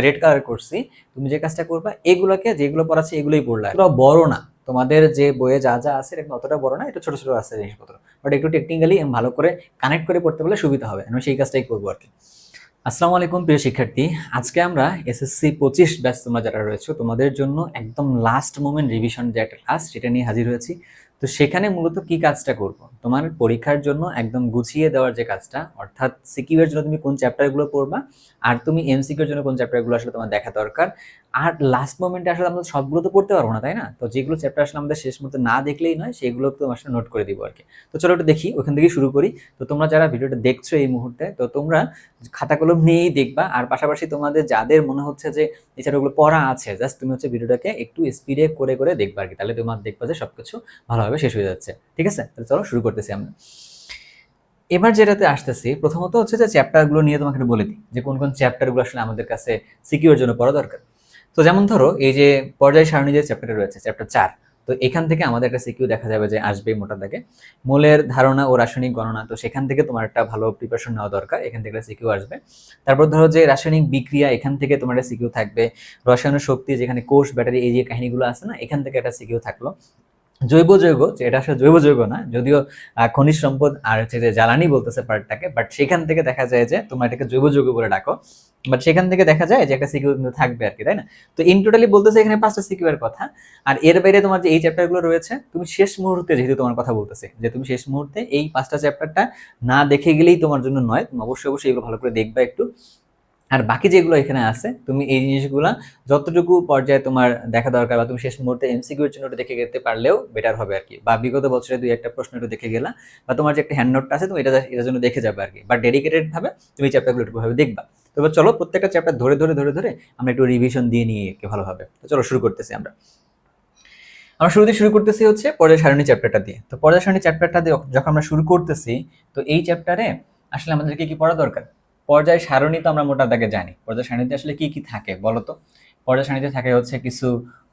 Red colour করছি, তুমি যে কাজটা করবা এগুলোকে যেগুলো পড়াচ্ছে এগুলোই পড়লা, এগুলো বড় না, তোমাদের যে বইয়ে যা যা আছে এরকম অতটা বড় না, একটু ছোট ছোট আছে জিনিসপত্র, বাট একটু টেকনিক্যালি ভালো করে কানেক্ট করে পড়তে পারলে সুবিধা হবে। আমি সেই কাজটাই করবো আর কি। আসসালামু আলাইকুম প্রিয় শিক্ষার্থী, আজকে আমরা এসএসসি 25 ব্যাচ তোমরা যারা রয়েছে তোমাদের জন্য একদম লাস্ট মোমেন্ট রিভিশন যে একটা ক্লাস সেটা নিয়ে হাজির হয়েছি। তো সেখানে মূলত কি কাজটা করব, তোমার পরীক্ষার জন্য একদম গুছিয়ে দেওয়ার যে কাজটা, অর্থাৎ সিকিউ এর জন্য তুমি কোন চ্যাপ্টারগুলো পড়বা আর তুমি এমসিকিউ এর জন্য কোন চ্যাপ্টারগুলো আসলে তোমার দেখা দরকার। আর লাস্ট মোমেন্টে আসলে আমরা সবগুলো তো পড়তে পারবো না, তাই না? তো যেগুলো চ্যাপ্টার আসলে আমাদের শেষ মুহূর্তে না দেখলেই নয় সেগুলো তো আসলে নোট করে দিব আর কি। তো চলো একটু দেখি, ওখান থেকেই শুরু করি। তো তোমরা যারা ভিডিওটা দেখছো এই মুহূর্তে, তো তোমরা খাতা কলম নিয়েই দেখবা, আর পাশাপাশি তোমাদের যাদের মনে হচ্ছে যে এই চ্যাপ্টারগুলো পড়া আছে, জাস্ট তুমি হচ্ছে ভিডিওটাকে একটু স্পিডে করে করে দেখবা আর কি, তাহলে তোমার দেখবা যে সবকিছু ভালোভাবে শেষ হয়ে যাচ্ছে। ঠিক আছে, তাহলে চলো শুরু করতেছি আমরা। এবার যেটাতে আসতেছি, প্রথমত হচ্ছে যে চ্যাপ্টারগুলো নিয়ে তোমাকে একটু বলে দিই যে কোন কোন চ্যাপ্টারগুলো আসলে আমাদের কাছে সিকিউর জন্য পড়া দরকার। তো যেমন ধরো এই যে পর্যায় সারণী যে চ্যাপ্টারটা রয়েছে, চ্যাপ্টার 4, তো এখান থেকে আমাদের একটা সিকিউ দেখা যাবে যে আসবে মোটা দাগে মূলের ধারণা ও রাসায়নিক গণনা। তো সেখান থেকে তোমার একটা ভালো প্রিপারেশন নেওয়া দরকার, এখান থেকে একটা সিকিউ আসবে। তারপর ধরো যে রাসায়নিক বিক্রিয়া, এখান থেকে তোমার একটা সিকিউ থাকবে। রসায়ন শক্তি, যেখানে কোষ ব্যাটারি এই যে কাহিনীগুলো আছে না, এখান থেকে একটা সিকিউ থাকলো। জৈব যৌগ, যে এটা আসলে জৈব যৌগ না, যদিও খনিজ সম্পদ আর হচ্ছে যে জ্বালানি বলতেছে পার্টটাকে, বাট সেখান থেকে দেখা যায় যে তোমরা এটাকে জৈব যৌগ বলে ডাকো, বাট সেখান থেকে দেখা যায় যে একটা সিকিউ কিন্তু থাকবে আর কি, তাই না? তো ইন টোটালি বলতেছে এখানে 5টা সিকিউ এর কথা। আর এর বাইরে তোমার যে এই চ্যাপ্টারগুলো রয়েছে, তুমি শেষ মুহূর্তে, যেহেতু তোমার কথা বলতেছে যে তুমি শেষ মুহূর্তে এই 5টা চ্যাপ্টারটা না দেখে গেলেই তোমার জন্য নয়, তুমি অবশ্যই অবশ্যই এগুলো ভালো করে দেখবা একটু। আর বাকি যেগুলো এখানে আছে তুমি এই জিনিসগুলা যতটুকু পর্যায়ে তোমার দেখা দরকার, বা তুমি শেষ মুহূর্তে এমসিকিউ এর জন্য একটু দেখে যেতে পারলেও বেটার হবে আর কি, বা বিগত বছরে দুই একটা প্রশ্ন একটু দেখে গেলা, বা তোমার যে একটা হ্যান্ড নোটটা আছে তুমি এটার জন্য দেখে যাবে আর কি, বা ডেডিকেটেড ভাবে তুমি চ্যাপ্টারগুলো একটু ভাবে দেখবা। তবে চলো প্রত্যেকটা চ্যাপ্টার ধরে ধরে ধরে ধরে আমরা একটু রিভিশন দিয়ে নিয়ে ভালোভাবে। তো চলো শুরু করতেছি আমরা। আমরা শুরুতে শুরু করতেছি হচ্ছে পর্যায় সারণী চ্যাপ্টারটা দিয়ে। তো পর্যায় সারণী চ্যাপ্টারটা দিয়ে যখন আমরা শুরু করতেছি, তো এই চ্যাপ্টারে আসলে আমাদেরকে কি পড়া দরকার? পর্যায় সারণী তো আমরা মোটা দাগে জানি, পর্যায় সারণীতে আসলে কি কি থাকে বলো তো? পর্যায় সারণীতে থাকে হচ্ছে কিছু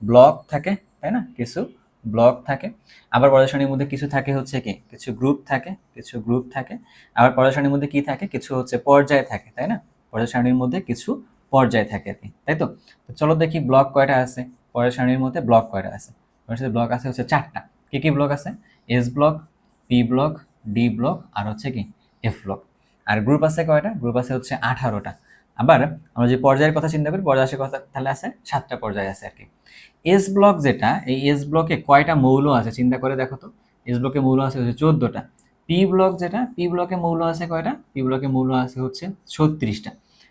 ব্লক থাকে, তাই না? কিছু ব্লক থাকে। আবার পর্যায় সারণীর মধ্যে কিছু থাকে হচ্ছে কি, কিছু গ্রুপ থাকে, কিছু গ্রুপ থাকে। আবার পর্যায় সারণীর মধ্যে কি থাকে, কিছু হচ্ছে পর্যায় থাকে, তাই না? পর্যায় সারণীর মধ্যে কিছু পর্যায় থাকে আর কি, তাই তো? তো চলো দেখি ব্লক কয়টা আছে, পর্যায় সারণীর মধ্যে ব্লক কয়টা আছে। ব্লক আছে হচ্ছে 4টা। কি কি ব্লক আছে? S block, P block, D block, আর হচ্ছে কি এফ ব্লক। আর গ্রুপ আছে কয়টা? গ্রুপ আছে হচ্ছে 18টা। আবার আমরা যে পর্যায়ের কথা চিন্তা করি, পর্যায় আসে কথা, তাহলে আছে 7টা পর্যায় আছে আর কি। এস ব্লক যেটা, এই এস ব্লকে কয়টা মৌল আছে চিন্তা করে দেখো তো। এস ব্লকে মৌল আছে হচ্ছে 14টা। পি ব্লক যেটা, পি ব্লকে মৌল আছে কয়টা? পি ব্লকে মৌল আছে হচ্ছে 36টা।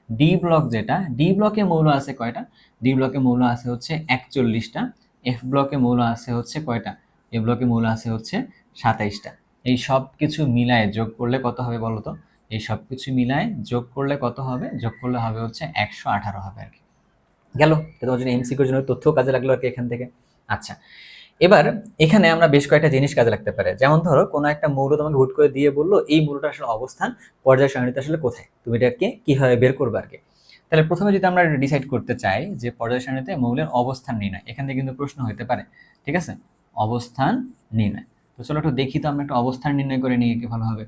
ডি ব্লক যেটা, ডি ব্লকে মৌল আছে কয়টা? ডি ব্লকে মৌল আছে হচ্ছে 41টা। এফ ব্লকে মৌল আছে হচ্ছে কয়টা? এ ব্লকে মৌল আছে হচ্ছে 27টা। এই সব কিছু মিলায় যোগ করলে কত হবে বলো তো? এই সব কিছু মিলায় যোগ করলে কত হবে? যোগ করলে হবে হচ্ছে 118 হবে আর কি। গেল, তোমার জন্য এমসিকিউর জন্য তথ্য কাজে লাগলো আর কি এখান থেকে। আচ্ছা, এবার এখানে আমরা বেশ কয়েকটা জিনিস কাজে লাগতে পারে। যেমন ধরো কোনো একটা মৌল তোমাকে হুট করে দিয়ে বললো এই মৌলটা আসলে অবস্থান পর্যায় সারণীতে আসলে কোথায়, তুমি এটাকে কিভাবে বের করবে আর কি। তাহলে প্রথমে যদি আমরা ডিসাইড করতে চাই যে পর্যায় সারণীতে মৌলের অবস্থান নির্ণয়, এখান থেকে কিন্তু প্রশ্ন হতে পারে, ঠিক আছে? অবস্থান নির্ণয়। তো চলো একটু দেখি তো আমরা একটা অবস্থান নির্ণয় করে নিয়ে কি ভালো হবে।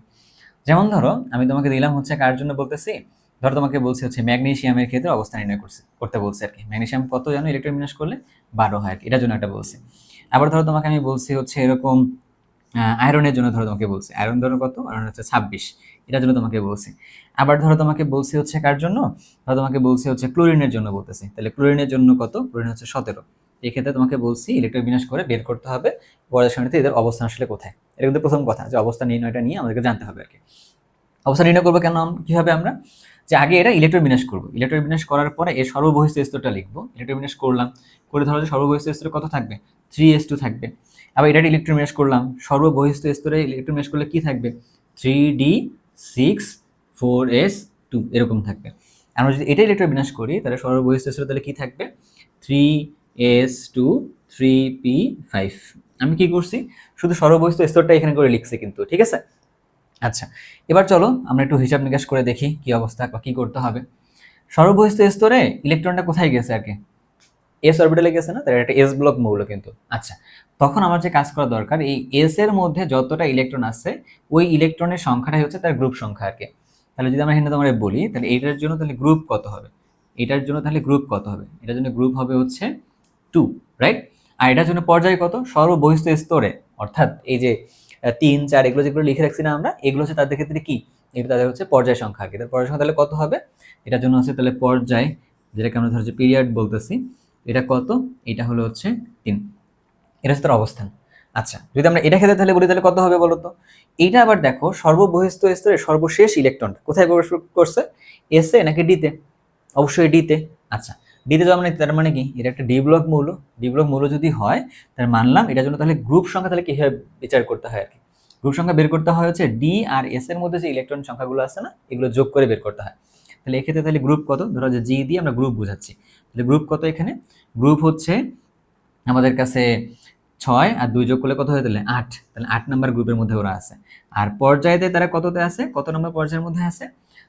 যেমন ধরো আমি তোমাকে দিলাম হচ্ছে কার জন্য বলতেছি, ধরো তোমাকে বলছি হচ্ছে ম্যাগনেসিয়ামের ক্ষেত্রে অবস্থান নির্ণয় করতে বলছে আর কি। ম্যাগনেসিয়াম কত জানো ইলেকট্রন বিন্যাস করলে? 12 হয় আর কি, এটার জন্য একটা বলছি। আবার ধরো তোমাকে আমি বলছি হচ্ছে এরকম আয়রনের জন্য, ধরো তোমাকে বলছি আয়রন ধরো কত, আয়রন হচ্ছে 26, এটার জন্য তোমাকে বলছি। আবার ধরো তোমাকে বলছি হচ্ছে কার জন্য, ধরো তোমাকে বলছি হচ্ছে ক্লোরিনের জন্য বলতেছি, তাহলে ক্লোরিনের জন্য কত? ক্লোরিন হচ্ছে 17। এই ক্ষেত্রে তোমাকে বলছি ইলেকট্রন বিন্যাস করে বের করতে হবে পর্যায় সারণীতে এদের অবস্থান আসলে কোথায়। এটা কিন্তু প্রথম কথা, যে অবস্থান নির্ণয়টা নিয়ে আমাদেরকে জানতে হবে আর কি। অবস্থান নির্ণয় করবো কেন, কিভাবে আমরা? যে আগে এটা ইলেকট্রন বিন্যাস করবো, ইলেকট্রন বিন্যাস করার পরে এর সর্ববহিষ্ঠ স্তরটা লিখবো। ইলেকট্রন বিন্যাস করলাম, করে ধরো যে সর্ববহিষ্ঠ স্তরে কত থাকবে? 3s2 থাকবে। আবার এটা ইলেকট্রন বিন্যাস করলাম, সর্ববহিষ্ঠ স্তরে ইলেকট্রন বিন্যাস করলে কি থাকবে? 3d6 4s2 এরকম থাকবে। আমরা যদি এটা ইলেকট্রন বিন্যাস করি তাহলে সর্ববহিষ্ঠ স্তরে তাহলে কি থাকবে? 3s2 3p5। আমি কি করছি? শুধু সর্ববহিষ্ঠ স্তরটা এখানে করে লিখছি কিন্তু, ঠিক আছে? আচ্ছা, এবার চলো আমরা একটু হিসাব নিকাশ করে দেখি কি অবস্থা বা কি করতে হবে। সর্ববহিষ্ঠ স্তরে ইলেকট্রনটা কোথায় গেছে আর কি? এস অরবিটালে গেছে না, তাহলে একটা এস ব্লক মৌল কিন্তু। আচ্ছা, তখন আমার যে কাজ করা দরকার, এই এস এর মধ্যে যতটা ইলেকট্রন আছে ওই ইলেকট্রনের সংখ্যাটাই হচ্ছে তার গ্রুপ সংখ্যা আর কি। তাহলে যদি আমরা এখানে তোমার বলি তাহলে এইটার জন্য তাহলে গ্রুপ কত হবে? এটার জন্য তাহলে গ্রুপ কত হবে? এটার জন্য গ্রুপ হবে হচ্ছে 2, রাইট? আর এটার জন্য পর্যায় কত? সর্ববহিস্থ স্তরে, অর্থাৎ এই যে 3, 4 এগুলো যেগুলো লিখে রাখছি না আমরা, এগুলো হচ্ছে তাদের ক্ষেত্রে কি? এটা তাদের হচ্ছে পর্যায় সংখ্যা আর কি। তার পর্যায় সংখ্যা তাহলে কত হবে? এটার জন্য হচ্ছে তাহলে পর্যায়, যেটাকে আমরা ধরছি পিরিয়ড বলতেছি, এটা কত? এটা হলো হচ্ছে 3। এটা হচ্ছে তার অবস্থান। আচ্ছা, যদি আমরা এটা ক্ষেত্রে তাহলে বলি তাহলে কত হবে বলো তো? এইটা আবার দেখো সর্ববহিস্থ স্তরে সর্বশেষ ইলেকট্রনটা কোথায় প্রবেশ করছে? এস এ নাকি ডিতে? অবশ্যই ডিতে। আচ্ছা, ডিতে যাওয়া মানে তার মানে কি? এটা একটা ডি ব্লক মৌল। ডি ব্লক মৌল যদি হয় তাহলে মানলাম এটার জন্য তাহলে গ্রুপ সংখ্যা তাহলে কিভাবে বিচার করতে হয় আর কি? গ্রুপ সংখ্যা বের করতে হয় হচ্ছে ডি আর এস এর মধ্যে যে ইলেকট্রন সংখ্যাগুলো আছে না, এগুলো যোগ করে বের করতে হয়। তাহলে এক্ষেত্রে তাহলে গ্রুপ কত? ধরো যে জি দিয়ে আমরা গ্রুপ বোঝাচ্ছি, তাহলে গ্রুপ কত এখানে? গ্রুপ হচ্ছে আমাদের কাছে 6 আর 2 যোগ করলে কত হয়ে তাহলে 8, তাহলে 8 নাম্বার গ্রুপের মধ্যে ওরা আছে। আর পর্যায়েতে তারা কততে আছে? কত নম্বর পর্যায়ের মধ্যে আছে?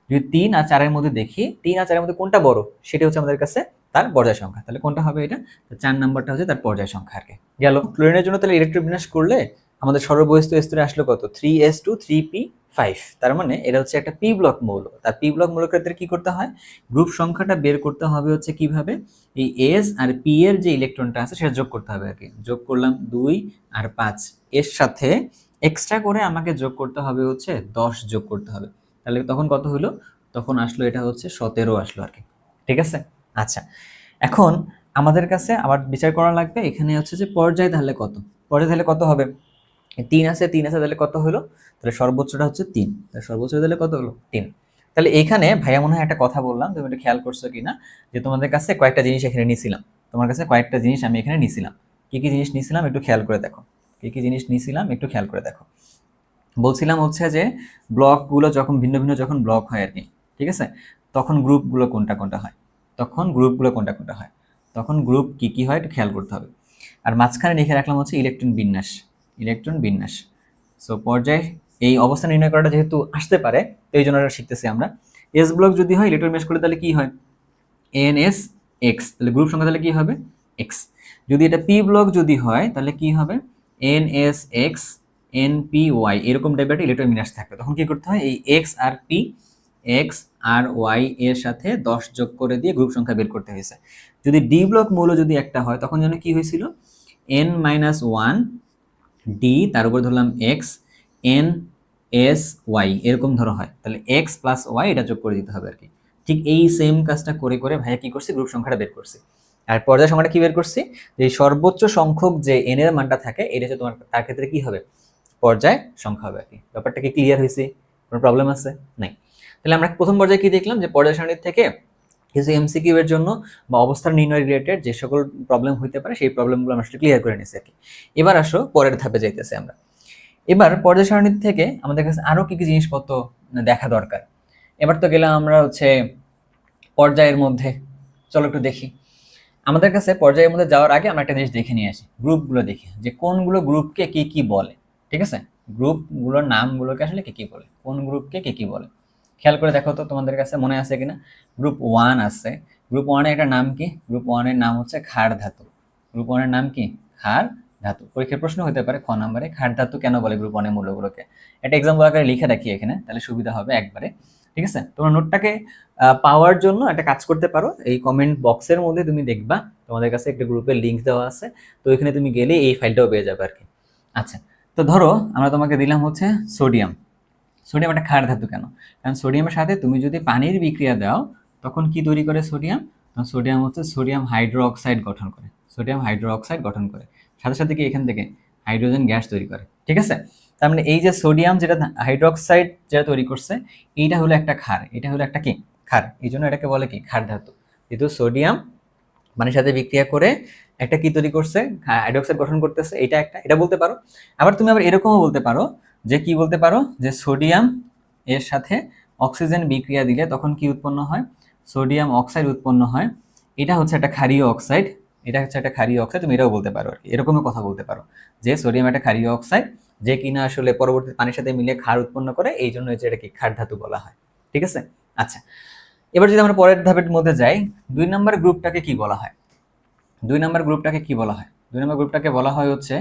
যদি 3 আর 4 এর মধ্যে দেখি, 3 আর 4 এর মধ্যে কোনটা বড় সেটা হচ্ছে আমাদের কাছে তার পর্যায় সংখ্যা। তাহলে কোনটা হবে এটা? 4 নাম্বারটা হচ্ছে তার পর্যায় সংখ্যা আর কি। গেল। ক্লোরিনের জন্য তাহলে ইলেকট্রন বিন্যাস করলে আমাদের সর্ববহিস্থ স্তরে আসলো কত? 3s2 3p5। তার মানে এটা হচ্ছে একটা পি ব্লক মৌল। তার পি ব্লক মৌলের ক্ষেত্রে কি করতে হয়? গ্রুপ সংখ্যাটা বের করতে হবে হচ্ছে কিভাবে? এই এস আর পি এর যে ইলেকট্রনটা আছে সেটা যোগ করতে হবে আর কি। যোগ করলাম 2 আর 5, এর সাথে এক্সট্রা করে আমাকে যোগ করতে হবে হচ্ছে 10 যোগ করতে হবে। তাহলে তখন কত হলো? তখন আসলো এটা হচ্ছে 17 আসলো আর কি। ঠিক আছে? আচ্ছা, এখন আমাদের কাছে আবার বিচার করা লাগবে এখানে হচ্ছে যে পর্যায় তাহলে কত? পর্যায় তাহলে কত হবে? 3 আছে, 3 আছে, তাহলে কত হলো? তাহলে সর্বোচ্চটা হচ্ছে 3, তাহলে সর্বোচ্চ তাহলে কত হলো? 3। তাহলে এইখানে ভাইয়া মনে হয় একটা কথা বললাম, তুমি এটা খেয়াল করছো কিনা, যে তোমাদের কাছে কয়েকটা জিনিস এখানে নিছিলাম। তোমার কাছে কয়েকটা জিনিস আমি এখানে নিছিলাম। কি কি জিনিস নিছিলাম একটু খেয়াল করে দেখো। কি কি জিনিস নিছিলাম একটু খেয়াল করে দেখো। বলছিলাম হচ্ছে যে ব্লকগুলো যখন ভিন্ন ভিন্ন যখন ব্লক হয় আর কি, ঠিক আছে, তখন গ্রুপগুলো কোনটা কোনটা হয়? তখন গ্রুপগুলো কোনটা কোনটা হয়? তখন গ্রুপ কি কি হয় একটু খেয়াল করতে হবে। আর মাঝখানে লিখে রাখলাম হচ্ছে ইলেকট্রন বিন্যাস। ইলেকট্রন বিন্যাস। সো পর্যায়ে এই অবস্থা নির্ণয় করাটা যেহেতু আসতে পারে, তো এই জন্য এটা শিখতেছি আমরা। এস ব্লক যদি হয় ইলেকট্রন বিন্যাস করলে তাহলে কি হয়? এন এস এক্স, তাহলে গ্রুপ সংখ্যা তাহলে কি হবে? এক্স। যদি এটা পি ব্লক যদি হয় তাহলে কি হবে? N S X N P Y, এরকম টাইপের ইলেকট্রন বিন্যাস থাকবে। তখন কি করতে হয়? এই এক্স আর পি, এক্স আর ওয়াই এর সাথে 10 যোগ করে দিয়ে গ্রুপ সংখ্যা বের করতে হয়েছে। যদি ডি ব্লক মৌল যদি একটা হয় তখন যেন কি হয়েছিল? এন মাইনাস ওয়ান ডি, তার উপর ধরলাম এক্স, এন এস ওয়াই, এরকম ধরো হয়, তাহলে এক্স প্লাস ওয়াই এটা যোগ করে দিতে হবে আর কি। ঠিক এই সেম কাজটা করে করে ভাইয়া কি করছি? গ্রুপ সংখ্যাটা বের করছি। আর পর্যায় সংখ্যাটা কি বের করছি? যে সর্বোচ্চ সংখ্যক যে এন এর মানটা থাকে এটা হচ্ছে তোমার, তার ক্ষেত্রে কি হবে? পর্যায় সংখ্যা হবে আর কি। ব্যাপারটা কি ক্লিয়ার হয়েছে? কোনো প্রবলেম আছে? নাই। তাহলে আমরা প্রথম পর্যায়ে কি দেখলাম? যে পর্যায় সারণীর থেকে কিছু এমসিকিউ এর জন্য বা অবস্থান নির্ণয় রিলেটেড যে সকল প্রবলেম হইতে পারে সেই প্রবলেমগুলো আমরা ক্লিয়ার করে নিয়েছি আর কি। এবার আসো পরের ধাপে যাইতেছি আমরা। এবার পর্যায় সারণী থেকে আমাদের কাছে আরো কি কি জিনিসপত্র দেখা দরকার। এবার তো গেলাম আমরা হচ্ছে পর্যায়ের মধ্যে। চলো একটু দেখি। আমাদের কাছে পর্যায়ের মধ্যে যাওয়ার আগে আমরা একটা জিনিস দেখে নিয়ে আসি, গ্রুপগুলো দেখি যে কোনগুলো গ্রুপকে কি কি বলে। ঠিক আছে, গ্রুপগুলোর নামগুলোকে আসলে কি কি বলে, কোন গ্রুপকে কি কি বলে খেয়াল করে দেখো তো তোমাদের কাছে মনে আছে কিনা। গ্রুপ 1 আছে। গ্রুপ 1 এর একটা নাম কি? গ্রুপ 1 এর নাম হচ্ছে ক্ষার ধাতু। গ্রুপ 1 এর নাম কি? ক্ষার ধাতু। পরীক্ষার প্রশ্ন হতে পারে খ নম্বরে, ক্ষার ধাতু কেন বলে গ্রুপ 1 এর মূলগুলোকে? একটা এক্সাম্পল আকারে লিখে রাখি এখানে, তাহলে সুবিধা হবে একবারে। ঠিক আছে, তোমার নোটটাকে পাওয়ার জন্য একটা কাজ করতে পারো, এই কমেন্ট বক্সের মধ্যে তুমি দেখবা তোমাদের কাছে একটা গ্রুপের লিঙ্ক দেওয়া আছে, তো এখানে তুমি গেলে এই ফাইলটাও পেয়ে যাবে আর কি। আচ্ছা, তো ধরো আমরা তোমাকে দিলাম হচ্ছে সোডিয়াম। সোডিয়াম একটা ক্ষার ধাতু কেন? কারণ সোডিয়ামের সাথে তুমি যদি পানির বিক্রিয়া দাও তখন কি তৈরি করে সোডিয়াম? তখন সোডিয়াম হচ্ছে সোডিয়াম হাইড্রো অক্সাইড গঠন করে। সোডিয়াম হাইড্রো অক্সাইড গঠন করে, সাথে সাথে কি এখান থেকে হাইড্রোজেন গ্যাস তৈরি করে। ঠিক আছে, তার মানে এই যে সোডিয়াম যেটা হাইড্রোক্সাইড যেটা তৈরি করছে, এইটা হলো একটা ক্ষার, এটা হলো একটা কি ক্ষার, এই জন্য এটাকে বলে কি ক্ষার ধাতু। যেহেতু সোডিয়াম পানির সাথে বিক্রিয়া করে একটা কি তৈরি করছে, হাইড্রোক্সাইড গঠন করতেছে, এটা একটা, এটা বলতে পারো। আবার তুমি আবার এরকমও বলতে পারো যে কি বলতে পারো, যে সোডিয়াম এর সাথে অক্সিজেন বিক্রিয়া দিলে তখন কি উৎপন্ন হয়? সোডিয়াম অক্সাইড উৎপন্ন হয়। এটা হচ্ছে একটা ক্ষারীয় অক্সাইড, এটা হচ্ছে একটা ক্ষারীয় অক্সাইড, তুমি এটাও বলতে পারো আর কি। এরকমও কথা বলতে পারো যে সোডিয়াম একটা ক্ষারীয় অক্সাইড, যে কিনা আসলে পরবর্তী পানির সাথে মিলে ক্ষার উৎপন্ন করে, এই জন্য এটাকে ক্ষার ধাতু বলা হয়। ঠিক আছে, আচ্ছা, এবার যদি আমরা পরের ধাপের মধ্যে যাই, 2 নম্বর গ্রুপটাকে কি বলা হয়? 2 নম্বর গ্রুপটাকে কি বলা হয়? 2 নম্বর গ্রুপটাকে বলা হয় হচ্ছে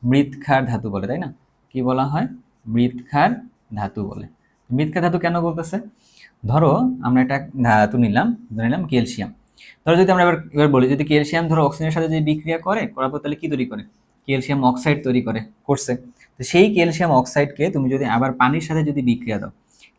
মৃৎক্ষার ধাতু বলে, তাই না? কি বলা হয়? মৃৎক্ষার ধাতু বলে। মৃৎক্ষার ধাতু কেন বলতেছে? ধরো আমরা একটা ধাতু নিলাম, ধরে নিলাম ক্যালসিয়াম। ধরো যদি আমরা এবার বলি, যদি ক্যালসিয়াম ধরো অক্সিজেনের সাথে যদি বিক্রিয়া করার পর তাহলে কি তৈরি করে, ক্যালসিয়াম অক্সাইড তৈরি করছে। তো সেই ক্যালসিয়াম অক্সাইডকে তুমি যদি আবার পানির সাথে যদি বিক্রিয়া দাও,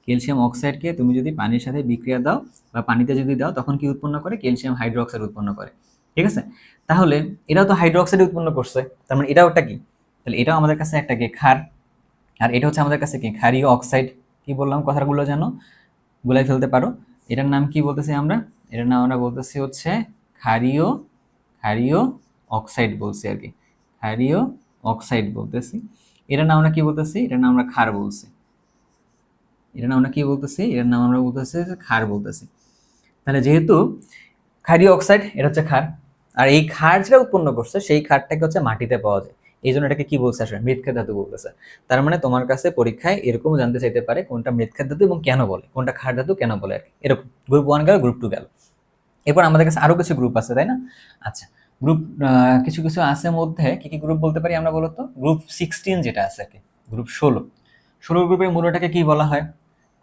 ক্যালসিয়াম অক্সাইডকে তুমি যদি পানির সাথে বিক্রিয়া দাও বা পানিতে যদি দাও, তখন কি উৎপন্ন করে, ক্যালসিয়াম হাইড্রোক্সাইড উৎপন্ন করে। ঠিক আছে, তাহলে এটাও তো হাইড্রোক্সাইড উৎপন্ন করছে, তার মানে এটাও একটা কি, তাহলে এটাও আমাদের কাছে একটা কি ক্ষার, আর এটা হচ্ছে আমাদের কাছে কি ক্ষারীয় অক্সাইড। কি বললাম কথাগুলো যেন গুলাই ফেলতে পারো। এটার নাম কি বলতেছি আমরা, এটার নাম আমরা বলতেছি হচ্ছে ক্ষারীয় ক্ষারীয় অক্সাইড বলছি আর কি, ক্ষারীয় অক্সাইড বলতেছি। এটার নাম আমরা কি বলতেছি, এটার নাম আমরা ক্ষার বলছি। এটার নাম আমরা কি বলতেছি, এটার নাম আমরা বলতেছি ক্ষার বলতেছি। তাহলে যেহেতু ক্ষারীয় অক্সাইড, এটা হচ্ছে ক্ষার, আর এই ক্ষার যেটা উৎপন্ন করছে সেই ক্ষারটাকে হচ্ছে মাটিতে পাওয়া যায়, এই জন্য এটাকে কি বলছে আসলে মৃৎক্ষার ধাতু বলতেছে। তার মানে তোমার কাছে পরীক্ষায় এরকম জানতে চাইতে পারে কোনটা মৃৎক্ষার ধাতু এবং কেন বলে, কোনটা ক্ষার ধাতু কেন বলে আর কি, এরকম। গ্রুপ 1 গেল, গ্রুপ 2 গেল। এরপর আমাদের কাছে আরো কিছু গ্রুপ আছে, তাই না? আচ্ছা, গ্রুপ কিছু কিছু আছে মধ্যে, কি কি গ্রুপ বলতে পারি আমরা বলতো? গ্রুপ 16 যেটা আছে আর কি, গ্রুপ 16 গ্রুপের মূলটাকে কি বলা হয়?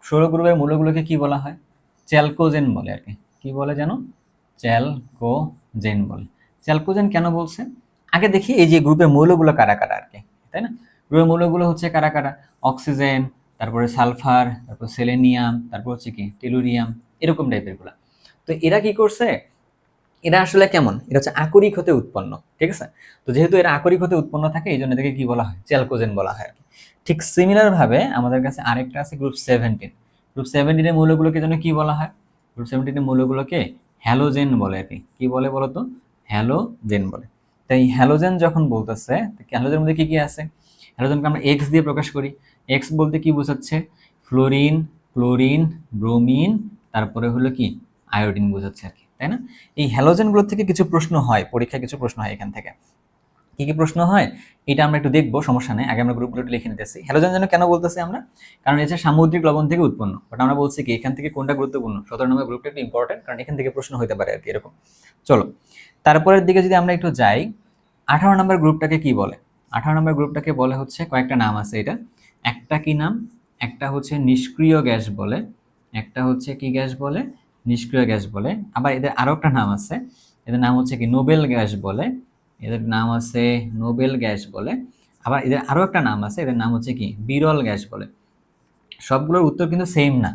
16 গ্রুপের মূলগুলোকে কি বলা হয়? চ্যালকোজেন বলে আর কি। কি বলে জানো? চ্যালকোজেন বলে। চ্যালকোজেন কেন বলছে? আগে দেখি এই যে গ্রুপের মৌলগুলো কারা কারা আর কি, তাই না? গ্রুপের মৌলগুলো হচ্ছে কারা কারা? অক্সিজেন, তারপরে সালফার, তারপর সেলেনিয়াম, তারপর হচ্ছে কি টেলুরিয়াম, এরকম টাইপের গুলা। তো এরা কি করছে, এরা আসলে কেমন, এটা হচ্ছে আকরিক হতে উৎপন্ন। ঠিক আছে, তো যেহেতু এরা আকরিক হতে উৎপন্ন থাকে, এই জন্য এটাকে কি বলা হয়, চ্যালকোজেন বলা হয় আর কি। ঠিক সিমিলার ভাবে আমাদের কাছে আরেকটা আছে গ্রুপ 17। গ্রুপ 17 এর মৌলগুলোকে যেন কি বলা হয়? গ্রুপ 17 এর মৌলগুলোকে হ্যালোজেন বলে আর কি। কি বলে বলতো? হ্যালোজেন বলে। তাই হ্যালোজেন যখন বলতেছে, হ্যালোজেনের মধ্যে কি কি আছে? হ্যালোজেনকে আমরা এক্স দিয়ে প্রকাশ করি। এক্স বলতে কি বোঝাচ্ছে? ফ্লোরিন, ক্লোরিন, ব্রোমিন, তারপরে হলো কি আয়োডিন বোঝাচ্ছে আর কি, তাই না? এই হ্যালোজেনগুলো থেকে কিছু প্রশ্ন হয় পরীক্ষায়, কিছু প্রশ্ন হয় এখান থেকে। কি কি প্রশ্ন হয় এটা আমরা একটু দেখবো, সমস্যা নেই। আগে আমরা গ্রুপগুলো একটু লিখে নিতেছি। হ্যালোজেন যেন কেন বলতেছি আমরা? কারণ এটা সামুদ্রিক লবণ থেকে উৎপন্ন। বাট আমরা বলছি কি এখান থেকে কোনটা গুরুত্বপূর্ণ, 17 নম্বর গ্রুপটা একটু ইম্পর্টেন্ট, কারণ এখান থেকে প্রশ্ন হতে পারে আর কি, এরকম। চলো তারপরের দিকে যদি আমরা একটু যাই, 18 নম্বর গ্রুপটাকে কি বলে? 18 নম্বর গ্রুপটাকে বলে হচ্ছে, কয়েকটা নাম আছে এটা। একটা কি নাম? একটা হচ্ছে নিষ্ক্রিয় গ্যাস বলে, একটা হচ্ছে কি গ্যাস বলে, নিষ্ক্রিয় গ্যাস বলে। আবার এদের আরো একটা নাম আছে, এদের নাম হচ্ছে কি নোবেল গ্যাস বলে। এদের নাম আছে নোবেল গ্যাস বলে। আবার এদের আরো একটা নাম আছে, এদের নাম হচ্ছে কি বিরল গ্যাস বলে। সবগুলোর উত্তর কিন্তু সেম না,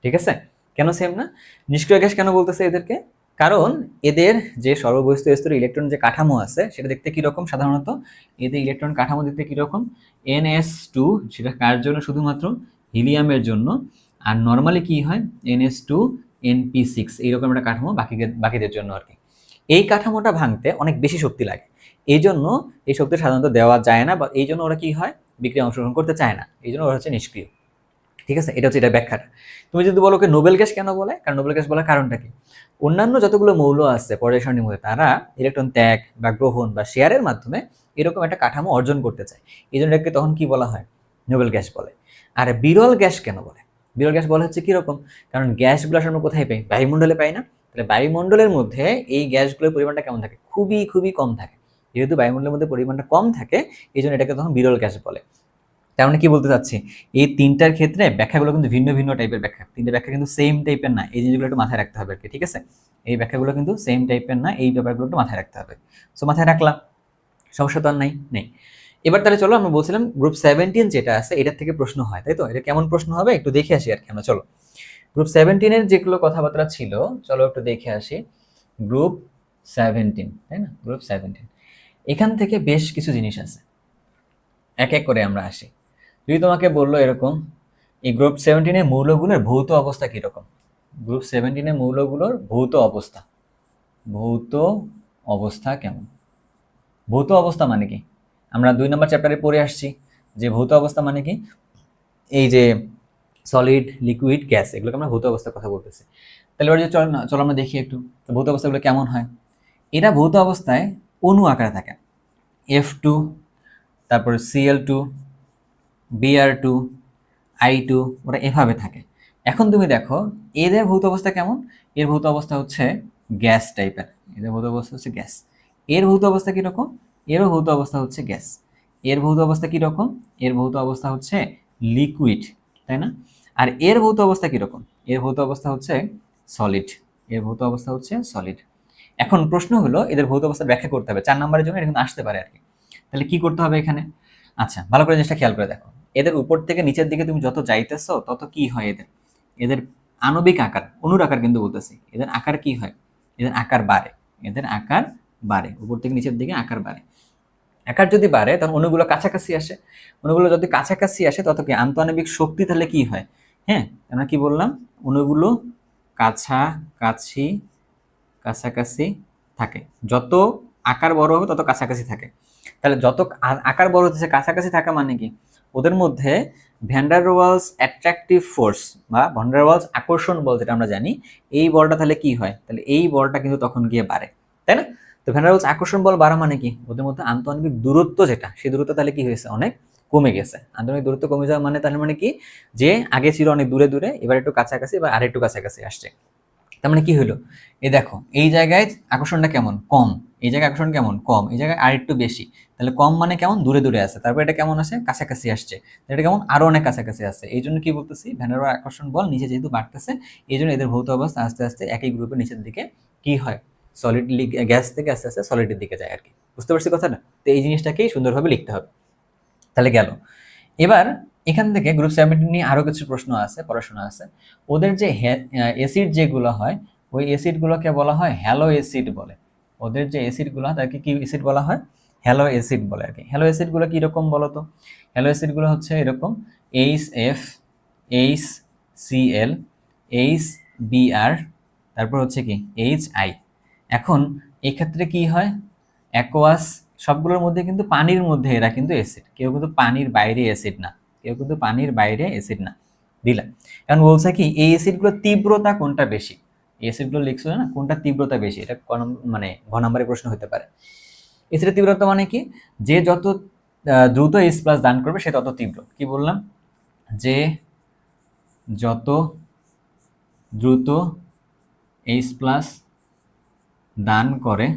ঠিক আছে? কেন সেম না? নিষ্ক্রিয় গ্যাস কেন বলতেছে এদেরকে? কারণ এদের যে সর্ববস্তু স্তরে ইলেকট্রন যে কাঠামো আছে সেটা দেখতে কিরকম সাধারণত? এদের ইলেকট্রন কাঠামো দেখতে কিরকম? NS2, সেটা কার জন্য? শুধুমাত্র হিলিয়ামের জন্য। আর নর্মালি কি হয়? NS2 NP6, এইরকম একটা কাঠামো বাকিদের জন্য আর কি। এই কাঠামোটা ভাঙতে অনেক বেশি শক্তি লাগে, এই জন্য এই শক্তি সাধারণত দেওয়া যায় না, বা এই জন্য ওরা কি হয়, বিক্রিয়া অংশগ্রহণ করতে চায় না, এই জন্য ওরা হচ্ছে নিষ্ক্রিয়। ঠিক আছে, এটা হচ্ছে এটা ব্যাখ্যাটা। তুমি যদি বলো কি নোবেল গ্যাস কেন বলে, কারণ নোবেল গ্যাস বলার কারণটা কি? অন্যান্য যতগুলো মৌল আছে পর্যায় সারণীর মধ্যে, তারা ইলেকট্রন ত্যাগ বা গ্রহণ বা শেয়ারের মাধ্যমে এরকম একটা কাঠামো অর্জন করতে চায়, এই জন্য এটাকে তখন কি বলা হয়, নোবেল গ্যাস বলে। আর বিরল গ্যাস কেন বলে? বিরল গ্যাস বলা হচ্ছে কিরকম, কারণ গ্যাসগুলো আমরা কোথায় পাই? বায়ুমণ্ডলে পাই না? তাহলে বায়ুমণ্ডলের মধ্যে এই গ্যাসগুলোর পরিমাণটা কেমন থাকে? খুবই খুবই কম থাকে। যেহেতু বায়ুমণ্ডলের মধ্যে পরিমাণটা কম থাকে, এই জন্য এটাকে তখন বিরল গ্যাস বলে। তার মানে কি বলতে চাচ্ছি, এই তিনটার ক্ষেত্রে ব্যাখ্যাগুলো কিন্তু ভিন্ন ভিন্ন টাইপের ব্যাখ্যা, তিনটা ব্যাখ্যা কিন্তু সেম টাইপের না, এই জিনিসগুলো একটু মাথায় রাখতে হবে আর কি, ঠিক আছে? এই ব্যাখ্যাগুলো কিন্তু সেম টাইপের না, এই ব্যাপারগুলো একটু মাথায় রাখতে হবে। সো মাথায় রাখলাম, সমস্যা তো আর নাই নেই। এবার তাহলে চলো, আমরা বলছিলাম গ্রুপ 17 যেটা আছে এটার থেকে প্রশ্ন হয়, তাই তো? এটা কেমন প্রশ্ন হবে একটু দেখে আসি আর কি আমরা, চলো। গ্রুপ 17 যেগুলো কথাবার্তা ছিল, চলো একটু দেখে আসি। গ্রুপ 17, তাই না? গ্রুপ 17, এখান থেকে বেশ কিছু জিনিস আছে, এক এক করে আমরা আসি। যদি তোমাকে বললো এরকম, এই গ্রুপ 17 মৌলগুলোর ভৌত অবস্থা কিরকম? গ্রুপ 17 মৌলগুলোর ভৌত অবস্থা, ভৌত অবস্থা কেমন? ভৌত অবস্থা মানে কি? আমরা 2 নম্বর চ্যাপ্টারে পড়ে আসছি যে ভৌত অবস্থা মানে কি, এই যে সলিড, লিকুইড, গ্যাস, এগুলোকে আমরা ভৌত অবস্থার কথা বলতেছি। তাহলে এবার যে চলো আমরা দেখি একটু ভৌত অবস্থাগুলো কেমন হয়। এরা ভৌত অবস্থায় অণু আকারে থাকে, F2, তারপরে Cl2, Br2, I2, ওরা এভাবে থাকে। এখন তুমি দেখো এদের ভৌত অবস্থা কেমন? এর ভৌত অবস্থা হচ্ছে গ্যাস টাইপের, এদের ভৌত অবস্থা হচ্ছে গ্যাস। এর ভৌত অবস্থা কিরকম? এরও ভৌত অবস্থা হচ্ছে গ্যাস। এর ভৌত অবস্থা কিরকম? এর ভৌত অবস্থা হচ্ছে লিকুইড, তাই না? আর এর ভৌত অবস্থা কিরকম? এর ভৌত অবস্থা হচ্ছে সলিড, এর ভৌত অবস্থা হচ্ছে সলিড। এখন প্রশ্ন হলো এদের ভৌত অবস্থা ব্যাখ্যা করতে হবে, 4 নম্বরের জন্য এটা কিন্তু আসতে পারে আর কি। তাহলে কি করতে হবে এখানে? আচ্ছা, ভালো করে জিনিসটা খেয়াল করে দেখো, এদের উপর থেকে নিচের দিকে তুমি যত যাইতেছো তত কি হয় এদের, এদের আণবিক আকার, অণুর আকার কিন্তু বলতেছি, এদের আকার কি হয়, এদের আকার বাড়ে, এদের আকার বাড়ে, উপর থেকে নিচের দিকে আকার বাড়ে। আকার যদি বাড়ে তখন অণুগুলো কাছাকাছি আসে, অণুগুলো যদি কাছাকাছি আসে তত কি আন্তঃআণবিক শক্তি তাহলে কি হয়, হ্যাঁ আমরা কি বললাম, অণুগুলো কাছাকাছি কাছাকাছি থাকে, যত আকার বড় হবে তত কাছাকাছি থাকে। তাহলে যত আকার বড় হচ্ছে কাছাকাছি থাকা মানে কি, ওদের মধ্যে van der Waals attractive force বা ভ্যান ডার ওয়ালস আকর্ষণ বল যেটা আমরা জানি, এই বলটা তাহলে কি হয়, তাহলে এই বলটা কিন্তু তখন গিয়ে বাড়ে, তাই না? তো ভ্যান ডার ওয়ালস আকর্ষণ বল বাড়া মানে কি, ওদের মধ্যে আন্তঃআণবিক দূরত্ব যেটা, সেই দূরত্ব তাহলে কি হয়েছে, অনেক কমে গেছে। আন্তঃআণবিক দূরত্ব কমে যাওয়া মানে তাহলে মানে কি, যে আগে ছিল অনেক দূরে দূরে, এবার একটু কাছাকাছি বা আরেকটু কাছাকাছি আসছে। তার মানে কি হলো, এই দেখো এই জায়গায় আকর্ষণটা কেমন কম, এই জায়গায় আকর্ষণ কেমন কম, এই জায়গায় আর একটু বেশি, তাহলে কম মানে কেমন দূরে দূরে আছে, তারপর এটা কেমন আসে কাছাকাছি আসছে, এটা কেমন আরো অনেক কাছাকাছি আসছে। এই জন্য কি বলতেছি, ভ্যান ডার ওয়ালস আকর্ষণ বল নিচে যেহেতু বাড়তেছে, এই জন্য এদের ভৌত অবস্থা আস্তে আস্তে একই গ্রুপের নিচের দিকে কি হয়, সলিড গ্যাস থেকে আস্তে আস্তে সলিডের দিকে যায় আর কি। বুঝতে পারছি কথাটা? তো এই জিনিসটাকেই সুন্দরভাবে লিখতে হবে। তাহলে গেল। এবার এখান থেকে গ্রুপ 17 নিয়ে আরো কিছু প্রশ্ন আছে, পড়াশোনা আছে। ওদের যে অ্যাসিড যেগুলো হয়, ওই অ্যাসিডগুলোকে বলা হয় হ্যালো অ্যাসিড বলে। ওদের যে অ্যাসিডগুলো তাকে কি অ্যাসিড বলা হয়, হ্যালো অ্যাসিড বলে আর কি। হ্যালো অ্যাসিডগুলো কি রকম বলো তো? হ্যালো অ্যাসিডগুলো হচ্ছে এরকম, HF, HCl, HBr, তারপর হচ্ছে কি HI। এখন এই ক্ষেত্রে কি হয়, অ্যাকোয়াস সবগুলোর মধ্যে কিন্তু পানির মধ্যে এরা কিন্তু অ্যাসিড, কেউ কিন্তু পানির বাইরে অ্যাসিড না, কেউ কিন্তু পানির বাইরে অ্যাসিড না। দিলাম। এখন বলছে কি এই অ্যাসিডগুলোর তীব্রতা কোনটা বেশি, এই অ্যাসিডগুলো লিখছো না, কোনটা তীব্রতা বেশি, এটা মানে ঘ নম্বরের প্রশ্ন হতে পারে। অ্যাসিডের তীব্রতা মানে কি, যে যত দ্রুত H+ দান করবে সে তত তীব্র। কি বললাম, যে যত দ্রুত H+ দান করে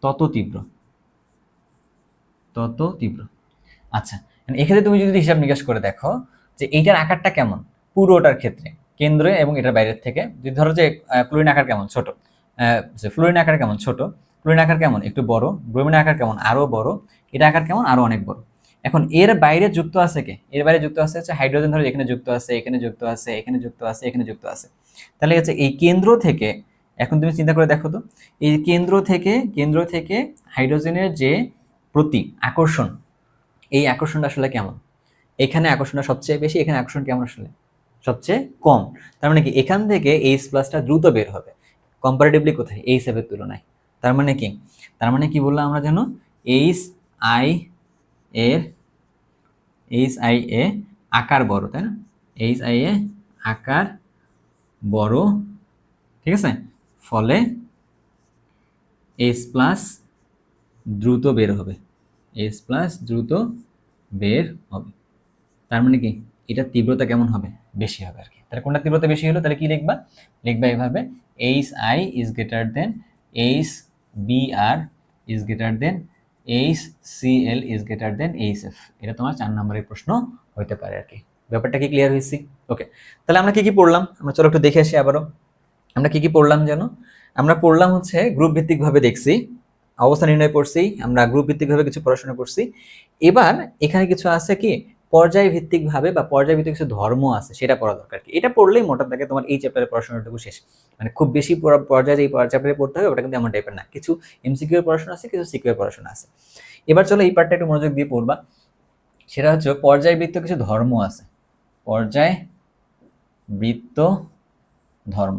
তত তীব্র, তত তীব্র। আচ্ছা, এক্ষেত্রে তুমি যদি হিসাব নিকাশ করে দেখো যে এইটার আকারটা কেমন পুরোটার ক্ষেত্রে, কেন্দ্রে এবং এটার বাইরের থেকে, যদি ধরো যে ক্লোরিন আকার কেমন ছোট, ফ্লোরিন আকার কেমন ছোট, ক্লোরিন আকার কেমন একটু বড়, ব্রোমিন আকার কেমন আরো বড়, এটা আকার কেমন আরো অনেক বড়। এখন এর বাইরে যুক্ত আছে কে, এর বাইরে যুক্ত আছে হচ্ছে হাইড্রোজেন, ধরো এখানে যুক্ত আছে, এখানে যুক্ত আছে, এখানে যুক্ত আছে, এখানে যুক্ত আছে। তাহলে হচ্ছে এই কেন্দ্র থেকে, এখন তুমি চিন্তা করে দেখো তো, এই কেন্দ্র থেকে হাইড্রোজেনের যে প্রতি আকর্ষণ, এই আকর্ষণটা আসলে কেমন, এখানে আকর্ষণটা সবচেয়ে বেশি, এখানে আকর্ষণ কেমন আসলে সবচেয়ে কম। তার মানে কি এখান থেকে H+টা দ্রুত বের হবে কম্পারেটিভলি কোথায়, H7 এর তুলনায়। তার মানে কি, তার মানে কি বললাম আমরা যেন, HI এর HIA আকার বড়, তাই না, HIA আকার বড়, ঠিক আছে, ফলে H+ দ্রুত বের হবে, H+ দ্রুত বের হবে। তার মানে কি এটার তীব্রতা কেমন হবে, বেশি হবে আর কি। তাহলে কোনটা তীব্রতা বেশি হলো, তাহলে কি লিখবা, লিখবা এইভাবে, HI is greater than HBr is greater than HCl is greater than HF। এটা তোমার 4 নম্বরের প্রশ্ন হইতে পারে আর কি। ব্যাপারটা কি ক্লিয়ার হয়েছে? ওকে, তাহলে আমরা কি কি পড়লাম, আমরা চলো একটু দেখে আসি আবারও। আমরা কি কি পড়লাম যেন, আমরা পড়লাম হচ্ছে গ্রুপ ভিত্তিক ভাবে দেখছি, অবস্থা নির্ণয় করছি, আমরা গ্রুপ ভিত্তিক ভাবে কিছু পড়াশোনা করছি। এবার এখানে কিছু আছে কি পর্যায় ভিত্তিক ভাবে বা পর্যায় ভিত্তিক কিছু ধর্ম আছে, সেটা পড়া দরকার কি। এটা পড়লেই মোটা দাগে তোমার এই চ্যাপ্টারের পড়াশোনাটুকু শেষ। মানে খুব বেশি পর্যায়ে এই চ্যাপ্টারে পড়তে হবে ওটা কিন্তু এমন টাইপের না, কিছু এমসিকিউ এর পড়াশোনা আছে, কিছু সিকিউ এর পড়াশোনা আছে। এবার চলো এই পার্টটা একটু মনোযোগ দিয়ে পড়বা। সেটা হচ্ছে পর্যায়বৃত্ত কিছু ধর্ম আছে, পর্যায়বৃত্ত ধর্ম।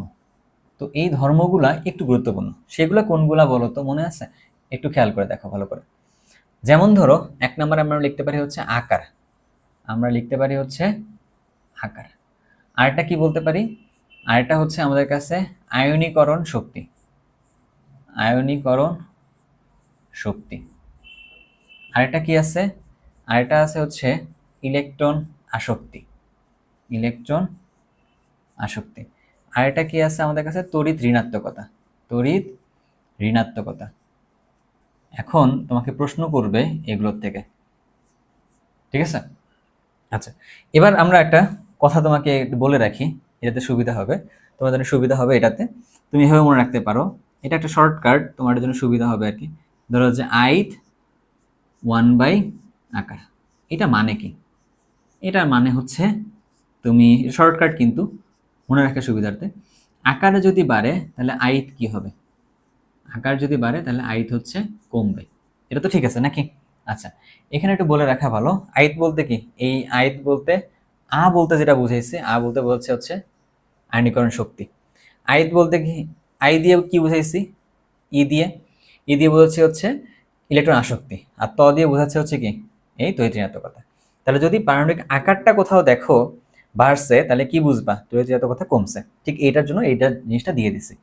তো এই ধর্মগুলা একটু গুরুত্বপূর্ণ, সেগুলো কোনগুলা বলো তো, মনে আছে? একটু খেয়াল করে দেখো ভালো করে। যেমন ধরো 1 নম্বরে আমরা লিখতে পারি হচ্ছে আকার, আমরা লিখতে পারি হচ্ছে আকার। আরেকটা কি বলতে পারি, আরেকটা হচ্ছে আমাদের কাছে আয়নীকরণ শক্তি, আয়নীকরণ শক্তি। আরেকটা কি আছে, আরেকটা আছে হচ্ছে ইলেকট্রন আসক্তি, ইলেকট্রন আসক্তি। আরেকটা কি আছে আমাদের কাছে, তড়িৎ ঋণাত্মকতা, তড়িৎ ঋণাত্মকতা। এখন তোমাকে প্রশ্ন করবে এগুলোর থেকে, ঠিক আছে? আচ্ছা, এবার আমরা একটা কথা তোমাকে বলে রাখি, এটাতে সুবিধা হবে, তোমার জন্য সুবিধা হবে এটাতে। তুমি এভাবে মনে রাখতে পারো এটা একটা শর্টকাট, তোমার জন্য সুবিধা হবে আর কি। ধরো যে আইথ 1/আকার, এটা মানে কি? এটার মানে হচ্ছে তুমি শর্টকাট কিন্তু মনে রাখার সুবিধার্থে, আকারে যদি বাড়ে তাহলে আইথ কি হবে? আকার যদি বাড়ে তাহলে আইথ হচ্ছে কমবে। এটা তো ঠিক আছে নাকি? আচ্ছা, এখানে একটু বলে রাখা ভালো, আইথ বলতে কি? এই আইথ বলতে বলতে যেটা বুঝাইছে, বলতে বলছে হচ্ছে আয়নীকরণ শক্তি। আইথ বলতে কি? আই দিয়ে কি বুঝাইছি? ই দিয়ে বোঝাচ্ছে হচ্ছে ইলেকট্রন আসক্তি, আর ত দিয়ে বোঝাচ্ছে হচ্ছে কি? এই তড়িৎ-ঋণাত্মকতা। তাহলে যদি পারমাণবিক আকারটা কোথাও দেখো বাড়ছে, তাহলে কি বুঝবা? তড়িৎ-ঋণাত্মকতা কমছে। ঠিক এইটার জন্য এইটা জিনিসটা দিয়ে দিছি।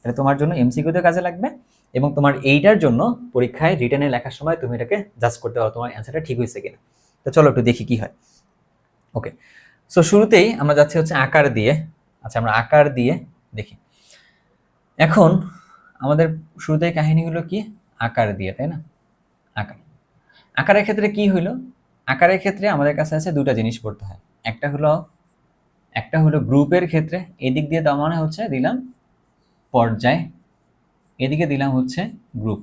তাহলে তোমার জন্য এমসিকিউতে কাজে লাগবে, এবং তোমার এইটার জন্য পরীক্ষায় রিটেনে লেখার সময় তুমি এটাকে জাজ করতে পারো তোমার অ্যান্সারটা ঠিক হয়েছে কিনা। তো চলো একটু দেখি কি হয়। ওকে, সো শুরুতেই আমরা যাচ্ছি হচ্ছে আকার দিয়ে। আচ্ছা, আমরা আকার দিয়ে দেখি। এখন আমাদের শুরুতেই কাহিনী হলো কি? আকার দিয়ে, তাই না? আকার, আকারের ক্ষেত্রে কি হইলো? আকারের ক্ষেত্রে আমাদের কাছে আছে দুটা জিনিস পড়তে হয়। একটা হলো গ্রুপের ক্ষেত্রে, এদিক দিয়ে দেওয়া মানে হচ্ছে দিলাম পর্যায়, এদিকে দিলাম হচ্ছে গ্রুপ।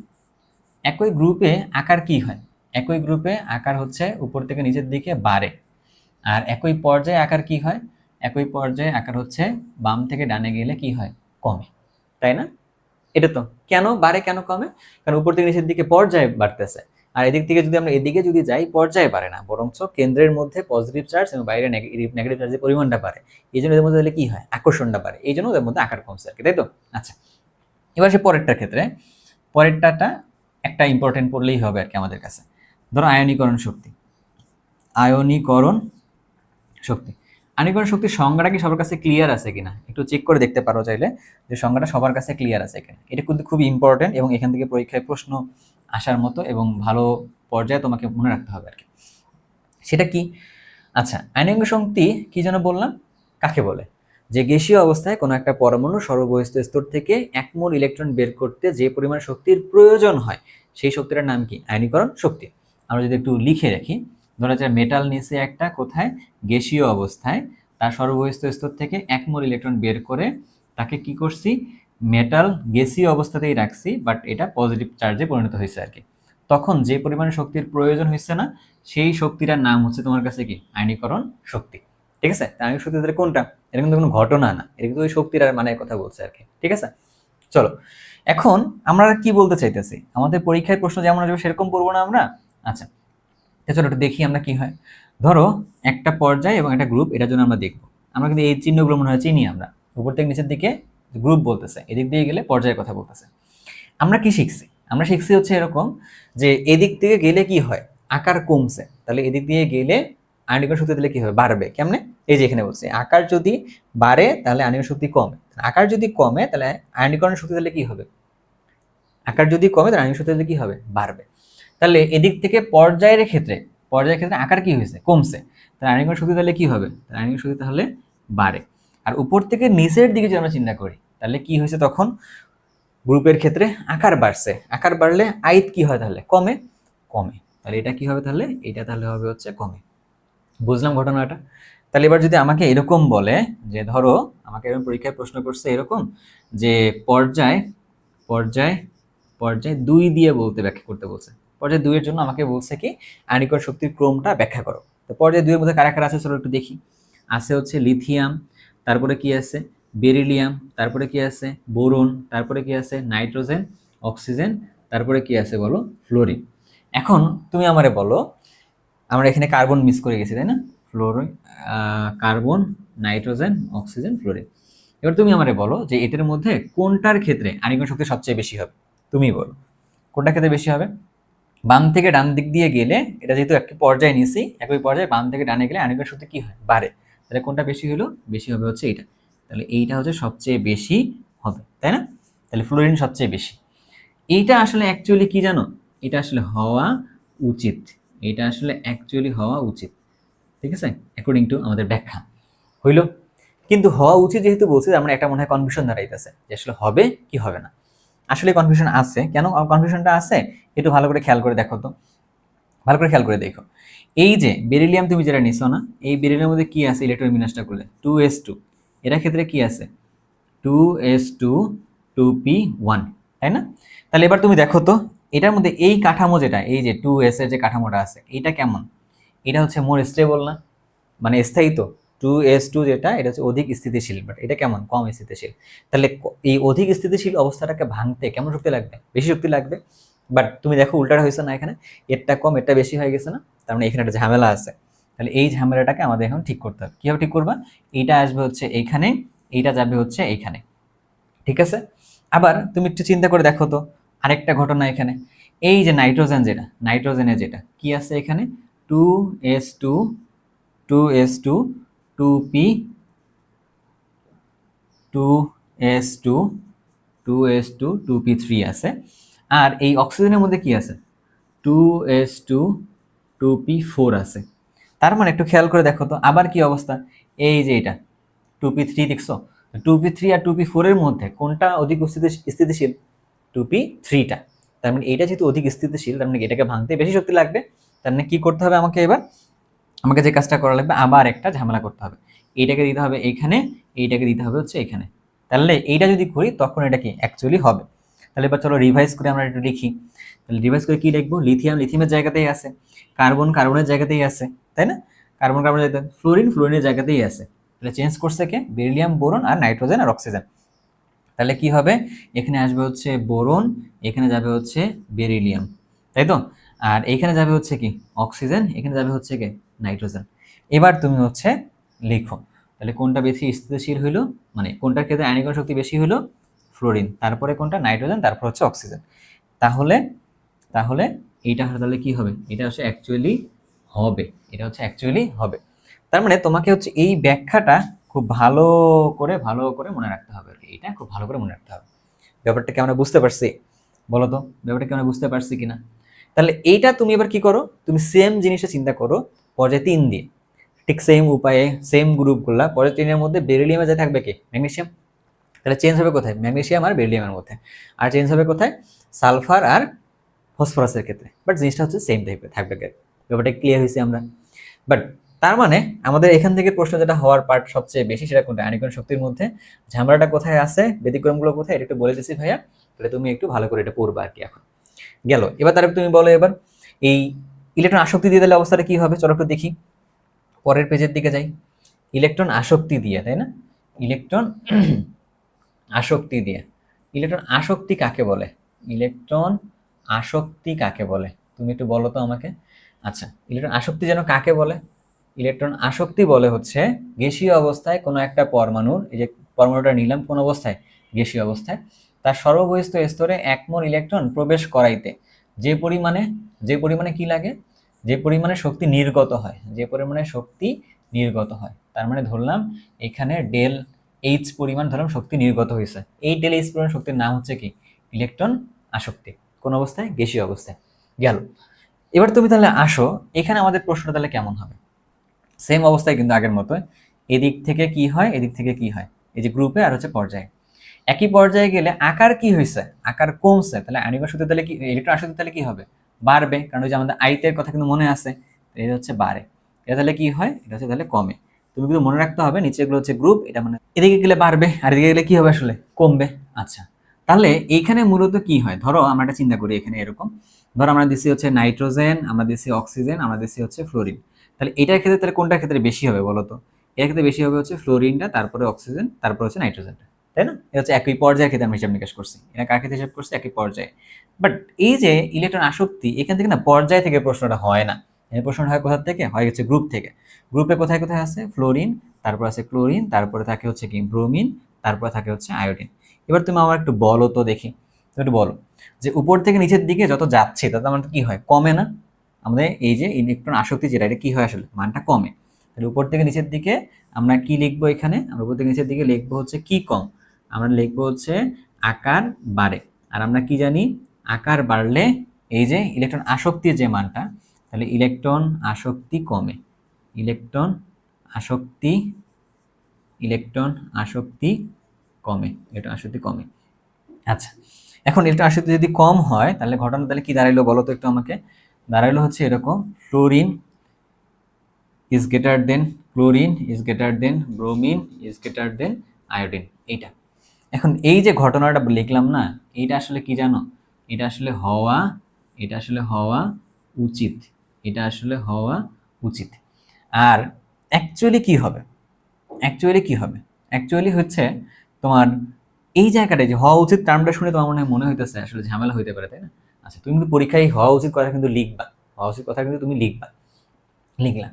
একই গ্রুপে আকার কি হয়? একই গ্রুপে আকার হচ্ছে উপর থেকে নিচের দিকে বাড়ে। আর একই পর্যায়ে আকার কি হয়? একই পর্যায়ে আকার হচ্ছে বাম থেকে ডানে গেলে কি হয়? কমে, তাই না? এটা তো কেন বাড়ে, কেন কমে? কারণ উপর থেকে নিচের দিকে পর্যায়ে বাড়তেছে, আর এদিক থেকে যদি আমরা এদিকে যদি যাই, পর্যায়ে বাড়ে না, বরঞ্চ কেন্দ্রের মধ্যে পজিটিভ চার্জ এবং বাইরে নেগেটিভ চার্জের পরিমাণটা বাড়ে। এই জন্য এদের মধ্যে তাহলে কি হয়? আকর্ষণটা বাড়ে, এই জন্য ওদের মধ্যে আকার কমছে আর কি, তাই তো? আচ্ছা, এবার সে পরেরটার ক্ষেত্রে, পরেরটা একটা ইম্পর্টেন্ট পড়লেই হবে আর কি আমাদের কাছে। ধরো আয়নীকরণ শক্তি। আয়নীকরণ শক্তি, আয়নীকরণ শক্তির সংজ্ঞাটা কি সবার কাছে ক্লিয়ার আছে কিনা একটু চেক করে দেখতে পারো চাইলে, যে সংজ্ঞাটা সবার কাছে ক্লিয়ার আছে কিনা। এটা কিন্তু খুবই ইম্পর্টেন্ট, এবং এখান থেকে পরীক্ষায় প্রশ্ন আসার মতো এবং ভালো পর্যায়ে তোমাকে মনে রাখতে হবে আর কি। সেটা কি? আচ্ছা, আয়নীকরণ শক্তি কি যেন বললাম? কাকে বলে? যে গ্যাসীয় অবস্থায় কোনো একটা পরমাণু সর্ববহিস্থ স্তর থেকে 1 মোল ইলেকট্রন বের করতে যে পরিমাণ শক্তির প্রয়োজন হয়, সেই শক্তিটার নাম কি? আয়নীকরণ শক্তি। আমরা যদি একটু লিখে রাখি, ধরা যায় মেটাল নিচে একটা কোথায় গ্যাসীয় অবস্থায়, তার সর্ববহিস্থ স্তর থেকে 1 মোল ইলেকট্রন বের করে তাকে কি করছি? মেটাল গ্যাসীয় অবস্থাতেই রাখছি, বাট এটা পজিটিভ চার্জে পরিণত হয়েছে আর কি। তখন যে পরিমাণে শক্তির প্রয়োজন হয়েছে না, সেই শক্তিটার নাম হচ্ছে তোমার কাছে কি? আয়নীকরণ শক্তি। ঠিক আছে? আয়নিক শক্তি তাহলে কোনটা? এটা কিন্তু কোনো ঘটনা না, এটা কিন্তু ওই শক্তির আর মানের কথা বলছে আর কি। ঠিক আছে, চলো এখন আমরা কি বলতে চাইতেছি, আমাদের পরীক্ষায় প্রশ্ন যেমন আসবে সেরকম পড়বো না আমরা। আচ্ছা, চলো একটু দেখি আমরা কি হয়। ধরো একটা পর্যায় এবং একটা গ্রুপ, এটার জন্য আমরা দেখবো। আমরা কিন্তু এই চিহ্নগুলো মনে হয় চিনি আমরা, উপর থেকে নিচের দিকে গ্রুপ বলতেছে, এদিক দিয়ে গেলে পর্যায়ের কথা বলতেছে। আমরা কি শিখছি? আমরা শিখছি হচ্ছে এরকম, যে এদিক থেকে গেলে কি হয়? আকার কমছে, তাহলে এদিক দিয়ে গেলে আয়নীকরণ শক্তি দিলে কি হবে? বাড়বে। কেমনে? এই যে এখানে বলছে আকার যদি বাড়ে তাহলে আয়নীকরণ শক্তি কমে, আকার যদি কমে তাহলে আয়নীকরণ শক্তি দিলে কি হবে? আকার যদি কমে তাহলে আয়নীকরণ শক্তি দিলে কি হবে? বাড়বে। তাহলে এদিক থেকে পর্যায়ের ক্ষেত্রে আকার কি হয়েছে? কমছে, তাহলে আয়নীকরণ শক্তি তাহলে কি হবে? আয়নীকরণ শক্তি তাহলে বাড়ে। আর উপর থেকে নিচের দিকে যদি আমরা চিন্তা করি, তাহলে কি হয়েছে তখন? গ্রুপের ক্ষেত্রে আকার বাড়ছে, আকার বাড়লে আইত কি হয়? তাহলে কমে। তাহলে এটা কি হবে? তাহলে এটা তাহলে হবে হচ্ছে কমে। বুঝলাম ঘটনাটা? তাহলে এবার যদি আমাকে এরকম বলে, যে ধরো আমাকে এরকম পরীক্ষায় প্রশ্ন করছে এরকম, যে পর্যায় পর্যায় পর্যায় 2 দিয়ে বলতে ব্যাখ্যা করতে বলছে। পর্যায় 2 এর জন্য আমাকে বলছে কি? আয়নীকরণ শক্তির ক্রমটা ব্যাখ্যা করো। তো পর্যায় 2 এর মধ্যে কারা কারা আছে চলো একটু দেখি। আছে হচ্ছে লিথিয়াম, তারপরে কি আছে? বেরিলিয়াম, তারপরে কি আছে? বোরন, তারপরে কি আছে? নাইট্রোজেন, অক্সিজেন, তারপরে কি আছে বলো? ফ্লোরিন। এখন তুমি আমারে বলো, আমরা এখানে কার্বন মিস করে গেছি তাই না? Carbon, nitrogen, oxygen, fluorine. এবার তুমি আমারে বলো যে এটার মধ্যে কোনটার ক্ষেত্রে আয়নীকরণ শক্তি সবচেয়ে বেশি হবে? তুমি বলো কোনটার ক্ষেত্রে বেশি হবে? বাম থেকে ডান দিক দিয়ে গেলে, এটা যেহেতু একটা পর্যায়ে নিছি, একই পর্যায়ে বাম থেকে ডানে গেলে আয়নীকরণ শক্তি কি হয়? বাড়ে। তাহলে কোনটা বেশি হলো? বেশি হবে হচ্ছে এইটা। তাহলে এইটা হচ্ছে সবচেয়ে বেশি হবে, তাই না? তাহলে ফ্লোরিন সবচেয়ে বেশি। এইটা আসলে অ্যাকচুয়ালি কি জানো? এটা আসলে হওয়া উচিত, এটা আসলে অ্যাকচুয়ালি হওয়া উচিত। ঠিক আছে, অ্যাকর্ডিং টু আমাদের ব্যাখ্যা হইল। কিন্তু হওয়া উচিত যেহেতু বলছি, আমরা একটা মনে হয় কনফিউশন দাঁড়াইতেছে যে আসলে হবে কি হবে না। আসলে কনফিউশন আছে, কেন কনফিউশনটা আছে একটু ভালো করে খেয়াল করে দেখো তো, ভালো করে খেয়াল করে দেখো। এই যে বেরিলিয়াম তুমি যেটা নিছো না, এই বেরিলিয়ামের মধ্যে কি আছে? ইলেকট্রন বিন্যাসটা করলে 2s2, এটার ক্ষেত্রে কি আছে? 2s2 2p1, তাই না? তাহলে এবার তুমি দেখো তো এটার মধ্যে এই কাঠামো যেটা, এই যে 2s এর যে কাঠামোটা আছে, এটা কেমন? এটা হচ্ছে মোর স্টেবল না, মানে স্থায়ী তো। 2s2 যেটা, এটা হচ্ছে অধিক স্থিতিশীল, বাট এটা কেমন? কম স্থিতিশীল। তাহলে এই অধিক স্থিতিশীল অবস্থাটাকে ভাঙতে কেমন শক্তি লাগবে? বেশি শক্তি লাগবে। বাট তুমি দেখো উল্টাটা হয়েছে না, এখানে এরটা কম এরটা বেশি হয়ে গেছে না, তার মানে এখানে একটা ঝামেলা আছে। তাহলে এই ঝামেলাটাকে আমাদের এখন ঠিক করতে হবে। কিভাবে ঠিক করবা? এইটা আসবে হচ্ছে এইখানে, এইটা যাবে হচ্ছে এইখানে, ঠিক আছে? আবার তুমি একটু চিন্তা করে দেখো তো আরেকটা ঘটনা এখানে, এই যে নাইট্রোজেন যেটা, নাইট্রোজেনের যেটা কি আছে এখানে, 2s2 2s2 2p 2s2 2s2 2p3 আছে। আর এই অক্সিজেনের মধ্যে কি আছে? 2s2 2p4 আছে। তার মানে একটু খেয়াল করে দেখো তো আবার কি অবস্থা, এই যে এটা 2p3 দেখছো, 2p3 আর 2p4 এর মধ্যে কোনটা অধিক স্থিতিশীল? 2p3টা। তার মানে এটা যেহেতু অধিক স্থিতিশীল, তার মানে এটাকে ভাঙতে বেশি শক্তি লাগবে। তার মানে কি করতে হবে আমাকে এবার? আমাকে যে কাজটা করা লাগবে, আবার একটা ঝামেলা করতে হবে। এইটাকে দিতে হবে এইখানে, এইটাকে দিতে হবে হচ্ছে এখানে। তাহলে এইটা যদি করি তখন এটা কি অ্যাকচুয়ালি হবে। তাহলে এবার চলো রিভাইজ করে আমরা একটু লিখি। তাহলে রিভাইজ করে কি লিখবো? লিথিয়াম লিথিয়ামের জায়গাতেই আছে, কার্বন কার্বনের জায়গাতেই আছে, তাই না? কার্বন কার্বনের জায়গাতে, ফ্লোরিন ফ্লোরিনের জায়গাতেই আছে। তাহলে চেঞ্জ করছে কে? বেরিলিয়াম, বোরন আর নাইট্রোজেন আর অক্সিজেন। তাহলে কি হবে? এখানে আসবে হচ্ছে বোরন, এখানে যাবে হচ্ছে বেরিলিয়াম, তাই তো? আর এইখানে যাবে হচ্ছে কি? অক্সিজেন, এখানে যাবে হচ্ছে কি? নাইট্রোজেন। এবার তুমি হচ্ছে লিখো, তাহলে কোনটা বেশি স্থিতিশীল হইলো, মানে কোনটার ক্ষেত্রে আয়নীকরণ শক্তি বেশি হইলো? ফ্লোরিন, তারপরে কোনটা? নাইট্রোজেন, তারপর হচ্ছে অক্সিজেন। তাহলে তাহলে এইটা তাহলে কি হবে? এটা হচ্ছে অ্যাকচুয়ালি হবে, এটা হচ্ছে অ্যাকচুয়ালি হবে। তার মানে তোমাকে হচ্ছে এই ব্যাখ্যাটা খুব ভালো করে মনে রাখতে হবে, এটা খুব ভালো করে মনে রাখতে হবে। ব্যাপারটা কি আমরা বুঝতে পারছি? বলো তো ব্যাপারটা কি আমরা বুঝতে পারছি কিনা? তাহলে এইটা তুমি এবার কি করো, তুমি সেম জিনিসটা চিন্তা করো পর্যায় 3 দিয়ে, ঠিক সেম উপায়ে সেম গ্রুপগুলা পর্যায় 3 এর মধ্যে বেরিলিয়ামে যা থাকবে কি? ম্যাগনেসিয়াম। তাহলে চেঞ্জ হবে কোথায়? ম্যাগনেসিয়াম আর বেরিলিয়ামের মধ্যে। আর চেঞ্জ হবে কোথায়? সালফার আর ফসফরাসের ক্ষেত্রে। বাট জিনিসটা হচ্ছে সেম টাইপের থাকবে। ব্যাপারটা ক্লিয়ার হয়েছে আমরা? বাট তার মানে আমাদের এখান থেকে প্রশ্ন যেটা হওয়ার পার্ট সবচেয়ে বেশি, সেটা কোনটা? আয়নীকরণ শক্তির মধ্যে ঝামেলাটা কোথায় আছে, ব্যতিক্রমগুলো কোথায়, এটা একটু বলে দিচ্ছি ভাইয়া। তাহলে তুমি একটু ভালো করে এটা পড়বা আর কি। এখন গেল, এবার তারপরে তুমি বলো এবার এই ইলেকট্রন আসক্তি দিয়ে দিলে অবস্থাটা কি হবে? চলো একটু দেখি, পরের পেজের দিকে যাই। ইলেকট্রন আসক্তি দিয়ে, তাই না? ইলেকট্রন আসক্তি দিয়ে, ইলেকট্রন আসক্তি কাকে বলে? ইলেকট্রন আসক্তি কাকে বলে তুমি একটু বলো তো আমাকে। আচ্ছা, ইলেকট্রন আসক্তি যেন কাকে বলে? ইলেকট্রন আসক্তি বলে হচ্ছে গ্যাসীয় অবস্থায় কোনো একটা পরমাণুর, এই যে পরমাণুটা নিলাম কোন অবস্থায়? গ্যাসীয় অবস্থায়, তার সর্ববহিস্থ স্তরে 1 মোল ইলেকট্রন প্রবেশ করাইতে যে পরিমাণে কি লাগে? যে পরিমাণে শক্তি নির্গত হয়, যে পরিমাণে শক্তি নির্গত হয়। তার মানে ধরলাম এখানে ডেল এইচ পরিমাণ ধরলাম শক্তি নির্গত হয়েছে, এই ডেল এইচ পরিমাণ শক্তির নাম হচ্ছে কি? ইলেকট্রন আসক্তি। কোন অবস্থায়? গ্যাসীয় অবস্থায়। গেল, এবার তুমি তাহলে আসো, এখানে আমাদের প্রশ্নটা তাহলে কেমন হবে? সেম অবস্থায় কিন্তু আগের মতো, এদিক থেকে কি হয়, এদিক থেকে কি হয়, এই যে গ্রুপে আর হচ্ছে পর্যায়ে। একই পর্যায়ে গেলে আকার কি হয়েছে? আকার কমছে। তাহলে আয়নিকরণ শক্তি তাহলে কি, ইলেকট্রন আসক্তি তাহলে কি হবে? বাড়বে, কারণ ওই যে আমাদের আইতের কথা কিন্তু মনে আছে, এটা হচ্ছে বাড়ে। এটা তাহলে কি হয়? এটা হচ্ছে তাহলে কমে। তুমি কিন্তু মনে রাখতে হবে নিচেগুলো হচ্ছে গ্রুপ, এটা মানে এদিকে গেলে বাড়বে আর এদিকে গেলে কি হবে আসলে? কমবে। আচ্ছা, তাহলে এইখানে মূলত কি হয়? ধরো আমরা একটা চিন্তা করি এখানে এরকম, ধরো আমরা দিচ্ছি হচ্ছে নাইট্রোজেন, আমরা দিচ্ছি অক্সিজেন, আমরা দিচ্ছি হচ্ছে ফ্লোরিন। তাহলে এটার ক্ষেত্রে তাহলে কোনটার ক্ষেত্রে বেশি হবে বলো তো? এর ক্ষেত্রে বেশি হবে হচ্ছে ফ্লোরিনটা, তারপরে অক্সিজেন, তারপর হচ্ছে নাইট্রোজেনটা, তাই না? এটা হচ্ছে একই পর্যায়ের ক্ষেত্রে আমি হিসাব নিকাশ করছি। এটা কার ক্ষেত্রে হিসাব করছি? একই পর্যায়ে। বাট এই যে ইলেকট্রন আসক্তি, এখান থেকে না পর্যায় থেকে প্রশ্নটা হয় না। এই প্রশ্নটা হয় কোথা থেকে? হয় হচ্ছে গ্রুপ থেকে। গ্রুপে কোথায় কোথায় আছে? ফ্লোরিন, তারপর আছে ক্লোরিন, তারপরে থাকে হচ্ছে কি ব্রোমিন, তারপরে থাকে হচ্ছে আয়োডিন। এবার তুমি আমার একটু বলো তো দেখি, তুমি একটু বলো যে উপর থেকে নিচের দিকে যত যাচ্ছে তত আমাদের কি হয়? কমে না? আমাদের এই যে ইলেকট্রন আসক্তি যেটা, এটা কি হয় আসলে? মানটা কমে। তাহলে উপর থেকে নিচের দিকে আমরা কি লিখবো এখানে? আমরা উপর থেকে নিচের দিকে লিখবো হচ্ছে কি কম? আমরা লিখবো হচ্ছে আকার বাড়ে। আর আমরা কি জানি? আকার বাড়লে এই যে ইলেকট্রন আসক্তির যে মানটা, তাহলে ইলেকট্রন আসক্তি কমে। ইলেকট্রন আসক্তি ইলেকট্রন আসক্তি কমে, ইলেকট্রন আসক্তি কমে। আচ্ছা, এখন ইলেকট্রন আসক্তি যদি কম হয় তাহলে ঘটনা তাহলে কি দাঁড়াইলো বলো তো একটু আমাকে? দাঁড়াইলো হচ্ছে এরকম, fluorine is greater than chlorine is greater than bromine is greater than iodine, এইটা। এখন এই যে ঘটনাটা লিখলাম না, এইটা আসলে কি জানো, এটা আসলে হওয়া, এটা আসলে হওয়া উচিত, এটা আসলে হওয়া উচিত। আর অ্যাকচুয়ালি কি হবে, অ্যাকচুয়ালি কি হবে, অ্যাকচুয়ালি হচ্ছে তোমার এই জায়গাটায় যে হওয়া উচিত টার্মটা শুনে তোমার মনে হইতেছে আসলে ঝামেলা হইতে পারে, তাই না? আচ্ছা, তুমি কিন্তু পরীক্ষায় হওয়া উচিত কথা কিন্তু লিখবা, হওয়া উচিত কথা কিন্তু তুমি লিখবা, লিখলা।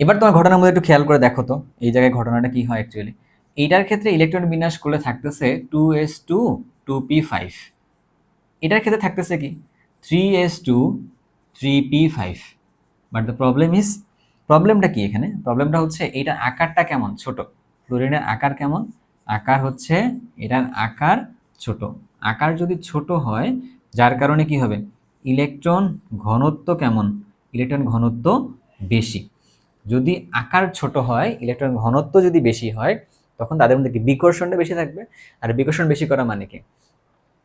এবার তোমার ঘটনার মধ্যে একটু খেয়াল করে দেখো তো এই জায়গায় ঘটনাটা কি হয় অ্যাকচুয়ালি। এইটার ক্ষেত্রে ইলেকট্রন বিন্যাস করলে থাকতেছে 2s2 2p5, এটার ক্ষেত্রে থাকতেছে কি 3s2 3p5। But the problem is, প্রবলেমটা কি এখানে, প্রবলেমটা হচ্ছে এইটার আকারটা কেমন ছোট, ফ্লোরিনের আকার কেমন, আকার হচ্ছে এটার আকার ছোট। আকার যদি ছোট হয় যার কারণে কি হবে, ইলেকট্রন ঘনত্ব কেমন, ইলেকট্রন ঘনত্ব বেশি। যদি আকার ছোট হয়, ইলেকট্রন ঘনত্ব যদি বেশি হয়, তখন তাদের মধ্যে কি বিকর্ষণটা বেশি থাকবে। আর বিকর্ষণ বেশি করা মানে কি,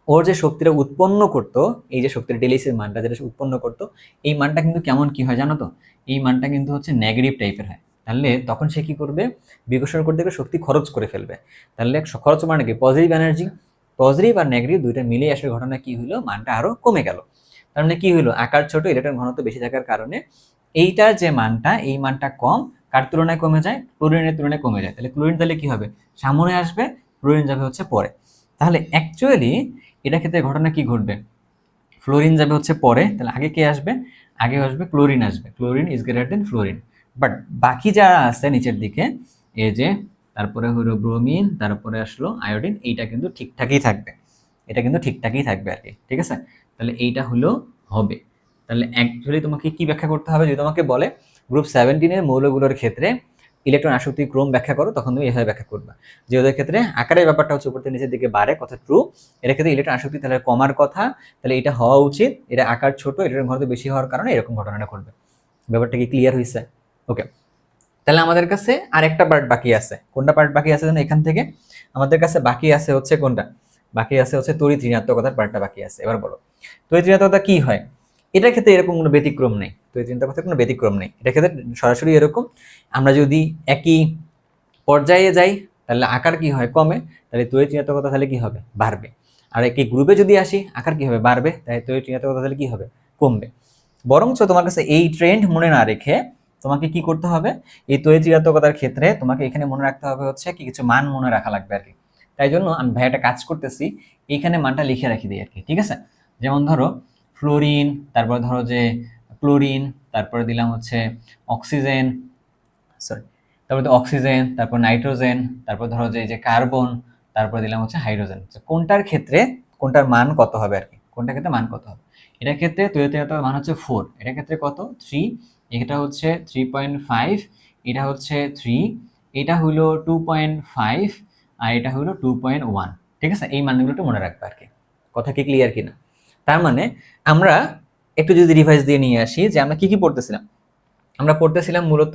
ওর যে শক্তিটা উৎপন্ন করতো, এই যে শক্তির ডেলিসের মানটা যেটা উৎপন্ন করতো, এই মানটা কিন্তু কেমন কি হয় জানো তো, এই মানটা কিন্তু হচ্ছে নেগেটিভ টাইপের হয়। তাহলে তখন সে কি করবে, বিকর্ষণ করতে গিয়ে শক্তি খরচ করে ফেলবে। তাহলে খরচ মানে কি, পজিটিভ এনার্জি, পজিটিভ আর নেগেটিভ দুইটা মিলে আসলে ঘটনা কি হলো, মানটা আরো কমে গেল। তার মানে কি হলো, আকার ছোট, ইলেকট্রন ঘনত্ব বেশি থাকার কারণে এইটার যে মানটা, এই মানটা কম, কার তুলনায় কমে যায়, ক্লোরিনের তুলনায় কমে যায়। তাহলে ক্লোরিন তাহলে কি হবে, সামনে আসবে, ক্লোরিন যাবে হচ্ছে পরে। তাহলে অ্যাকচুয়ালি এটা ক্ষেত্রে ঘটনা কি ঘটবে, ফ্লোরিন যাবে হচ্ছে পরে, তাহলে আগে কে আসবে, আগে আসবে ক্লোরিন আসবে, chlorine is greater than fluorine. But বাকি যারা আছে নিচের দিকে, এই যে তারপরে হলো ব্রোমিন, তারপরে আসলো আয়োডিন, এইটা কিন্তু ঠিকঠাকই থাকবে, এটা কিন্তু ঠিকঠাকই থাকবে আর কি, ঠিক আছে। তাহলে এইটা হলো হবে। তাহলে অ্যাকচুয়ালি তোমাকে কি ব্যাখ্যা করতে হবে, যদি তোমাকে বলে গ্রুপ 17-এর মৌলগুলোর ক্ষেত্রে ইলেকট্রন আসক্তি ক্রম ব্যাখ্যা করো, তখন তুমি এভাবে ব্যাখ্যা করবা যে ওদের ক্ষেত্রে আকারের ব্যাপারটা হচ্ছে উপর থেকে নিচের দিকে বাড়ে, কথা ট্রু। এর ক্ষেত্রে ইলেকট্রন আসক্তি তাহলে কমার কথা, তাহলে এটা হওয়া উচিত, এটা আকার ছোট, এটার ঘনত্ব বেশি হওয়ার কারণে এরকম ঘটনাটা ঘটবে। ব্যাপারটা কি ক্লিয়ার হয়েছে? ওকে, তাহলে আমাদের কাছে আরেকটা পার্ট বাকি আছে। কোনটা পার্ট বাকি আছে যেন, এখান থেকে আমাদের কাছে বাকি আছে হচ্ছে কোনটা, বাকি আছে হচ্ছে তড়িৎ ঋণাত্মকতার পার্টটা বাকি আছে। এবার বলো তড়িৎ ঋণাত্মকতা কি হয়, এটার ক্ষেত্রে এরকম কোনো ব্যতিক্রম নেই, তড়িৎ ঋণাত্মকতার কোনো ব্যতিক্রম নেই, এটার ক্ষেত্রে সরাসরি এরকম। আমরা যদি একই পর্যায়ে যাই তাহলে আকার কি হয়, কমে, তাহলে তড়িৎ ঋণাত্মকতা তাহলে কি হবে, বাড়বে। আর একই গ্রুপে যদি আসি, আকার কি হবে, বাড়বে, তাই তড়িৎ ঋণাত্মকতা তাহলে কি হবে, কমবে। বরঞ্চ তোমার কাছে এই ট্রেন্ড মনে না রেখে তোমাকে কি করতে হবে, এই তড়িৎ ঋণাত্মকতার ক্ষেত্রে তোমাকে এখানে মনে রাখতে হবে হচ্ছে কি, কিছু মান মনে রাখা লাগবে আর কি। তাই জন্য আমি ভাই একটা কাজ করতেছি, এইখানে মানটা লিখে রাখি দিই আর কি, ঠিক আছে। যেমন ধরো ফ্লোরিন, তারপর ধরো যে ক্লোরিন, তারপরে দিলাম হচ্ছে অক্সিজেন, সরি, তারপর তো অক্সিজেন, তারপর নাইট্রোজেন, তারপর ধরো যে এই যে কার্বন, তারপর দিলাম হচ্ছে হাইড্রোজেন। কোনটার ক্ষেত্রে কোনটার মান কত হবে আর কি, কোনটার ক্ষেত্রে মান কত হবে। এটার ক্ষেত্রে তৈরি মান হচ্ছে 4, এটার ক্ষেত্রে কত 3, এটা হচ্ছে 3.5, এটা হচ্ছে 3, এটা হলো 2.5, আর এটা হলো 2.1, ঠিক আছে। এই মানগুলো একটু মনে রাখবে আর কি, কথা কি ক্লিয়ার কিনা। তার মানে আমরা একটু যদি রিভাইজ দিয়ে নিয়ে আসি যে আমরা কি কি পড়তেছিলাম, আমরা পড়তেছিলাম মূলত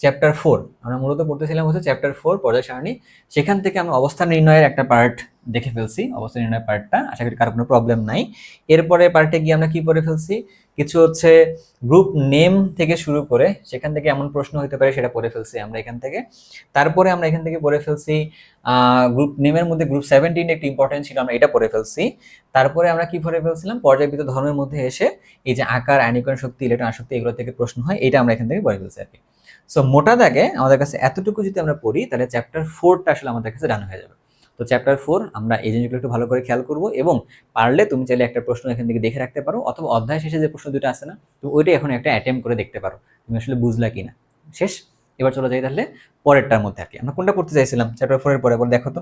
চ্যাপ্টার 4, আমরা মূলত পড়তেছিলাম হচ্ছে চ্যাপ্টার 4 পর্যায় সারণী। সেখান থেকে আমরা অবস্থান নির্ণয়ের একটা পার্ট দেখে ফেলছি, অবস্থান নির্ণয়ের পার্টটা আশা করি কারো কোনো প্রবলেম নাই। এরপরে পার্টে গিয়ে আমরা কি পড়ে ফেলছি, কিছু হচ্ছে গ্রুপ নেম থেকে শুরু করে সেখান থেকে এমন প্রশ্ন হতে পারে সেটা পড়ে ফেলছি আমরা এখান থেকে। তারপরে আমরা এখান থেকে পড়ে ফেলছি গ্রুপ নেমের মধ্যে গ্রুপ 17 একটি ইম্পর্টেন্ট ছিল, আমরা এটা পড়ে ফেলছি। তারপরে আমরা কি পড়ে ফেলছিলাম, পর্যায়বৃত্ত ধর্মের মধ্যে এসে এই যে আকার, আয়নীকরণ শক্তি, ইলেকট্রন আসক্তি, এগুলো থেকে প্রশ্ন হয়, এটা আমরা এখান থেকে পড়ে ফেলছি আর কি। সো মোটা দাগে আমাদের কাছে এতটুকু যদি আমরা পড়ি তাহলে চ্যাপ্টার 4টা আসলে আমাদের কাছে ডান হয়ে যাবে। তো চ্যাপ্টার 4 আমরা এই জিনিসগুলো একটু ভালো করে খেয়াল করব, এবং পারলে তুমি চাইলে একটা প্রশ্ন এখান থেকে দেখে রাখতে পারো, অথবা অধ্যায় শেষে যে প্রশ্ন দুটো আছে না, তুমি ওইটা এখন একটা অ্যাটেম্প করে দেখতে পারো, তুমি আসলে বুঝলা কিনা। শেষ। এবার চলে যাই তাহলে পরেরটার মধ্যে আর কি। আমরা কোনটা পড়তে চাইছিলাম চ্যাপ্টার 4 এর পরে, বল দেখো তো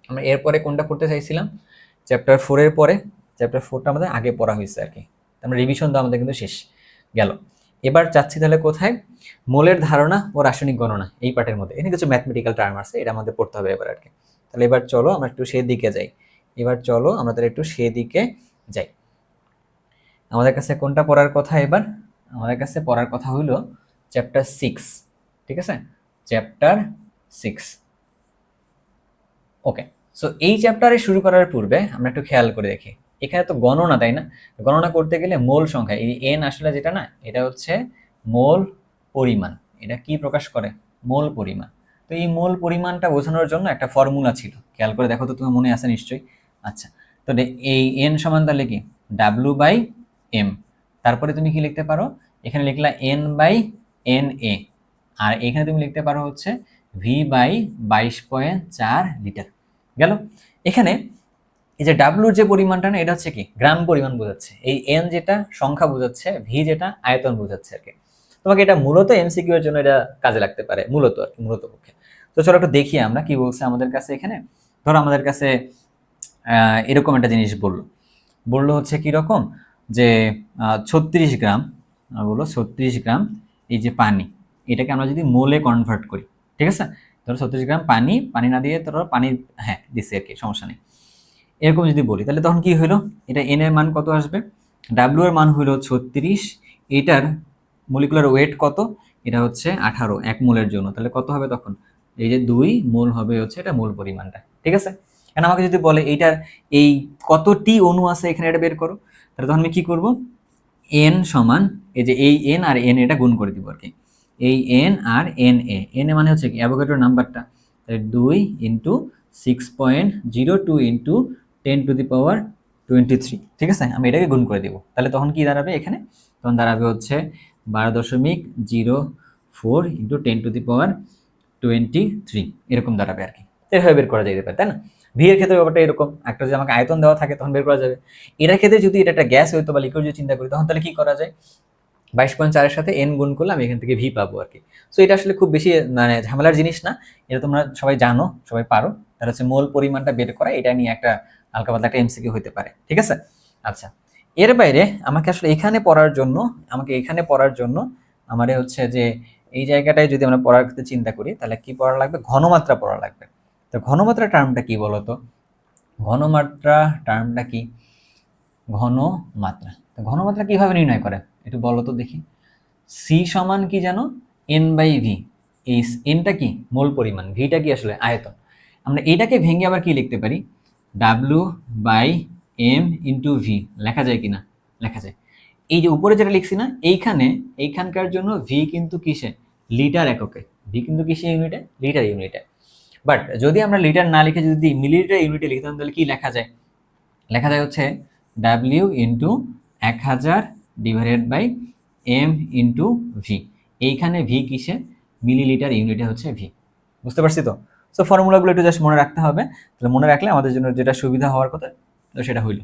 আমরা এরপরে কোনটা পড়তে চাইছিলাম, চ্যাপ্টার 4 এর পরে। চ্যাপ্টার 4টা আমাদের আগে পড়া হয়েছে আর কি, আমরা রিভিশন তো আমাদের কিন্তু শেষ গেল। এবার চাচ্ছি তাহলে কোথায়, মোলের ধারণা ও রাসায়নিক গণনা, এই পার্টের মধ্যে এখানে কিছু ম্যাথমেটিক্যাল টার্ম আছে, এটা আমাদের পড়তে হবে এবার আর কি। তাহলে এবার চলো আমরা একটু সেদিকে যাই, এবার চলো আমরা তাহলে একটু সেদিকে যাই। আমাদের কাছে কোনটা পড়ার কথা এবার, আমাদের কাছে পড়ার কথা হলো চ্যাপ্টার 6, ঠিক আছে, চ্যাপ্টার 6। ওকে, সো এই চ্যাপ্টারে শুরু করার পূর্বে আমরা একটু খেয়াল করে দেখি, এখানে তো গণনা, তাই না? গণনা করতে গেলে মোল সংখ্যা, এই এন আসলে যেটা না, এটা হচ্ছে মোল পরিমাণ। এটা কি প্রকাশ করে, মোল পরিমাণ। তো এই মোল পরিমাণটা বোঝানোর জন্য একটা ফর্মুলা ছিল, খেয়াল করে দেখো তো, তোমার মনে আছে নিশ্চয়ই। আচ্ছা, তো এই এন সমান তাহলে কি ডাব্লু বাই এম, তারপরে তুমি কি লিখতে পারো, এখানে লিখলা এন বাই এন এ, আর এখানে তুমি লিখতে পারো হচ্ছে ভি বাই 22.4 লিটার। গেল। এখানে এই যে ডাব্লুর যে পরিমাণটা না, এটা হচ্ছে কি গ্রাম পরিমাণ বোঝাচ্ছে, এই এন যেটা সংখ্যা বোঝাচ্ছে, ভি যেটা আয়তন বোঝাচ্ছে আর কি। তোমাকে এটা মূলত এমসিকিউ এর জন্য এটা কাজে লাগতে পারে, মূলত আর কি, মূলত পক্ষে। তো চলো একটু দেখি আমরা কি বলছে আমাদের কাছে এখানে। ধরো আমাদের কাছে এরকম একটা জিনিস বললো, বললো হচ্ছে কি রকম যে 36 গ্রাম, বললো 36 গ্রাম এই যে পানি, এটাকে আমরা যদি মোলে কনভার্ট করি, ঠিক আছে, ধরো 36 গ্রাম পানি, পানি না দিয়ে ধরো পানি, হ্যাঁ দিচ্ছে আর কি, সমস্যা নেই, এরকম যদি বলি তাহলে তখন কি হইলো, এটা এন এর মান কত আসবে, ডাব্লিউ এর মান হইলো 36, এটার মলিকুলার ওয়েট কত, এটা হচ্ছে 18 এক মোলের জন্য, তাহলে কত হবে তখন, এই যে 2 মোল হবে হচ্ছে এটা মোল পরিমাণটা, ঠিক আছে। এখন আমাকে যদি বলে এইটার এই কতটি অণু আছে এখানে, এটা বের করো, তাহলে তখন আমি কি করব, এন সমান এই যে এই এন আর এন এটা গুণ করে দিব আর কি, এই N R N A, N A মানে হচ্ছে কি অ্যাভোগাড্রো নাম্বারটা, তাহলে 2 ইন্টু 6.02 ইন্টু 10⁻23, ঠিক আছে, আমি এটাকে গুণ করে দিব, তাহলে তখন কি দাঁড়াবে এখানে, তখন দাঁড়াবে হচ্ছে 12.04 ইন্টু 10⁻23 এরকম দাঁড়াবে আর কি। এভাবে বের করা যেতে পারে, তাই না। ভি এর ক্ষেত্রে ব্যাপারটা এরকম, একটা যদি আমাকে আয়তন দেওয়া থাকে তখন বের করা যাবে। এটার ক্ষেত্রে যদি এটা একটা গ্যাস হইতো বা লিকুইড যদি চিন্তা করি, তখন তাহলে কি করা যায়, 22.4 এর সাথে এন গুণ করলে আমি এখান থেকে ভি পাবো আর কি। সো এটা আসলে খুব বেশি মানে ঝামেলার জিনিস না, এটা তোমরা সবাই জানো, সবাই পারো, তার হচ্ছে মোল পরিমাণটা বের করা, এটা নিয়ে একটা হালকা পাতলা একটা এমসিকিউ হতে পারে, ঠিক আছে। আচ্ছা, এর বাইরে আমাকে আসলে এখানে পড়ার জন্য, আমাদের হচ্ছে যে এই জায়গাটায় যদি আমরা পড়ার ক্ষেত্রে চিন্তা করি, তাহলে কি পড়া লাগবে, ঘনমাত্রা পড়া লাগবে। তো ঘনমাত্রা টার্মটা কি বলতো, ঘনমাত্রা টার্মটা কি, ঘনমাত্রা, তো ঘনমাত্রা কিভাবে নির্ণয় করে একটু বলো তো দেখি। সি সমান কি জানো, এন বাই ভি, এই এনটা কি মোল পরিমাণ, ভিটা কি আসলে আয়তন। আমরা এটাকে ভেঙে আবার কি লিখতে পারি, W by M into V, লেখা যায় কিনা, লেখা যায়। এই যে উপরে যেটা লিখছি না, এইখানকার জন্য ভি কিন্তু কিসে, লিটার এককে, ভি কিন্তু কিসে ইউনিটে, লিটার ইউনিটে। বাট যদি আমরা লিটার না লিখে যদি মিলিলিটার ইউনিটে লিখতাম, তাহলে কি লেখা যায়, লেখা যায় হচ্ছে W into 1000 divided by M into V, এইখানে ভি কিসে, মিলিলিটার ইউনিটে হচ্ছে ভি। বুঝতে পারছি তো। সো ফর্মুলাগুলো একটু জাস্ট মনে রাখতে হবে, তাহলে মনে রাখলে আমাদের জন্য যেটা সুবিধা হওয়ার কথা তো সেটা হইল,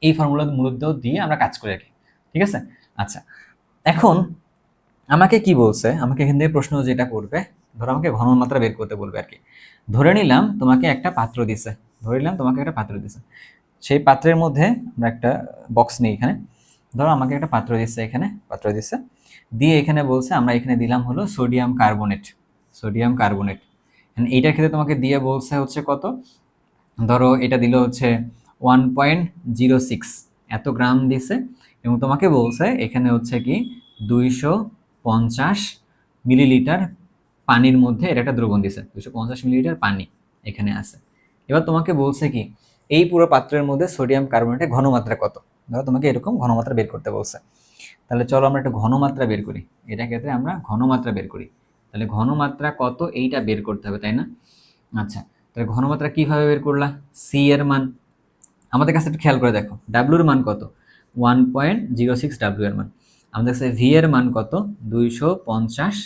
এই ফর্মুলা মূলত দিয়ে আমরা কাজ করে রাখি, ঠিক আছে। আচ্ছা, এখন আমাকে কি বলছে, আমাকে এখান থেকে প্রশ্ন যেটা করবে, ধরো আমাকে ঘনমাত্রা বের করতে বলবে আর কি। ধরে নিলাম তোমাকে একটা পাত্র দিছে, সেই পাত্রের মধ্যে আমরা একটা বক্স নিই, এখানে ধরো আমাকে একটা পাত্র দিচ্ছে, এখানে পাত্র দিচ্ছে, দিয়ে এখানে বলছে আমরা এখানে দিলাম হলো সোডিয়াম কার্বনেট, এইটার ক্ষেত্রে তোমাকে দিয়ে বলছে হচ্ছে কত, ধরো এটা দিল হচ্ছে 1.06 এত গ্রাম দিছে, এবং তোমাকে বলছে এখানে হচ্ছে কি 250 মিলিলিটার পানির মধ্যে এটা একটা দ্রবণ দিছে, 250 মিলিলিটার পানি এখানে আছে। এবার তোমাকে বলছে কি এই পুরো পাত্রের মধ্যে সোডিয়াম কার্বনেটের ঘনমাত্রা কত, ধরো তোমাকে এরকম ঘনমাত্রা বের করতে বলছে। তাহলে চলো আমরা একটা ঘনমাত্রা বের করি, এটা ক্ষেত্রে আমরা ঘনমাত্রা বের করি, তাহলে ঘনমাত্রা কত এইটা বের করতে হবে, তাই না। আচ্ছা, তাহলে ঘনমাত্রা কিভাবে বের করলা, সি এর মান আমাদের কাছে একটু খেয়াল করে দেখো, ডাব্লুর মান কত, 1.06 ডাব্লু এর মান, আমাদের কাছে ভি এর মান কত, 250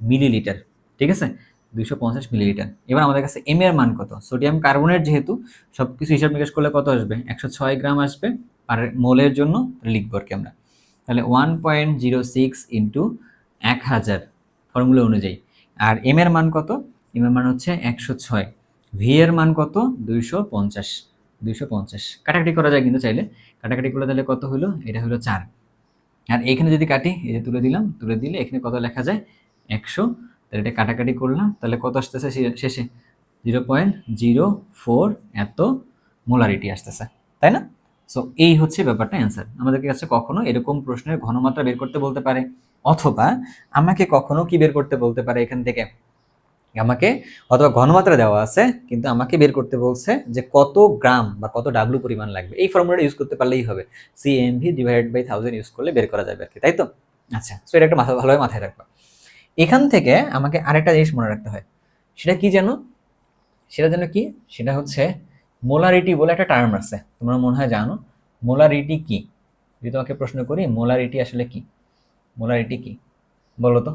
মিলিলিটার, ঠিক আছে, 250 মিলিলিটার। এবার আমাদের কাছে এম এর মান কত, সোডিয়াম কার্বনেট যেহেতু সবকিছু হিসাব নিকাশ করলে কত আসবে, 106 গ্রাম আসবে আর মোলের জন্য লিখবো আর কি আমরা, তাহলে 1.06 ইন্টু 1000 ফর্মুলা অনুযায়ী। আর এম এর মান কত, এম এর মান হচ্ছে 106, ভি এর মান কত 250, কাটাকাটি করা যায় কিন্তু চাইলে, কাটাকাটি করলে তাহলে কত হলো, এটা হলো 4, আর এখানে যদি কাটি এই যে তুলে দিলাম, তুলে দিলে এখানে কত লেখা যায় 100, তাহলে এটা কাটাকাটি করলাম, তাহলে কত আসতেছে শেষে 0.04 এত মোলারিটি আসতেছে, তাই না। সো এই হচ্ছে ব্যাপারটা অ্যান্সার। আমাদেরকে কাছে কখনো এরকম প্রশ্নের ঘনমাত্রা বের করতে বলতে পারে, অথবা আমাকে কখনো কি বের করতে বলতে পারে, এখান থেকে আমাকে অথবা ঘনমাত্রা দেওয়া আছে কিন্তু আমাকে বের করতে বলছে যে কত গ্রাম বা কত ডাব্লু পরিমাণ লাগবে, এই ফর্মুলাটা ইউজ করতে পারলেই হবে, সিএমভি ডিভাইডেড বাই 1000 ইউজ করলে বের করা যাবে আর কি, তাই তো। আচ্ছা, সো এটা একটা ভালোভাবে মাথায় রাখবা। এখান থেকে আমাকে আরেকটা জিনিস মনে রাখতে হয়, সেটা কি যেন, সেটা যেন কি, সেটা হচ্ছে মোলারিটি বলে একটা টার্ম আছে, তোমরা মনে হয় জানো। মোলারিটি কি? যদি তোমাকে প্রশ্ন করি মোলারিটি আসলে কি, মোলারিটি কি বলো তো?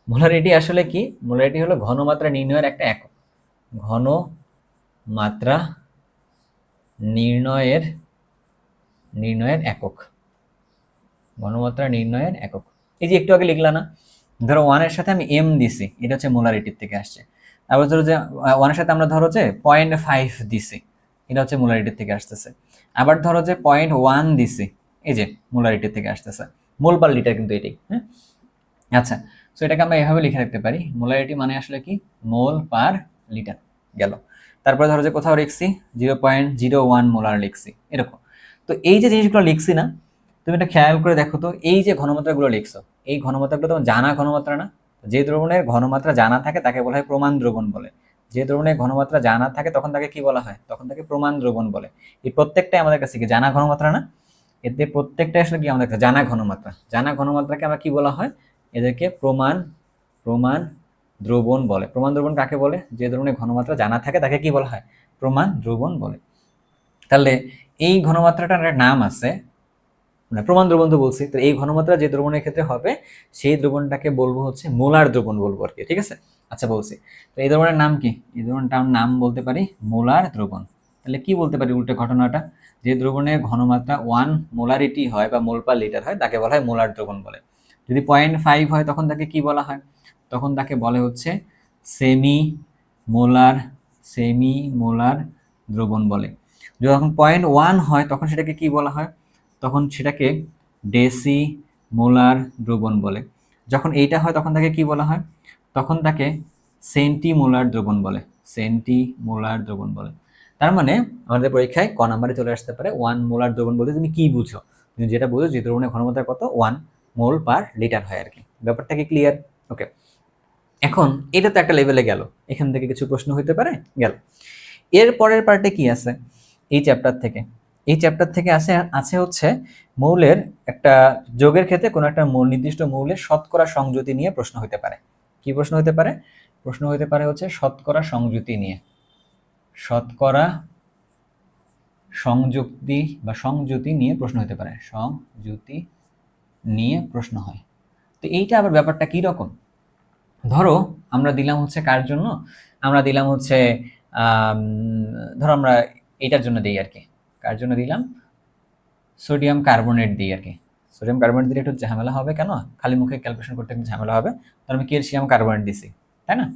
মোলারিটি আসলে কি? মোলারিটি হলো ঘনমাত্রা নির্ণয়ের একটা একক। ঘনমাত্রা নির্ণয়ের নির্ণয়ের একক, ঘনমাত্রা নির্ণয়ের একক। এই যে একটু আগে লিখলা না, ধরো 1 এর সাথে আমি m দিছি, এটা হচ্ছে মোলারিটির থেকে আসছে। আবার ধরো যে 1 এর সাথে আমরা ধরো যে 0.5 দিছি, এটা হচ্ছে মোলারিটির থেকে আসতেছে। আবার ধরো যে 0.1 দিছি, এই যে মোলারিটির থেকে আসতেছে। মোল পার লিটার কিন্তু এটাই, হ্যাঁ। আচ্ছা, সো এটাকে আমরা এভাবে লিখে রাখতে পারি, মোলারিটি মানে আসলে কি, মোল পার লিটার গেল। তারপরে ধরো যে কোথাও লিখছি 0.01 মোলার লিখছি, এরকম। তো এই যে জিনিসগুলো লিখছি না, তুমি এটা খেয়াল করে দেখো তো, এই যে ঘনমাত্রাগুলো লিখছো, এই ঘনমাত্রাগুলো তোমার জানা ঘনমাত্রা না? যে দ্রবণের ঘনমাত্রা জানা থাকে তাকে বলা হয় প্রমাণ দ্রবণ বলে। যে দ্রবণের ঘনমাত্রা জানা থাকে তখন তাকে কি বলা হয়? তখন তাকে প্রমাণ দ্রবণ বলে। এই প্রত্যেকটাই আমাদের কাছে কি জানা ঘনমাত্রা না? এতে প্রত্যেকটা আসলে কি আমাদের কাছে জানা ঘনমাত্রা। জানা ঘনমাত্রাকে আমরা কি বলা হয়? এদেরকে প্রমাণ প্রমাণ দ্রবণ বলে। প্রমাণ দ্রবণ কাকে বলে? যে দ্রবণের ঘনমাত্রা জানা থাকে তাকে কি বলা হয়? প্রমাণ দ্রবণ বলে। তাহলে এই ঘনমাত্রাটার একটা নাম আছে, মানে প্রমাণ দ্রবণ তো বলছি, তো এই ঘনমাত্রা যে দ্রবণের ক্ষেত্রে হবে সেই দ্রবণটাকে বলবো হচ্ছে মোলার দ্রবণ বলবো আর কি, ঠিক আছে? আচ্ছা বলছি, তো এই দ্রবণের নাম কি? এই দ্রবণটার নাম বলতে পারি মোলার দ্রবণ। তাহলে কি বলতে পারি উল্টো ঘটনাটা, যে দ্রবণের ঘনমাত্রা 1 মোলারিটি হয় বা মোল পার লিটার হয় তাকে বলা হয় মোলার দ্রবণ বলে। যদি 0.5 হয় তখন তাকে কি বলা হয়? তখন তাকে বলে হচ্ছে সেমি মোলার, সেমি মোলার দ্রবণ বলে। যখন 0.1 হয় তখন সেটাকে কি বলা হয়? তখন সেটাকে ডেসি মোলার দ্রবণ বলে। যখন এইটা হয় তখন তাকে কি বলা হয়? তখন তাকে সেন্টিমোলার দ্রবণ বলে। সেন্টিমোলার দ্রবণ বলে। তার মানে আমাদের পরীক্ষায় ক নাম্বারে চলে আসতে পারে 1 মোলার দ্রবণ বলতে তুমি কি বুঝো? তুমি যেটা বুঝো যে দ্রবণের ঘনমাত্রা কত, 1 মোল পার লিটার হয় আর কি। ব্যাপারটা কি ক্লিয়ার? ওকে, এখন এটা তো একটা লেভেলে গেল, এখান থেকে কিছু প্রশ্ন হইতে পারে, গেল। এর পরের পার্টে কি আছে এই চ্যাপ্টার থেকে? এই চ্যাপ্টার থেকে আছে আছে হচ্ছে মৌলের একটা যোগের ক্ষেত্রে কোনো একটা নির্দিষ্ট মৌলের শতকরা সংযুতি নিয়ে প্রশ্ন হতে পারে। কি প্রশ্ন হতে পারে? প্রশ্ন হতে পারে হচ্ছে শতকরা সংযুতি নিয়ে। শতকরা সংযুক্তি বা সংযুতি নিয়ে প্রশ্ন হতে পারে, সংযুতি নিয়ে প্রশ্ন হয়। তো এইটা আবার ব্যাপারটা কি রকম? ধরো আমরা দিলাম হচ্ছে কার জন্য, আমরা দিলাম হচ্ছে ধরো আমরা এটার জন্য দিই আর কি, কার জন্য দিলাম, সোডিয়াম কার্বনেট দিই আর কি। সোডিয়াম কার্বনেট দিলে একটু ঝামেলা হবে, কেন? খালি মুখে ক্যালকুলেশন করতে একটু ঝামেলা হবে। তো আমি ক্যালসিয়াম কার্বনেট দিছি, তাই না?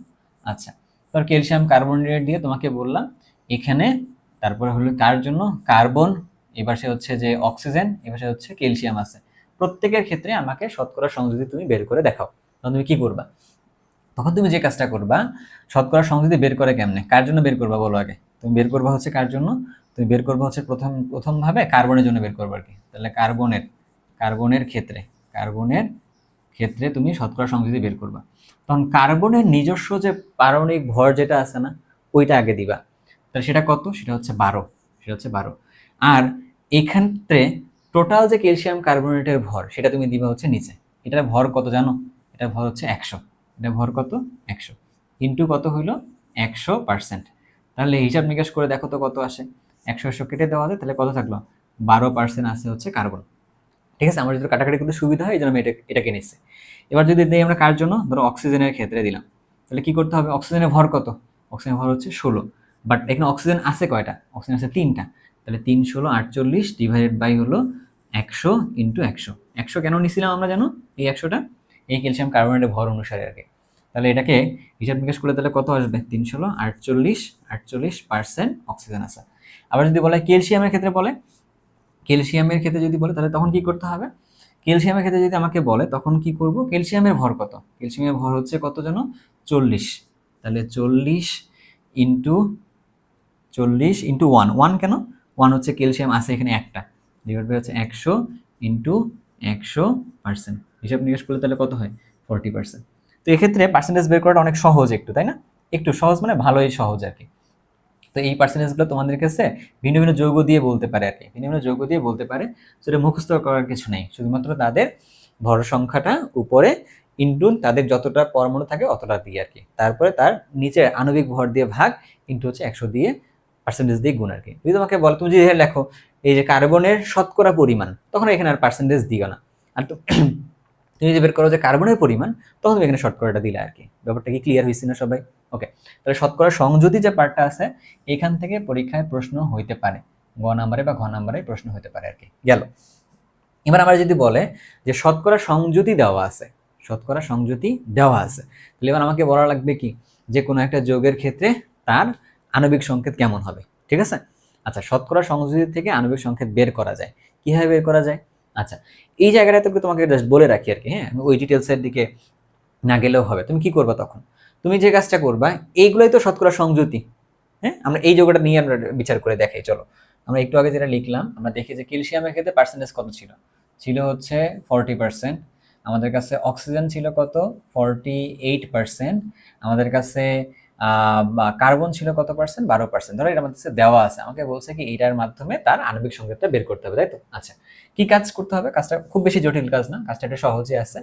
আচ্ছা, তো ক্যালসিয়াম কার্বনেট দিয়ে তোমাকে বললাম এখানে, তারপরে হলো কার জন্য, কার্বন, এবার সে হচ্ছে যে অক্সিজেন, এবার সে হচ্ছে ক্যালসিয়াম আছে। প্রত্যেকের ক্ষেত্রে আমাকে শতকরা সংযুতি তুমি বের করে দেখাও। তখন তুমি কি করবা? তখন তুমি যে কাজটা করবা, শতকরা সংযুতি বের করে কেমনে, কার জন্য বের করবা বলো আগে? তুমি বের করবা হচ্ছে কার জন্য? তুমি বের করবা হচ্ছে প্রথম ভাবে কার্বনের জন্য বের করবা আর কি। তাহলে কার্বনের ক্ষেত্রে তুমি শতকরা সংযুতি বের করবা। তখন কার্বনের নিজস্ব যে পারমাণবিক ভর যেটা আছে না, ওইটা আগে দিবা। তাহলে সেটা কত? সেটা হচ্ছে 12, সেটা হচ্ছে 12। আর এক্ষেত্রে টোটাল যে ক্যালসিয়াম কার্বনেটের ভর সেটা তুমি দিবা হচ্ছে নিচে। এটার ভর কত জানো? এটার ভর হচ্ছে 100। এটা ভর কত? 100 ইন্টু কত হইল? 100%। তাহলে হিসাব নিকাশ করে দেখো তো কত আসে। 100 কেটে দেওয়া যায়, তাহলে কত থাকলো? 12% আছে হচ্ছে কার্বন। ঠিক আছে, আমার যদি কাটাকাটি করতে সুবিধা হয় এই জন্য আমি এটাকে নিচ্ছি। এবার যদি দিই আমরা কার জন্য, ধরো অক্সিজেনের ক্ষেত্রে দিলাম, তাহলে কি করতে হবে? অক্সিজেনের ভর কত? অক্সিজেনের ভর হচ্ছে 16। বাট এখানে অক্সিজেন আছে কয়টা? অক্সিজেন আছে 3টা। তাহলে 3 16 48 ডিভাইডেড বাই হলো 100 ইন্টু 100। 100 কেন নিছিলাম আমরা জানো? এই 100টা এই ক্যালসিয়াম কার্বনেটের ভর অনুসারে আর কি। তাহলে এটাকে হিসাব নিকাশ করলে তাহলে কত আসবে? 3 16 48% অক্সিজেন আছে। আবার যদি বলে ক্যালসিয়ামের ক্ষেত্রে বলে, ক্যালসিয়ামের ক্ষেত্রে যদি বলে তাহলে তখন কি করতে হবে? ক্যালসিয়ামের ক্ষেত্রে যদি আমাকে বলে তখন কি করব? ক্যালসিয়ামের ভর কত? ক্যালসিয়ামের ভর হচ্ছে কত জানো? 40। তাহলে 40 ইন্টু 1। 1 কেন? 1 হচ্ছে ক্যালসিয়াম আছে এখানে একটা, ডিভাইড বাই হচ্ছে 100 ইন্টু 100%। হিসাব নিকাশ করলে তাহলে কত হয়? 40%। তো এক্ষেত্রে পার্সেন্টেজ বের করাটা অনেক সহজ একটু, তাই না? একটু সহজ মানে ভালোই সহজ আর কি। তো এই পার্সেন্টেজগুলো তোমাদের কাছে ভিন্ন ভিন্ন যৌগ দিয়ে বলতে পারে আর কি, ভিন্ন ভিন্ন যৌগ দিয়ে বলতে পারে। সেটা মুখস্থ করার কিছু নেই, শুধুমাত্র তাদের ভর সংখ্যাটা উপরে ইনটু তাদের যতটা পরমাণু থাকে অতটা দিয়ে আর কি, তারপরে তার নিচে আণবিক ভর দিয়ে ভাগ ইনটু হচ্ছে 100 দিয়ে পার্সেন্টেজ দিয়ে গুণ আর কি। যদি তোমাকে বলো, তুমি যদি লেখো এই যে কার্বনের শতকরা পরিমাণ, তখন এখানে আর পার্সেন্টেজ দিও না। আর তুমি যদি বের করো যে কার্বনের পরিমাণ, তখন তুমি এখানে শতকরাটা দিলে আর কি। ব্যাপারটা কি ক্লিয়ার হয়েছে না সবাই? ওকে, তাহলে শতকরা সংযুতি যে পার্টটা আছে এখান থেকে পরীক্ষায় প্রশ্ন হইতে পারে, গ নাম্বারে বা ঘ নাম্বারে প্রশ্ন হতে পারে আর কি। গেল। এবার আমরা যদি বলে যে শতকরা সংযুতি দেওয়া আছে, শতকরা সংযুতি দেওয়া আছে, তাহলে এবার আমাকে বলা লাগবে কি যে কোনো একটা যৌগের ক্ষেত্রে তার আণবিক সংকেত কেমন হবে, ঠিক আছে? আচ্ছা, শতকরা সংযুতি থেকে আণবিক সংকেত বের করা যায়, কিভাবে বের করা যায়? আচ্ছা, এই জায়গাটাতে তোমাকে জাস্ট বলে রাখি আর কি, হ্যাঁ, আমি ওই ডিটেলসের দিকে না গেলেও হবে। তুমি কি করবা তখন? তুমি যে কাজটা করবা, এইগুলোই তো শতকরা সংযুতি, হ্যাঁ। আমরা এই যোগটা নিয়ে আমরা বিচার করে দেখাই, চলো। আমরা একটু আগে যেটা লিখলাম, আমরা দেখি যে ক্যালসিয়ামের ক্ষেত্রে পার্সেন্টেজ কত ছিল, ছিল হচ্ছে 40%। আমাদের কাছে অক্সিজেন ছিল কত, 48%। আমাদের কাছে কার্বন ছিল কত পার্সেন্ট, 12%। ধরো এটা আমাদের দেওয়া আছে, আমাকে বলছে কি এটার মাধ্যমে তার আণবিক সংকেতটা বের করতে হবে, তাই তো? আচ্ছা, কি কাজ করতে হবে? কাজটা খুব বেশি জটিল কাজ না, কাজটা একটু সহজে আছে।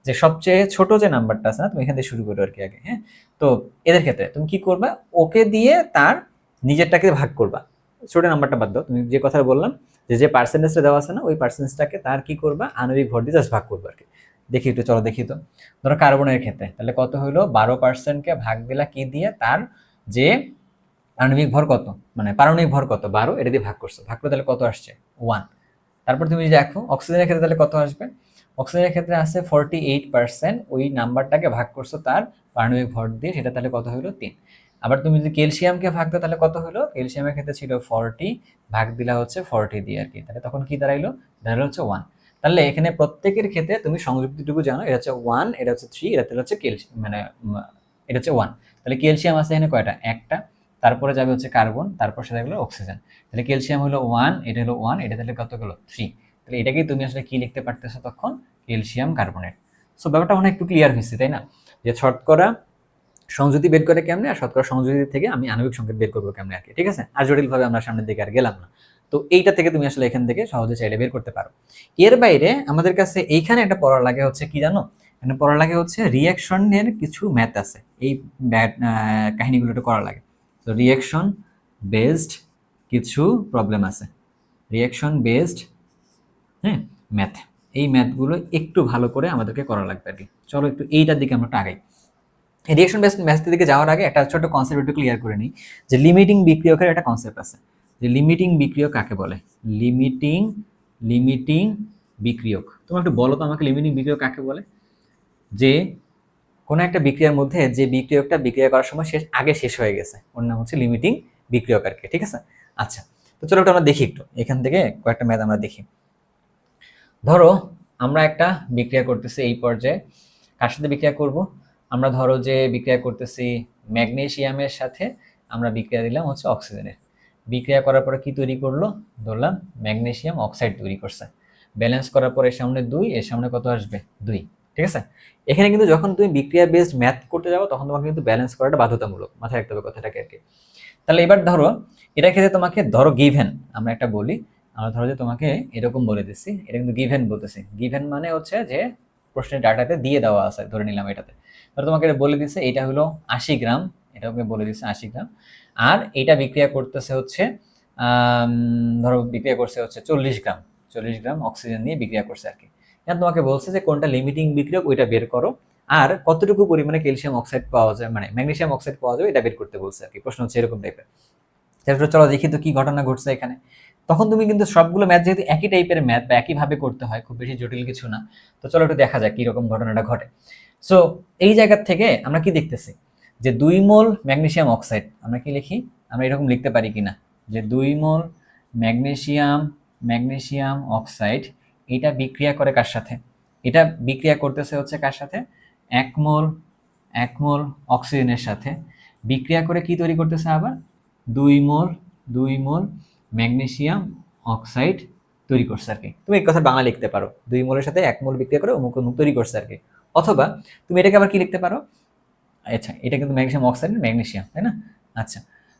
যে সবচেয়ে ছোট যে নাম্বারটা আছে না, তুমি এখান থেকে শুরু করো আর কি আগে, হ্যাঁ। তো এদের ক্ষেত্রে তুমি কি করবা, ওকে দিয়ে তার নিজেরটাকে ভাগ করবা। ছোট নাম্বারটা বাদ দাও, তুমি যে কথা বললাম যে পার্সেন্টেজটা দেওয়া আছে না, ওই পার্সেন্টেজটাকে তার কি করবা, আণবিক ভর দিয়ে জাস্ট ভাগ করবা আর কি। দেখি একটু, চলো দেখি তো। ধরো কার্বনের ক্ষেত্রে তাহলে কত হইলো, 12%কে ভাগ দিলা কি দিয়ে, তার যে আণবিক ভর কত, মানে পারমাণবিক ভর কত 12, এটা দিয়ে ভাগ করছো, ভাগ করে তাহলে কত আসছে 1। তারপর তুমি যদি দেখো অক্সিজেনের ক্ষেত্রে তাহলে কত আসবে, অক্সিজেনের ক্ষেত্রে আছে 48%, ওই নাম্বারটাকে ভাগ করছো তার পারমাণবিক ভর দিয়ে, সেটা তাহলে কত হলো 3। আবার তুমি যদি ক্যালসিয়ামকে ভাগ দাও তাহলে কত হলো, ক্যালসিয়ামের ক্ষেত্রে ছিল 40, ভাগ দিলা হচ্ছে 40 দিয়ে আর কি, তাহলে তখন কি দাঁড়াইলো, দাঁড়ালো হচ্ছে 1। তাহলে এখানে প্রত্যেকের ক্ষেত্রে তুমি সংযুক্তিটুকু জানো, এটা হচ্ছে 1, এটা হচ্ছে 3, এটা হচ্ছে ক্যালসিয়াম, মানে এটা হচ্ছে 1। তাহলে ক্যালসিয়াম আছে এখানে কয়টা, একটা। তারপরে যাবে হচ্ছে কার্বন, তারপর সেটা হলো অক্সিজেন। তাহলে ক্যালসিয়াম হলো 1, এটা হলো 1, এটা তাহলে কত হলো 3। তাহলে এটাকে তুমি আসলে কি লিখতে পারতেছো তখন, ক্যালসিয়াম কার্বনেট। সো ব্যাপারটা অনেক একটু ক্লিয়ার হয়েছে, তাই না? যে শতকরা সংযুতি বের করে কেমনে, আর শতকরা সংযুতি থেকে আমি আণবিক সংকেত বের করবো কেমনে আর কি, ঠিক আছে? আর জটিলভাবে আমরা সামনের দিকে আর গেলাম না। তো এইটা থেকে তুমি আসলে এখান থেকে সহজে চাইলে বের করতে পারো। এর বাইরে আমাদের কাছে এইখানে একটা পড়া লাগে হচ্ছে কি জানো, এখানে পড়া লাগে হচ্ছে রিয়াকশনের কিছু ম্যাথ আছে, এই কাহিনীগুলো একটু করা লাগে। তো রিয়াকশন বেসড কিছু প্রবলেম আছে, রিয়াকশন বেসড, হ্যাঁ, ম্যাথ। এই ম্যাথগুলো একটু ভালো করে আমাদেরকে করা লাগবে আর কি। চলো একটু এইটার দিকে আমরা আগাই। রিয়াকশন বেসড ম্যাথের দিকে যাওয়ার আগে একটা ছোট কনসেপ্ট একটু ক্লিয়ার করে নিই, যে লিমিটিং বিক্রিয়কের একটা কনসেপ্ট আছে। যে লিমিটিং বিক্রিয়ক কাকে বলে, লিমিটিং লিমিটিং বিক্রিয়ক। তোমরা একটু বলো তো আমাকে, লিমিটিং বিক্রিয়ক কাকে বলে? যে কোনো একটা বিক্রিয়ার মধ্যে যে বিক্রিয়কটা বিক্রিয়া করার সময় আগে শেষ হয়ে গেছে, ওর নাম হচ্ছে লিমিটিং বিক্রিয়ক আর কি, ঠিক আছে? আচ্ছা, তো চলো একটু আমরা দেখি, একটু এখান থেকে কয়েকটা ম্যাথ আমরা দেখি। ধরো আমরা একটা বিক্রিয়া করতেছি এই পর্যায়ে, কার সাথে বিক্রিয়া করব, আমরা ধরো যে বিক্রিয়া করতেছি ম্যাগনেসিয়ামের সাথে, আমরা বিক্রিয়া দিলাম হচ্ছে অক্সিজেনের। বিক্রিয়া করার পরে কি তৈরি করলো, ধরলাম ম্যাগনেসিয়াম অক্সাইড তৈরি করছে। ব্যালেন্স করার পরে এর সামনে 2, এর সামনে কত আসবে 2, ঠিক আছে? এখানে কিন্তু যখন তুমি বিক্রিয়া বেসড ম্যাথ করতে যাবো তখন তোমাকে কিন্তু ব্যালেন্স করাটা বাধ্যতামূলক, মাথায় রাখতে হবে কথাটাকে আর কি। তাহলে এবার ধরো এটা ক্ষেত্রে তোমাকে ধরো গিভেন, আমরা একটা বলি, আমরা ধরো যে তোমাকে এরকম বলে দিচ্ছি, এটা কিন্তু গিভেন বলতেছি। গিভেন মানে হচ্ছে যে প্রশ্নের ডাটাতে দিয়ে দেওয়া আছে, ধরে নিলাম এটাতে। ধরো তোমাকে এটা বলে দিচ্ছে এটা হলো 80 গ্রাম, এটা ওকে বলে দিচ্ছে 80 গ্রাম, আর এটা বিক্রিয়া করতেছে হচ্ছে ধরো বিক্রিয়া করছে হচ্ছে 40 গ্রাম, 40 গ্রাম অক্সিজেন নিয়ে বিক্রিয়া করছে আর কি। এখন তোমাকে বলছে যে কোনটা লিমিটিং বিক্রিয়ক ওইটা বের করো, আর কতটুকু পরিমাণে ক্যালসিয়াম অক্সাইড পাওয়া যায়, মানে ম্যাগনেসিয়াম অক্সাইড পাওয়া যাবে, এটা বের করতে বলছে আর কি। প্রশ্ন হচ্ছে এরকম টাইপের। তারপরে চলো দেখি তো কি ঘটনা ঘটছে এখানে। তখন তুমি কিন্তু সবগুলো ম্যাথ যেহেতু একই টাইপের ম্যাথ বা একইভাবে করতে হয়, খুব বেশি জটিল কিছু না। তো চলো একটু দেখা যাক কিরকম ঘটনাটা ঘটে। সো এই জায়গা থেকে আমরা কি দেখতেছি, যে 2 মোল ম্যাগনেসিয়াম অক্সাইড, আমরা কি লিখি, আমরা এরকম লিখতে পারি কিনা, যে 2 মোল ম্যাগনেসিয়াম ম্যাগনেসিয়াম অক্সাইড, এটা বিক্রিয়া করে কার সাথে, এটা বিক্রিয়া করতেছে হচ্ছে কার সাথে, 1 মোল 1 মোল অক্সিজেনের সাথে। বিক্রিয়া করে কি তৈরি করতেছে আবার, 2 মোল 2 মোল ম্যাগনেসিয়াম অক্সাইড তৈরি করছে আর কি। তুমি এই কথা বাংলা লিখতে পারো, 2 মোলের সাথে 1 মোল বিক্রিয়া করে অমুক অমুক তৈরি করছে আর কি। অথবা তুমি এটাকে আবার কি লিখতে পারো, আচ্ছা এটা কিন্তু ম্যাগনেসিয়াম অক্সাইড, ম্যাগনেসিয়াম, তাই না? আচ্ছা,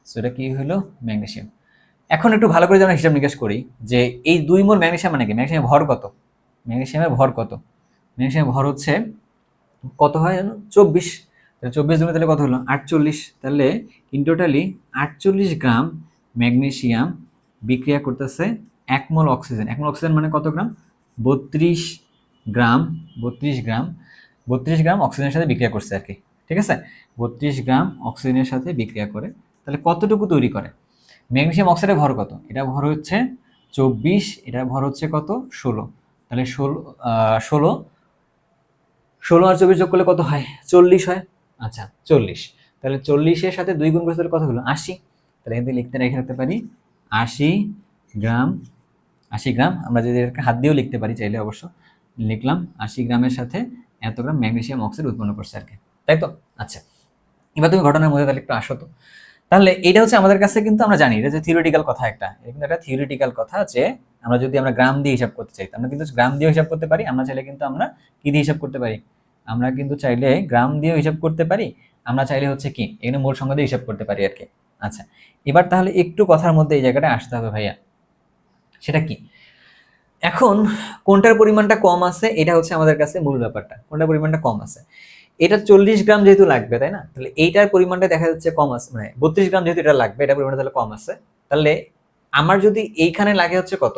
সো এটা কি হলো, ম্যাগনেসিয়াম। এখন একটু ভালো করে আমরা হিসাব নিকাশ করি, যে এই 2 মোল ম্যাগনেসিয়াম মানে কি, ম্যাগনেসিয়ামের ভর কত, ম্যাগনেসিয়ামের ভর কত, ম্যাগনেসিয়ামের ভর হচ্ছে কত হয় জানো? 24। তাহলে 24 গুণে তাহলে কত হলো? 48। তাহলে ইন টোটালি 48 গ্রাম ম্যাগনেসিয়াম বিক্রিয়া করতেছে 1 মোল অক্সিজেন। 1 মোল অক্সিজেন মানে কত গ্রাম? 32 গ্রাম। 32 গ্রাম 32 গ্রাম অক্সিজেনের সাথে বিক্রিয়া করছে আর কি। ঠিক আছে, 32 গ্রাম অক্সিজেনের সাথে বিক্রিয়া করে তাহলে কতটুকু তৈরি করে? ম্যাগনেসিয়াম অক্সাইডের ভর কত? এটা ভর হচ্ছে 24, এটার ভর হচ্ছে কত? 16। তাহলে 16 আর 24 যোগ করলে কত হয়? 40 হয়। আচ্ছা 40। তাহলে 40-এর সাথে 2 গুণ করতে হলে কত হলো? 80। তাহলে এখানে রেখে রাখতে পারি 80 গ্রাম। 80 গ্রাম আমরা যদি এটাকে হাত দিয়েও লিখতে পারি চাইলে, অবশ্য লিখলাম 80 গ্রামের সাথে এত গ্রাম ম্যাগনেসিয়াম অক্সাইড উৎপন্ন করছে আর কি, তাই তো? আচ্ছা, এবার তুমি ঘটনার মধ্যে তাহলে একটু আসো তো। তাহলে এটা হচ্ছে আমাদের কাছে, কিন্তু আমরা জানি এটা যে থিওরিটিক্যাল কথা, এটা কিন্তু একটা থিওরিটিক্যাল কথা যে আমরা গ্রাম দিয়ে হিসাব করতে চাই, আমরা কিন্তু গ্রাম দিয়ে হিসাব করতে পারি, আমরা চাইলে কিন্তু আমরা কি দিয়ে হিসাব করতে পারি? আমরা কিন্তু চাইলে গ্রাম দিয়ে হিসাব করতে পারি, আমরা চাইলে হচ্ছে কি এখানে মূল সংখ্যা দিয়ে হিসাব করতে পারি আর কি। আচ্ছা, এবার তাহলে একটু কথার মধ্যে এই জায়গাটা আসতে হবে ভাইয়া, সেটা কি? এখন কোনটার পরিমাণটা কম আছে এটা হচ্ছে আমাদের কাছে মূল ব্যাপারটা, কোনটার পরিমাণটা কম আছে। এটা 40 গ্রাম যেহেতু লাগবে, তাই না? তাহলে এইটার পরিমাণটা দেখা যাচ্ছে কম আছে, মানে 32 গ্রাম যেহেতু এটা লাগবে, এটা পরিমাণটা তাহলে কম আছে। তাহলে আমার যদি এইখানে লাগে হচ্ছে কত?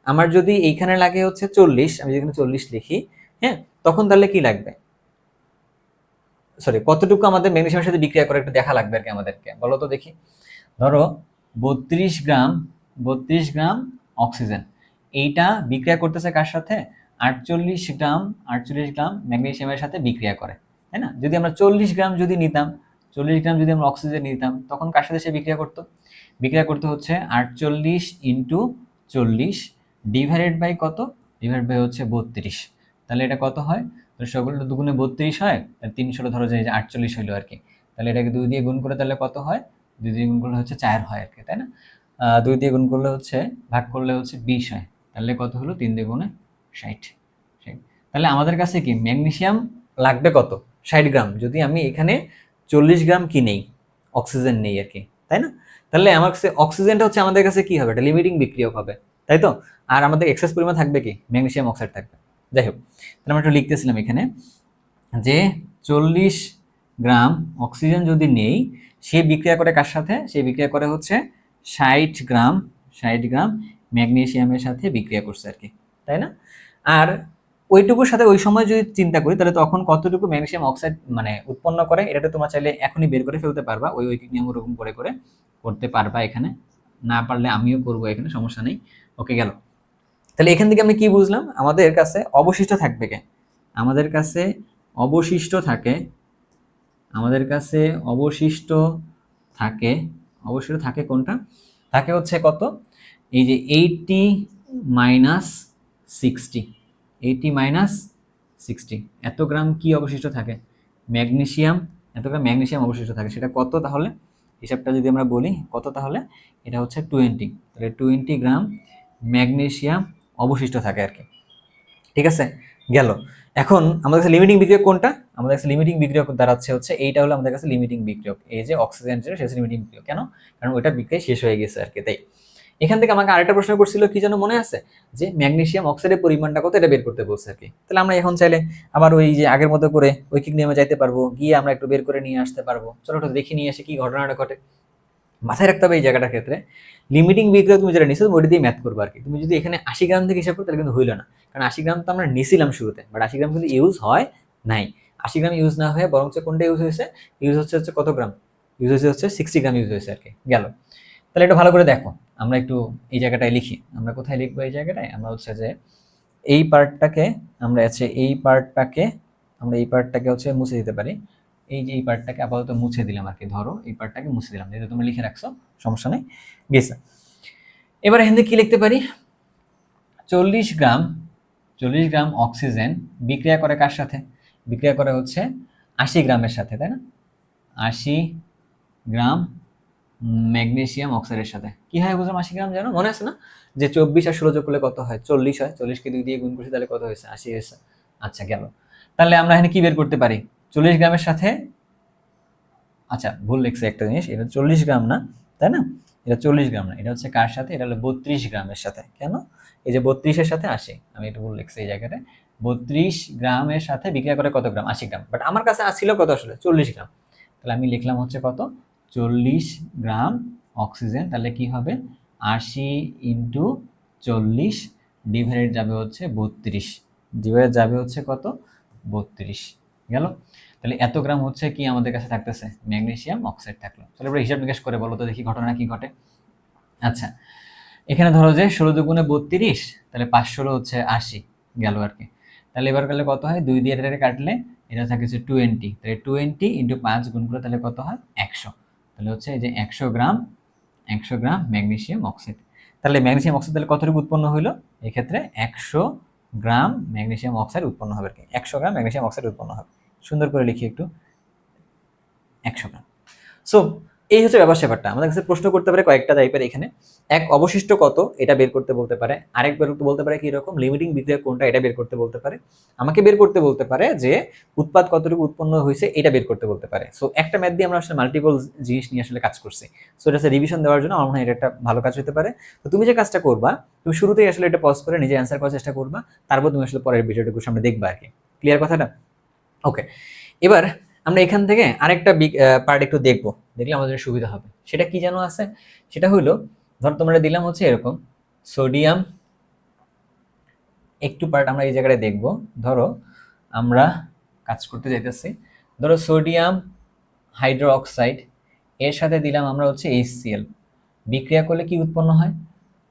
আমার যদি এইখানে লাগে হচ্ছে 40, আমি যেখানে 40 লিখি, হ্যাঁ, তখন তাহলে কি লাগবে? সরি, কতটুকু আমাদের ম্যাগনেসিয়ামের সাথে বিক্রিয়া করে একটু দেখা লাগবে আর কি আমাদেরকে, বলো তো দেখি। ধরো 32 গ্রাম 32 গ্রাম অক্সিজেন, এইটা বিক্রিয়া করতেছে কার সাথে? 48 গ্রাম ম্যাগনেসিয়ামের সাথে বিক্রিয়া করে, তাই না? যদি আমরা 40 গ্রাম যদি নিতাম, 40 গ্রাম যদি আমরা অক্সিজেন নিতাম, তখন কার সাথে সে বিক্রিয়া করতে হচ্ছে 48 ইন্টু 40 ডিভাইডেড বাই কত? ডিভাইড বাই হচ্ছে 32। তাহলে এটা কত হয়? তো সকল দুগুণে 32 হয়, 300 ধরো যে 48 হইলো আর কি। তাহলে এটাকে 2 দিয়ে গুণ করে তাহলে কত হয়? 2 দিয়ে গুণ করলে হচ্ছে 4 হয় আর কি, তাই না? 2 দিয়ে গুণ করলে হচ্ছে, ভাগ করলে হচ্ছে 20 হয়। তাহলে কত হলো? 3 দিয়ে গুণে 60। তাহলে আমাদের কাছে কি ম্যাগনেসিয়াম লাগবে কত? 60 গ্রাম। যদি আমি এখানে 40 গ্রাম কি নেই, অক্সিজেন নেই আর কি, তাই না? তাহলে আমার কাছে অক্সিজেনটা হচ্ছে আমাদের কাছে কি হবে? এটা লিমিটিং বিক্রিয়ক হবে, তাই তো? আর আমাদের এক্সেস পরিমাণ থাকবে কি? ম্যাগনেসিয়াম অক্সাইড থাকবে। যাই হোক, তাহলে আমরা একটু লিখতেছিলাম এখানে যে 40 গ্রাম অক্সিজেন যদি নেই, সে বিক্রিয়া করে কার সাথে? সে বিক্রিয়া করে হচ্ছে 60 গ্রাম ম্যাগনেসিয়ামের সাথে বিক্রিয়া করছে আর কি, তাই না? আর ওইটুকুর সাথে ওই সময় যদি চিন্তা করি, তাহলে তখন কতটুকু ম্যাগনেসিয়াম অক্সাইড মানে উৎপন্ন করে, এটা তোমরা চাইলে এখনই বের করে ফেলতে পারবা, ওই ঐকিক নিয়ম ওরকম করে করে করতে পারবা এখানে, না পারলে আমিও করবো এখানে, সমস্যা নেই। ওকে, গেল। তাহলে এখান থেকে আমি কি বুঝলাম? আমাদের কাছে অবশিষ্ট থাকবে কে? আমাদের কাছে অবশিষ্ট থাকে, আমাদের কাছে অবশিষ্ট থাকে, অবশিষ্ট থাকে কোনটা? থাকে হচ্ছে কত? এই যে 80 মাইনাস 60, 80 মাইনাস 60, এত গ্রাম কি অবশিষ্ট থাকে? ম্যাগনেসিয়াম, এত গ্রাম ম্যাগনেসিয়াম অবশিষ্ট থাকে। সেটা কত তাহলে? হিসাবটা যদি আমরা বলি কত, তাহলে এটা হচ্ছে 20। তাহলে 20 গ্রাম ম্যাগনেসিয়াম অবশিষ্ট থাকে আর কি। ঠিক আছে, গেল। এখন আমাদের কাছে লিমিটিং বিক্রিয়ক কোনটা? আমাদের কাছে লিমিটিং বিক্রিয়ক দাঁড়াচ্ছে হচ্ছে এইটা, হলো আমাদের কাছে লিমিটিং বিক্রিয়ক। এই যে অক্সিজেন যেটা, সেটা লিমিটিং বিক্রিয়ক। কেন? কারণ ওইটা বিক্রিয়া শেষ হয়ে গেছে আর কি। তাই এখান থেকে আমাকে আরেকটা প্রশ্ন করছিল, কি যেন মনে আছে? যে ম্যাগনেসিয়াম অক্সাইডের পরিমাণটা কত, এটা বের করতে বলছে আর কি। তাহলে আমরা এখন চাইলে আবার ওই যে আগের মতো করে ঐকিক নিয়মে যাইতে পারবো, গিয়ে আমরা একটু বের করে নিয়ে আসতে পারবো। চলো একটু দেখে নিয়ে এসে কি ঘটনাটা ঘটে। মাথায় রাখতে হবে এই জায়গাটার ক্ষেত্রে, লিমিটিং বিক্রিয়া তুমি যেটা নিছো ওইটা দিয়ে ম্যাথ করবে আর কি। তুমি যদি এখানে 80 গ্রাম থেকে হিসাব করো তাহলে কিন্তু হইলো না, কারণ 80 গ্রাম তো আমরা নিছিলাম শুরুতে, বাট 80 গ্রাম কিন্তু ইউজ হয় নাই। 80 গ্রাম ইউজ না হয়ে বরঞ্চ কোনটা ইউজ হয়েছে? ইউজ হচ্ছে কত গ্রাম? ইউজ হচ্ছে 60 গ্রাম ইউজ হয়েছে আর কি। গেল। তাহলে একটু ভালো করে দেখো, আমরা একটু এই জায়গাটায় লিখি। আমরা কোথায় লিখবো এই জায়গাটায়? আমরা হচ্ছে যে এই পার্টটাকে, আমরা আছে এই পার্টটাকে, আমরা এই পার্টটাকে হচ্ছে মুছে দিতে পারি। এই যে এই পার্টটাকে আপাতত মুছে দিলাম আর কি। ধরো এই পার্টটাকে মুছে দিলাম, যেহেতু তুমি লিখে রাখছো, সমস্যা নেই, গেছে। এবার এখান থেকে কি লিখতে পারি? 40 গ্রাম 40 গ্রাম অক্সিজেন বিক্রিয়া করে কার সাথে? বিক্রিয়া করে হচ্ছে 80 গ্রামের সাথে, তাই না? 80 গ্রাম ম্যাগনেসিয়াম অক্সাইডের সাথে। কি হয় বুঝলাম? 80 গ্রাম, জানো মনে আছে না? যে 24 আর 16 যোগ করলে কত হয়? 40 হয়। 40কে 2 দিয়ে গুণ করছি, তাহলে কত হয়েছে? 80 হয়েছে। আচ্ছা, গেল। তাহলে আমরা এখানে কি বের করতে পারি? 40 গ্রামের সাথে, আচ্ছা ভুল লিখছে একটা জিনিস, এটা 40 গ্রাম না, তাই না? এটা 40 গ্রাম না, এটা হচ্ছে কার সাথে? এটা হলো 32 গ্রামের সাথে। কেন? এই যে 32-এর সাথে 80, আমি এটা ভুল লিখছি এই জায়গাটায়। 32 গ্রামের সাথে বিক্রিয়া করে কত গ্রাম? 80 গ্রাম। বাট আমার কাছে ছিল কত আসলে? 40 গ্রাম। তাহলে আমি লিখলাম হচ্ছে কত? 40 গ্রাম অক্সিজেন। তাহলে কি হবে? 80 ইন্টু 40 ডিভাইডেড যাবে হচ্ছে 32, ডিভাইডেড যাবে হচ্ছে কত? 32 গেল। তাহলে এত গ্রাম হচ্ছে কি আমাদের কাছে থাকতেছে? ম্যাগনেসিয়াম অক্সাইড থাকলো। তাহলে এবার হিসাব নিকাশ করে বলো তো দেখি ঘটনা কি ঘটে। আচ্ছা, এখানে ধরো যে 16 দুগুণে 32, তাহলে 516 হচ্ছে 80 গেল আর কি। তাহলে এবার করলে কত হয়? 2 দিয়ে এটা কাটলে এটা থাকে হচ্ছে 20, তাহলে 20 ইন্টু 5 গুণ করে তাহলে কত হয়? 100। তাহলে হচ্ছে এই যে 100 গ্রাম ম্যাগনেসিয়াম অক্সাইড। তাহলে ম্যাগনেসিয়াম অক্সাইড তাহলে কতটুকু উৎপন্ন হইলো? এক্ষেত্রে 100 গ্রাম ম্যাগনেসিয়াম অক্সাইড উৎপন্ন হবে আর কি। 100 গ্রাম ম্যাগনেসিয়াম অক্সাইড উৎপন্ন হবে। সুন্দর করে লিখি একটু, 100 গ্রাম। সো এই হচ্ছে ব্যাপারটা। আমাদের কাছে প্রশ্ন করতে পারে কয়েকটা টাইপের এখানে। এক, অবশিষ্ট কত এটা বের করতে বলতে পারে। আরেক বের করতে বলতে পারে কি রকম, লিমিটিং বিক্রিয়া কোনটা এটা বের করতে বলতে পারে। আমাকে বের করতে বলতে পারে যে উৎপাদ কতটুকু উৎপন্ন হয়েছে এটা বের করতে বলতে পারে। সো একটা ম্যাথ দিয়ে আমরা আসলে মাল্টিপল জিনিস নিয়ে আসলে কাজ করছি। সো এটা রিভিশন দেওয়ার জন্য আমার মনে হয় এটা একটা ভালো কাজ হতে পারে। তো তুমি যে কাজটা করবা, তুমি শুরুতেই আসলে এটা পজ করে নিজে অ্যান্সার করার চেষ্টা করবা, তারপর তুমি আসলে পরের ভিডিওটুকু সামনে দেখবা আর কি। ক্লিয়ার কথাটা? ওকে, এবার আমরা এখান থেকে আরেকটা পার্ট একটু দেখবো, দেখলে আমাদের সুবিধা হবে। সেটা কি যেন আছে? সেটা হইলো, ধর তোমরা দিলাম হচ্ছে এরকম সোডিয়াম, একটু পার্ট আমরা এই জায়গায় দেখব। ধরো আমরা কাজ করতে যাইতেছি, ধরো সোডিয়াম হাইড্রোক্সাইড এর সাথে দিলাম আমরা হচ্ছে HCl, বিক্রিয়া করলে কি উৎপন্ন হয়?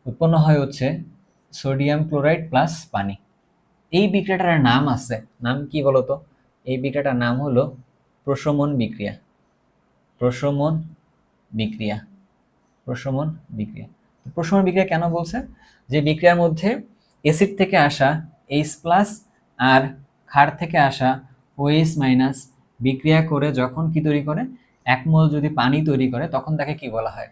উৎপন্ন হয় হচ্ছে সোডিয়াম ক্লোরাইড প্লাস পানি। এই বিক্রিয়াটার নাম আছে, নাম কি বলতো? এই বিক্রিয়াটার নাম হলো প্রশমন বিক্রিয়া। প্রশমন বিক্রিয়া, প্রশমন বিক্রিয়া। প্রশমন বিক্রিয়া কেন বলছে? যে বিক্রিয়ার মধ্যে অ্যাসিড থেকে আসা H+ আর ক্ষার থেকে আসা OH- বিক্রিয়া করে যখন কি তৈরি করে? 1 মোল যদি পানি তৈরি করে তখন তাকে কি বলা হয়?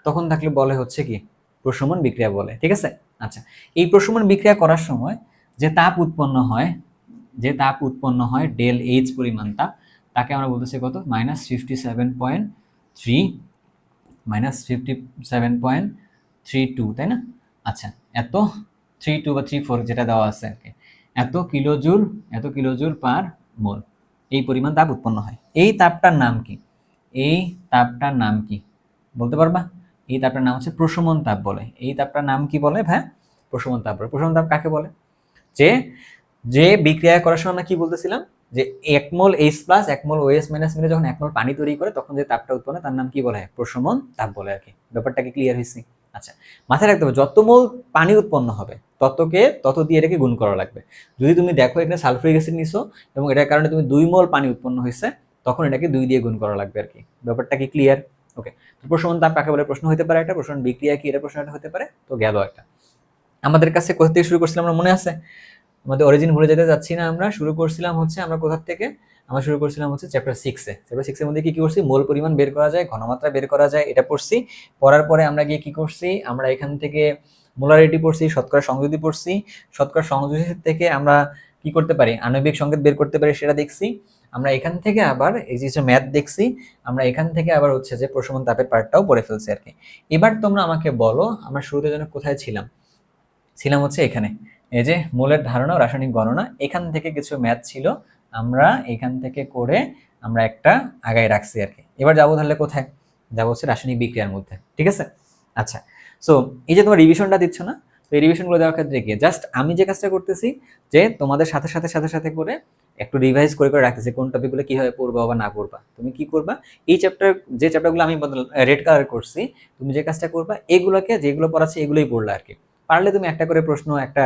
তখন তাকে বলে হচ্ছে কি? প্রশমন বিক্রিয়া বলে। ঠিক আছে? আচ্ছা, এই প্রশমন বিক্রিয়া করার সময় যে তাপ উৎপন্ন হয়, ডেল এইচ পরিমাণ তাপ, তাকে আমরা বলতেছি কত? -57.3, -57.32, তাই না? আচ্ছা, এত 32 বা 34 যেটা দেওয়া আছে আর কি, এত কিলোজুল পার মোল, এই পরিমাণ তাপ উৎপন্ন হয়। এই তাপটার নাম কি? এই তাপটার নাম কি বলতে পারবা? এই তাপটার নাম হচ্ছে প্রশমন তাপ বলে। এই তাপটার নাম কি বলে ভাই? প্রশমন তাপ বলে। প্রশমন তাপ কাকে বলে? যে যে বিক্রিয়া করার সময় আমরা কি বলতেছিলাম, যে 1 মোল H+ 1 মোল OH- মিলে যখন 1 মোল পানি তৈরি করে তখন যে তাপটা উৎপন্ন তার নাম কি বলে? প্রশমন তাপ বলে আর কি। ব্যাপারটা কি ক্লিয়ার হয়েছে? আচ্ছা, মাথায় রাখতে হবে যত মোল পানি উৎপন্ন হবে তত দিয়ে এটাকে গুণ করা লাগবে। যদি তুমি দেখো এখানে সালফিউরিক অ্যাসিড নিছো এবং এটার কারণে তুমি 2 মোল পানি উৎপন্ন হয়েছে, তখন এটাকে 2 দিয়ে গুণ করা লাগবে আর কি। ব্যাপারটা কি ক্লিয়ার? ওকে, প্রশমন তাপ কাকে বলে প্রশ্ন হতে পারে, একটা প্রশমন বিক্রিয়া কি এটা প্রশ্ন হতে পারে। তো গেল একটা। আমাদের কাছে কোথা থেকে শুরু করছিলাম আমরা মনে আছে? আমাদের অরিজিন ভুলে যেতে যাচ্ছি না। আমরা শুরু করছিলাম হচ্ছে, আমরা কোথা থেকে? আমরা শুরু করছিলাম হচ্ছে চ্যাপ্টার 6-এ। চ্যাপ্টার 6-এর মধ্যে কি করছি? মোল পরিমাণ বের করা যায়, ঘনমাত্রা বের করা যায়, এটা পড়ছি। পড়ার পরে আমরা গিয়ে কি করছি? আমরা এখান থেকে মোলারিটি পড়ছি, শতকরা সংযুতি পড়ছি। শতকরা সংযুতি থেকে আমরা কি করতে পারি? আণবিক সংকেত বের করতে পারি, সেটা দেখছি। আমরা এখান থেকে আবার এই যে ম্যাথ দেখছি, আমরা এখান থেকে আবার হচ্ছে যে প্রশমন তাপের পার্টটাও পড়ে ফেলছি আর কি। এবার তোমরা আমাকে বলো, আমরা শুরুতে যেন কোথায় ছিলাম? ছিলাম হচ্ছে এখানে, এই যে মোলের ধারণা ও রাসায়নিক গণনা। এখান থেকে কিছু ম্যাথ ছিল, আমরা এখান থেকে করে আমরা একটা আগায় রাখছি আর কি। এবার যাবো তাহলে কোথায়? যাবো হচ্ছে রাসায়নিক বিক্রিয়ার মধ্যে। ঠিক আছে? আচ্ছা, সো এই যে তোমার রিভিশনটা দিচ্ছ না, তো এই রিভিশনগুলো দেওয়ার ক্ষেত্রে কি জাস্ট আমি যে কাজটা করতেছি, যে তোমাদের সাথে সাথে সাথে সাথে করে একটু রিভাইজ করে করে রাখতেছি কোন টপিকগুলো কিভাবে পড়বা বা না পড়বা। তুমি কি করবা? এই যে চ্যাপ্টারগুলো আমি রেড কালার করছি, তুমি যে কাজটা করবা এগুলোকে, যেগুলো পড়াচ্ছি এগুলোই পড়লা আর কি। পারলে তুমি একটা করে প্রশ্ন একটা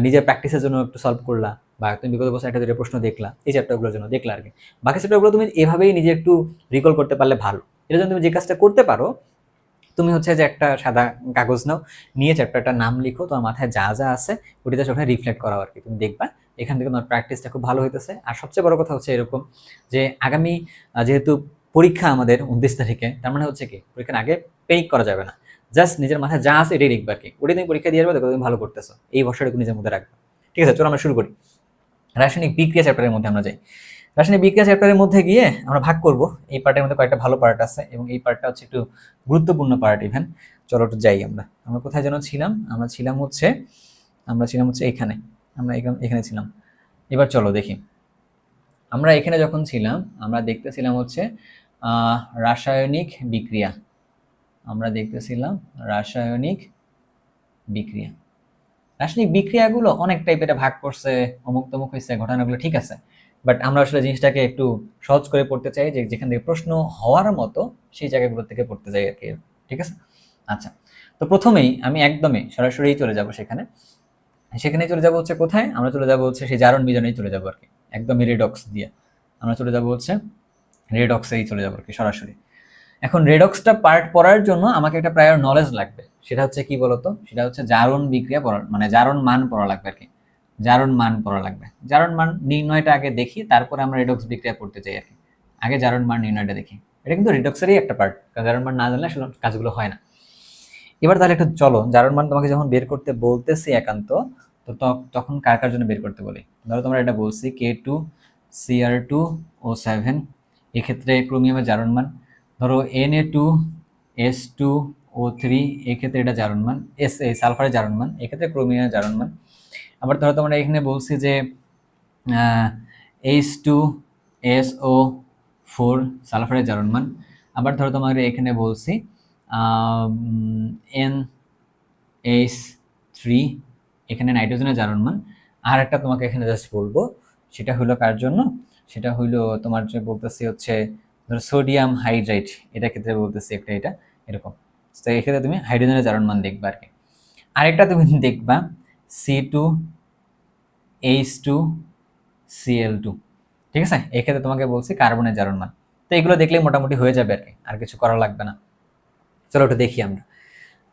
নিজের প্র্যাকটিসের জন্য একটু সলভ করলা, বা তুমি বিগত বছর একটা দুটো প্রশ্ন দেখলা এই চ্যাপ্টারগুলোর জন্য দেখলা আর কি। বাকি চ্যাপ্টারগুলো তুমি এভাবেই নিজে একটু রিকল করতে পারলে ভালো। এর জন্য তুমি যে কাজটা করতে পারো, তুমি হচ্ছে যে একটা সাদা কাগজ নাও, নিয়ে চ্যাপ্টারটার নাম লিখো, তোমার মাথায় যা যা আছে ওটিতে ওখানে রিফ্লেক্ট করাও আর কি। তুমি দেখবা এখান থেকে তোমার প্র্যাকটিসটা খুব ভালো হইতেছে। আর সবচেয়ে বড় কথা হচ্ছে এরকম যে আগামী যেহেতু পরীক্ষা আমাদের 29 তারিখে, তার মানে হচ্ছে কি পরীক্ষার আগে পেনিক করা যাবে না। জাস্ট নিজের মাথায় যা আছে এটাই লিখবা আর কি। ওটাই তুমি পরীক্ষা দিয়ে যাবে, দেখো তুমি ভালো করতেছো। এই ভরসাটুকু নিজের মধ্যে রাখবে। ঠিক আছে, চলো আমরা শুরু করি। রাসায়নিক বিক্রিয়া চ্যাপ্টারের মধ্যে আমরা যাই। রাসায়নিক বিক্রিয়া চ্যাপ্টারের মধ্যে গিয়ে আমরা ভাগ করব। এই পার্টের মধ্যে কয়েকটা ভালো পার্ট আছে এবং এই পার্টটা হচ্ছে একটু গুরুত্বপূর্ণ পার্ট ইভেন। চলো একটু যাই আমরা কোথায় যেন ছিলাম? আমরা ছিলাম হচ্ছে এখানে। আমরা এখানে ছিলাম। এবার চলো দেখি, আমরা এখানে যখন ছিলাম আমরা দেখতেছিলাম হচ্ছে আহ, রাসায়নিক বিক্রিয়া। আমরা দেখতেছিলাম রাসায়নিক বিক্রিয়া। রাসায়নিক বিক্রিয়াগুলো অনেক টাইপের ভাগ করছে, অমুক তমুক হয়েছে, ঘটনাগুলো ঠিক আছে, বাট আমরা আসলে জিনিসটাকে একটু সহজ করে পড়তে চাই, যে যেখান থেকে প্রশ্ন হওয়ার মতো সেই জায়গাগুলো থেকে পড়তে চাই আর কি। ঠিক আছে, আচ্ছা। তো প্রথমেই আমি একদমই সরাসরি চলে যাব সেখানে। সেখানে চলে যাব হচ্ছে কোথায়, আমরা চলে যাব হচ্ছে সেই জারণ বিজারণেই চলে যাব আর কি, একদমই রেডক্স দিয়ে আমরা চলে যাব হচ্ছে রেডক্সেই চলে যাব আর কি সরাসরি। এখন রেডক্সটা পার্ট পড়ার জন্য আমাকে একটা প্রায়র নলেজ লাগবে, সেটা হচ্ছে কি বলতো, সেটা হচ্ছে জারণ বিক্রিয়া পড়া, মানে জারণ মান পড়া লাগবে আর কি। জারণ মান পড়া লাগবে, জারণ মান নির্ণয়টা আগে দেখি, তারপরে আমরা রেডক্স বিক্রিয়া পড়তে চাই আর কি। আগে জারণ মান নির্ণয়টা দেখি, এটা কিন্তু রিডক্সেরই একটা পার্ট, কারণ জারণ মান না জানলে আসলে কাজগুলো হয় না। এবার তাহলে একটু চলো, জারণ মান তোমাকে যখন বের করতে বলতেছি একান্ত, তো তখন কার কার জন্য বের করতে বলি। ধরো তোমরা এটা বলছি K2Cr2O7, এক্ষেত্রে ক্রোমিয়ামের জারণ মান। ধরো Na2S2O3, এক্ষেত্রে এটা জারণ মান, এই সালফারের জারণ মান, এক্ষেত্রে ক্রোমিয়ামের জারণ মান। আবার ধরো তোমরা এখানে বলছি যে H2SO4 সালফারের জারণ মান। আবার ধরো তোমাকে এখানে বলছি NH3, এখানে নাইট্রোজেনের জারণ মান। আর একটা তোমাকে এখানে জাস্ট বলবো, সেটা হলো কার জন্য, সেটা হইলো তোমার যে বলতেছি হচ্ছে ধরো সোডিয়াম হাইড্রাইড, এটা ক্ষেত্রে বলতেছি একটা, এটা এরকম। তো এক্ষেত্রে তুমি হাইড্রোজেনের জারণ মান দেখবা আর কি। আরেকটা তুমি দেখবা C2H2Cl2, ঠিক আছে, এক্ষেত্রে তোমাকে বলছি কার্বনের জারণ মান। তো এগুলো দেখলেই মোটামুটি হয়ে যাবে আর কি, আর কিছু করা লাগবে না। চলো ওটা দেখি আমরা।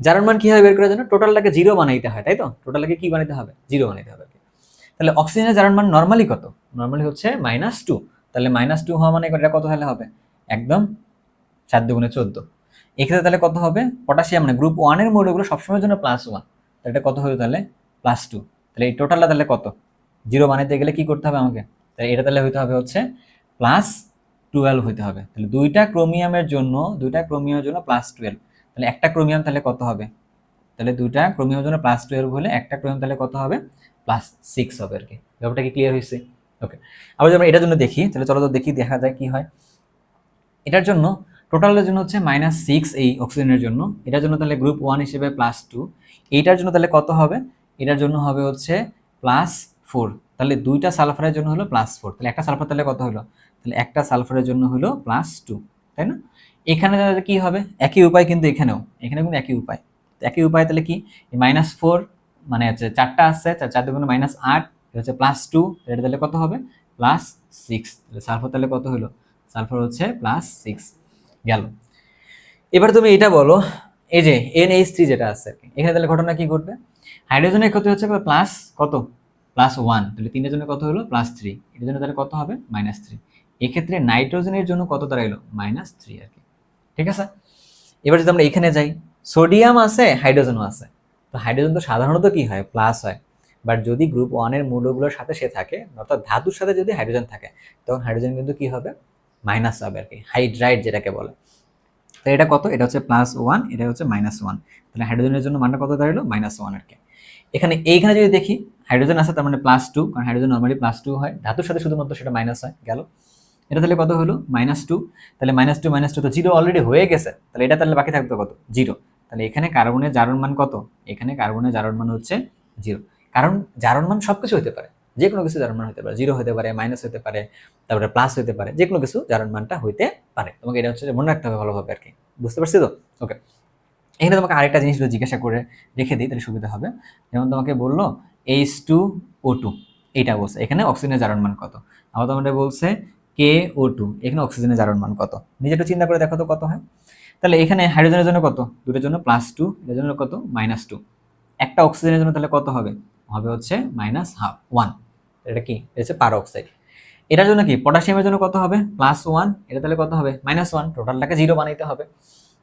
জারণ মান কিভাবে বের করার জন্য, টোটালটাকে জিরো বানাইতে হয়, তাই তো, টোটালটাকে কি বানাইতে হবে, জিরো বানাইতে হবে। তাহলে অক্সিজেনের জারণ মান নর্মালি কত, নর্মালি হচ্ছে -2। তাহলে -2 হওয়া মানে এটা কত তাহলে হবে, একদম 7 দুগুণে 14। এক্ষেত্রে তাহলে কত হবে, পটাশিয়াম মানে গ্রুপ 1 এর মৌলগুলো সবসময়ের জন্য +1, তাহলে এটা কত হলো তাহলে +2। তাহলে এই টোটালটা তাহলে কত, জিরো বানাইতে গেলে কি করতে হবে আমাকে, তাহলে এটা তাহলে হইতে হবে হচ্ছে +12 হইতে হবে। তাহলে দুইটা ক্রোমিয়ামের জন্য +12, তাহলে একটা ক্রোমিয়াম তাহলে কত হবে, তাহলে দুইটা ক্রোমিয়ামের জন্য +12 হলে একটা ক্রোমিয়াম তাহলে কত হবে, +6 হবে আর কি। ব্যাপারটা কি ক্লিয়ার হয়েছে? ওকে। আবার যদি আমরা এটার জন্য দেখি, তাহলে চলো তো দেখি, দেখা যায় কি হয়। এটার জন্য টোটালের জন্য হচ্ছে -6 এই অক্সিজেনের জন্য, এটার জন্য তাহলে গ্রুপ 1 হিসেবে +2, এইটার জন্য তাহলে কত হবে, এটার জন্য হবে হচ্ছে +4। তাহলে দুইটা সালফারের জন্য হলো +4, তাহলে একটা সালফার তাহলে কত হলো, তাহলে একটা সালফারের জন্য হলো +2, তাই না? এখানে তাহলে কি হবে, একই উপায় কিন্তু এখানেও কিন্তু একই উপায়। একই উপায় তাহলে কি, -4 মানে হচ্ছে 4টা আছে, 4 দুগুণে -8, এটা হচ্ছে +2, এটা তাহলে কত হবে, +6। তাহলে সালফার তাহলে কত হলো, সালফার হচ্ছে +6 গেল। এবার তুমি এটা বলো, এই যে NH3 যেটা আছে এখানে তাহলে ঘটনা কি ঘটবে, হাইড্রোজেনের ক্ষতি হচ্ছে প্লাস কত, +1, তাহলে 3 এর জন্য কত হলো +3, এর জন্য তাহলে কত হবে -3। এক্ষেত্রে নাইট্রোজেনের জন্য কত দাঁড়াইলো -3 আর কি। ঠিক আছে, এবার যদি আমরা এখানে যাই, সোডিয়াম আছে হাইড্রোজেনও আছে, তো হাইড্রোজেন তো সাধারণত কি হয়, প্লাস হয়। বাট যদি গ্রুপ 1 এর মৌলগুলোর সাথে সে থাকে, অর্থাৎ ধাতুর সাথে যদি হাইড্রোজেন থাকে, তখন হাইড্রোজেন কিন্তু কি হবে, মাইনাস হবে আর কি, হাইড্রাইড যেটাকে বলে। তো এটা কত, এটা হচ্ছে +1, এটা হচ্ছে -1, তাহলে হাইড্রোজেনের জন্য মানটা কত দাঁড়ালো, -1 আর কি। এইখানে যদি দেখি হাইড্রোজেন আছে, তার মানে +2, কারণ হাইড্রোজেন নরমালি +2 হয়, ধাতুর সাথে শুধুমাত্র সেটা মাইনাস হয়, গেল। এটা তাহলে কত হলো, -2, তাহলে -2 তো 0 অলরেডি হয়ে গেছে, তাহলে এটা তাহলে বাকি থাকতো কত, 0। তাহলে এখানে কার্বনের জারণ মান কত, এখানে কার্বনের জারণ মান হচ্ছে 0। কারণ জারণ মান সবকিছু হতে পারে, যে কোনো কিছু জারণ মান হতে পারে, 0 হতে পারে, মাইনাস হতে পারে, তারপরে প্লাস হতে পারে, যে কোনো কিছু জারণ মানটা হইতে পারে। তোমাকে এটা হচ্ছে মনে রাখতে হবে ভালোভাবে আর কি, বুঝতে পারছি তো? ওকে। এখানে তোমাকে আরেকটা জিনিস জিজ্ঞাসা করে রেখে দিই, তাহলে সুবিধা হবে। যেমন তোমাকে বললো H2O2, এইটা বলছে, এখানে অক্সিজেনের জারণ মান কত। আবার তোমাকে বলছে KO2, এখানে অক্সিজেনের জারণ মান কত। নিজে একটু চিন্তা করে দেখো তো কত হয়। তাহলে এখানে হাইড্রোজেনের জন্য কত, দুটোর জন্য +2, এটার জন্য কত, -2। একটা অক্সিজেনের জন্য তাহলে কত হবে, হবে হচ্ছে -1। এটা কি, এটা হচ্ছে পার অক্সাইড। এটার জন্য কি, পটাশিয়ামের জন্য কত হবে, +1, এটা তাহলে কত হবে, -1। টোটালটাকে 0 বানাইতে হবে।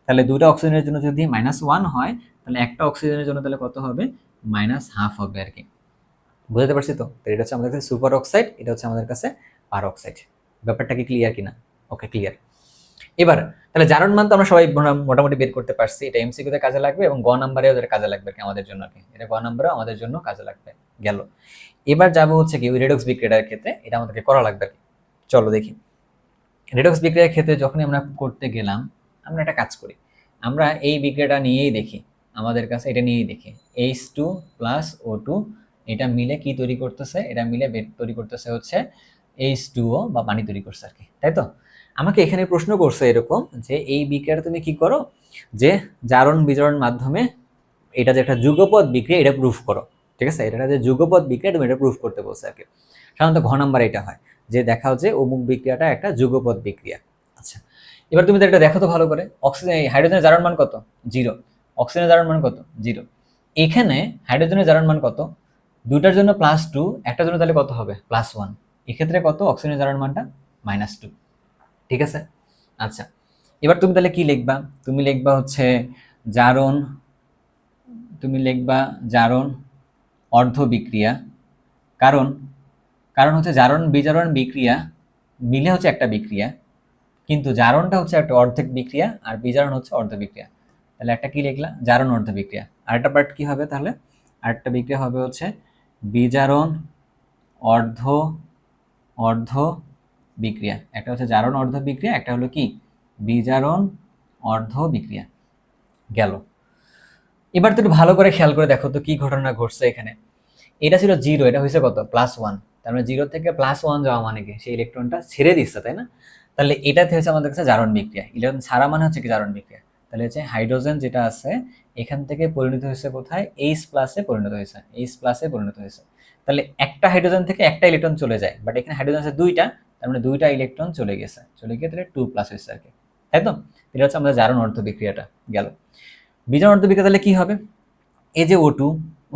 তাহলে দুইটা অক্সিজেনের জন্য যদি -1 হয়, তাহলে একটা অক্সিজেনের জন্য তাহলে কত হবে, -1/2 হবে আর কি। বুঝতে পারছি তো? এটা হচ্ছে আমাদের কাছে সুপার অক্সাইড, এটা হচ্ছে আমাদের কাছে পার অক্সাইড। ব্যাপারটা কি ক্লিয়ার কিনা? ওকে, ক্লিয়ার। এবার তাহলে জারণ মান তো আমরা সবাই মোটামুটি বের করতে পারছি, এটা এমসিকিউতে কাজে লাগবে এবং গ নাম্বারেও কাজে লাগবে আমাদের জন্য আর কি, এটা গ নাম্বারেও আমাদের জন্য কাজে লাগবে। গেল। এবার যাবো হচ্ছে কি ওই রেডক্স বিক্রিয়াটার ক্ষেত্রে, এটা আমাদেরকে করা লাগবে আর কি। চলো দেখি রেডক্স বিক্রিয়ার ক্ষেত্রে যখনই আমরা করতে গেলাম, আমরা একটা কাজ করি, আমরা এই বিক্রিয়াটা নিয়েই দেখি, আমাদের কাছে এটা নিয়েই দেখি H2 প্লাস O2 এটা মিলে কি তৈরি করতেছে, এটা মিলে তৈরি করতেছে হচ্ছে H2O বা পানি তৈরি করছে আর কি, তাই তো? আমাকে এখানে প্রশ্ন করছে এরকম যে এই বিক্রিয়াটা তুমি কি করো, যে জারণ বিজারণ মাধ্যমে এটা যে একটা যুগপৎ বিক্রিয়া এটা প্রুফ করো, ঠিক আছে? এটা যে যুগপৎ বিক্রিয়া তুমি এটা প্রুফ করতে বলছে আর কি। সাধারণত ঘ নাম্বার এটা হয় যে দেখাও যে অমুক বিক্রিয়াটা একটা যুগপৎ বিক্রিয়া। আচ্ছা, এবার তুমি এটা দেখো তো ভালো করে, অক্সিজেন হাইড্রোজেনের জারণ মান কত? 0। অক্সিজেনের জারণ মান কত? 0। এখানে হাইড্রোজেনের জারণ মান কত? দুটার জন্য +2, একটার জন্য তাহলে কত হবে? +1। এক্ষেত্রে কত? অক্সিজেনের জারণ মানটা -2, ঠিক আছে? আচ্ছা, এবার তুমি তাহলে কি লিখবা? তুমি লিখবা হচ্ছে জারণ, তুমি লিখবা জারণ অর্ধ বিক্রিয়া, কারণ কারণ হচ্ছে জারণ বিজারণ বিক্রিয়া মিলে হচ্ছে একটা বিক্রিয়া, কিন্তু জারণটা হচ্ছে একটা অর্ধেক বিক্রিয়া আর বিজারণ হচ্ছে অর্ধ বিক্রিয়া। তাহলে একটা কি লিখলা? জারণ অর্ধ বিক্রিয়া। আরেকটা পার্ট কি হবে তাহলে? আরেকটা বিক্রিয়া হবে হচ্ছে বিজারণ অর্ধ অর্ধ বিক্রিয়া। একটা হচ্ছে জারণ অর্ধ বিক্রিয়া, একটা হলো কি বিজারণ অর্ধ বিক্রিয়া। গেল। এবার তো একটু ভালো করে খেয়াল করে দেখো তো কি ঘটনা ঘটছে এখানে। এটা ছিল 0, এটা হয়েছে কত? +1। তার মানে 0 থেকে +1 যাওয়া মানে কি সেই ইলেকট্রনটা ছেড়ে দিচ্ছে, তাই না? তাহলে এটাতে হচ্ছে আমাদের কাছে জারণ বিক্রিয়া। ইলেকট্রন ছাড়া মানে হচ্ছে কি জারণ বিক্রিয়া। তাহলে হচ্ছে হাইড্রোজেন যেটা আছে এখান থেকে পরিণত হয়েছে কোথায়? H+ এ পরিণত হয়েছে, H+ এ পরিণত হয়েছে। তাহলে একটা হাইড্রোজেন থেকে একটা ইলেকট্রন চলে যায়, বাট এখানে হাইড্রোজেন আছে 2টা, তার মানে 2টা ইলেকট্রন চলে গেছে, চলে গিয়ে তাহলে 2+ হয়েছে আর কি, তাই তো? এটা হচ্ছে আমাদের জারণ অর্ধ বিক্রিয়াটা গেল। বিজারণ অর্ধ বিক্রিয়া তাহলে কি হবে? এই যে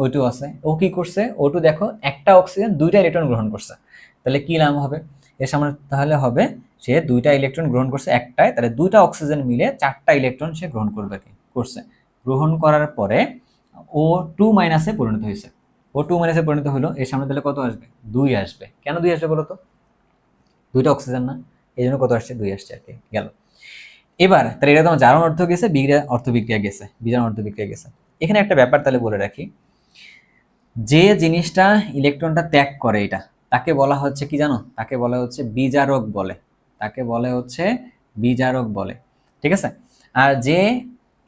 O2 আছে, ও কি করছে? O2 দেখো একটা অক্সিজেন 2টা ইলেকট্রন গ্রহণ করছে, তাহলে কি নাম হবে এর সামনে? তাহলে হবে সে 2টা ইলেকট্রন গ্রহণ করছে একটায়, তাহলে 2টা অক্সিজেন মিলে 4টা ইলেকট্রন সে গ্রহণ করবে, কি করছে? গ্রহণ করার পরে O2- এ পরিণত হয়েছে। O2- এ পরিণত হলো, এর সামনে তাহলে কত আসবে? 2 আসবে। কেন 2 আসবে বলো তো? 2টা অক্সিজেন না, এই জন্য কত আসছে? 2 আসছে আর কি, গেল। এবার তাহলে এটা তোমার জারণ অর্ধ গেছে, বিক্রিয়া অর্ধ বিক্রিয়া গেছে, বিজারণ অর্ধ বিক্রিয়া গেছে। এখানে একটা ব্যাপার তাহলে বলে রাখি, যে জিনিসটা ইলেকট্রনটা ত্যাগ করে এটা তাকে বলা হচ্ছে কি জানো? তাকে বলা হচ্ছে বিজারক বলে, তাকে বলে হচ্ছে বিজারক বলে, ঠিক আছে? আর যে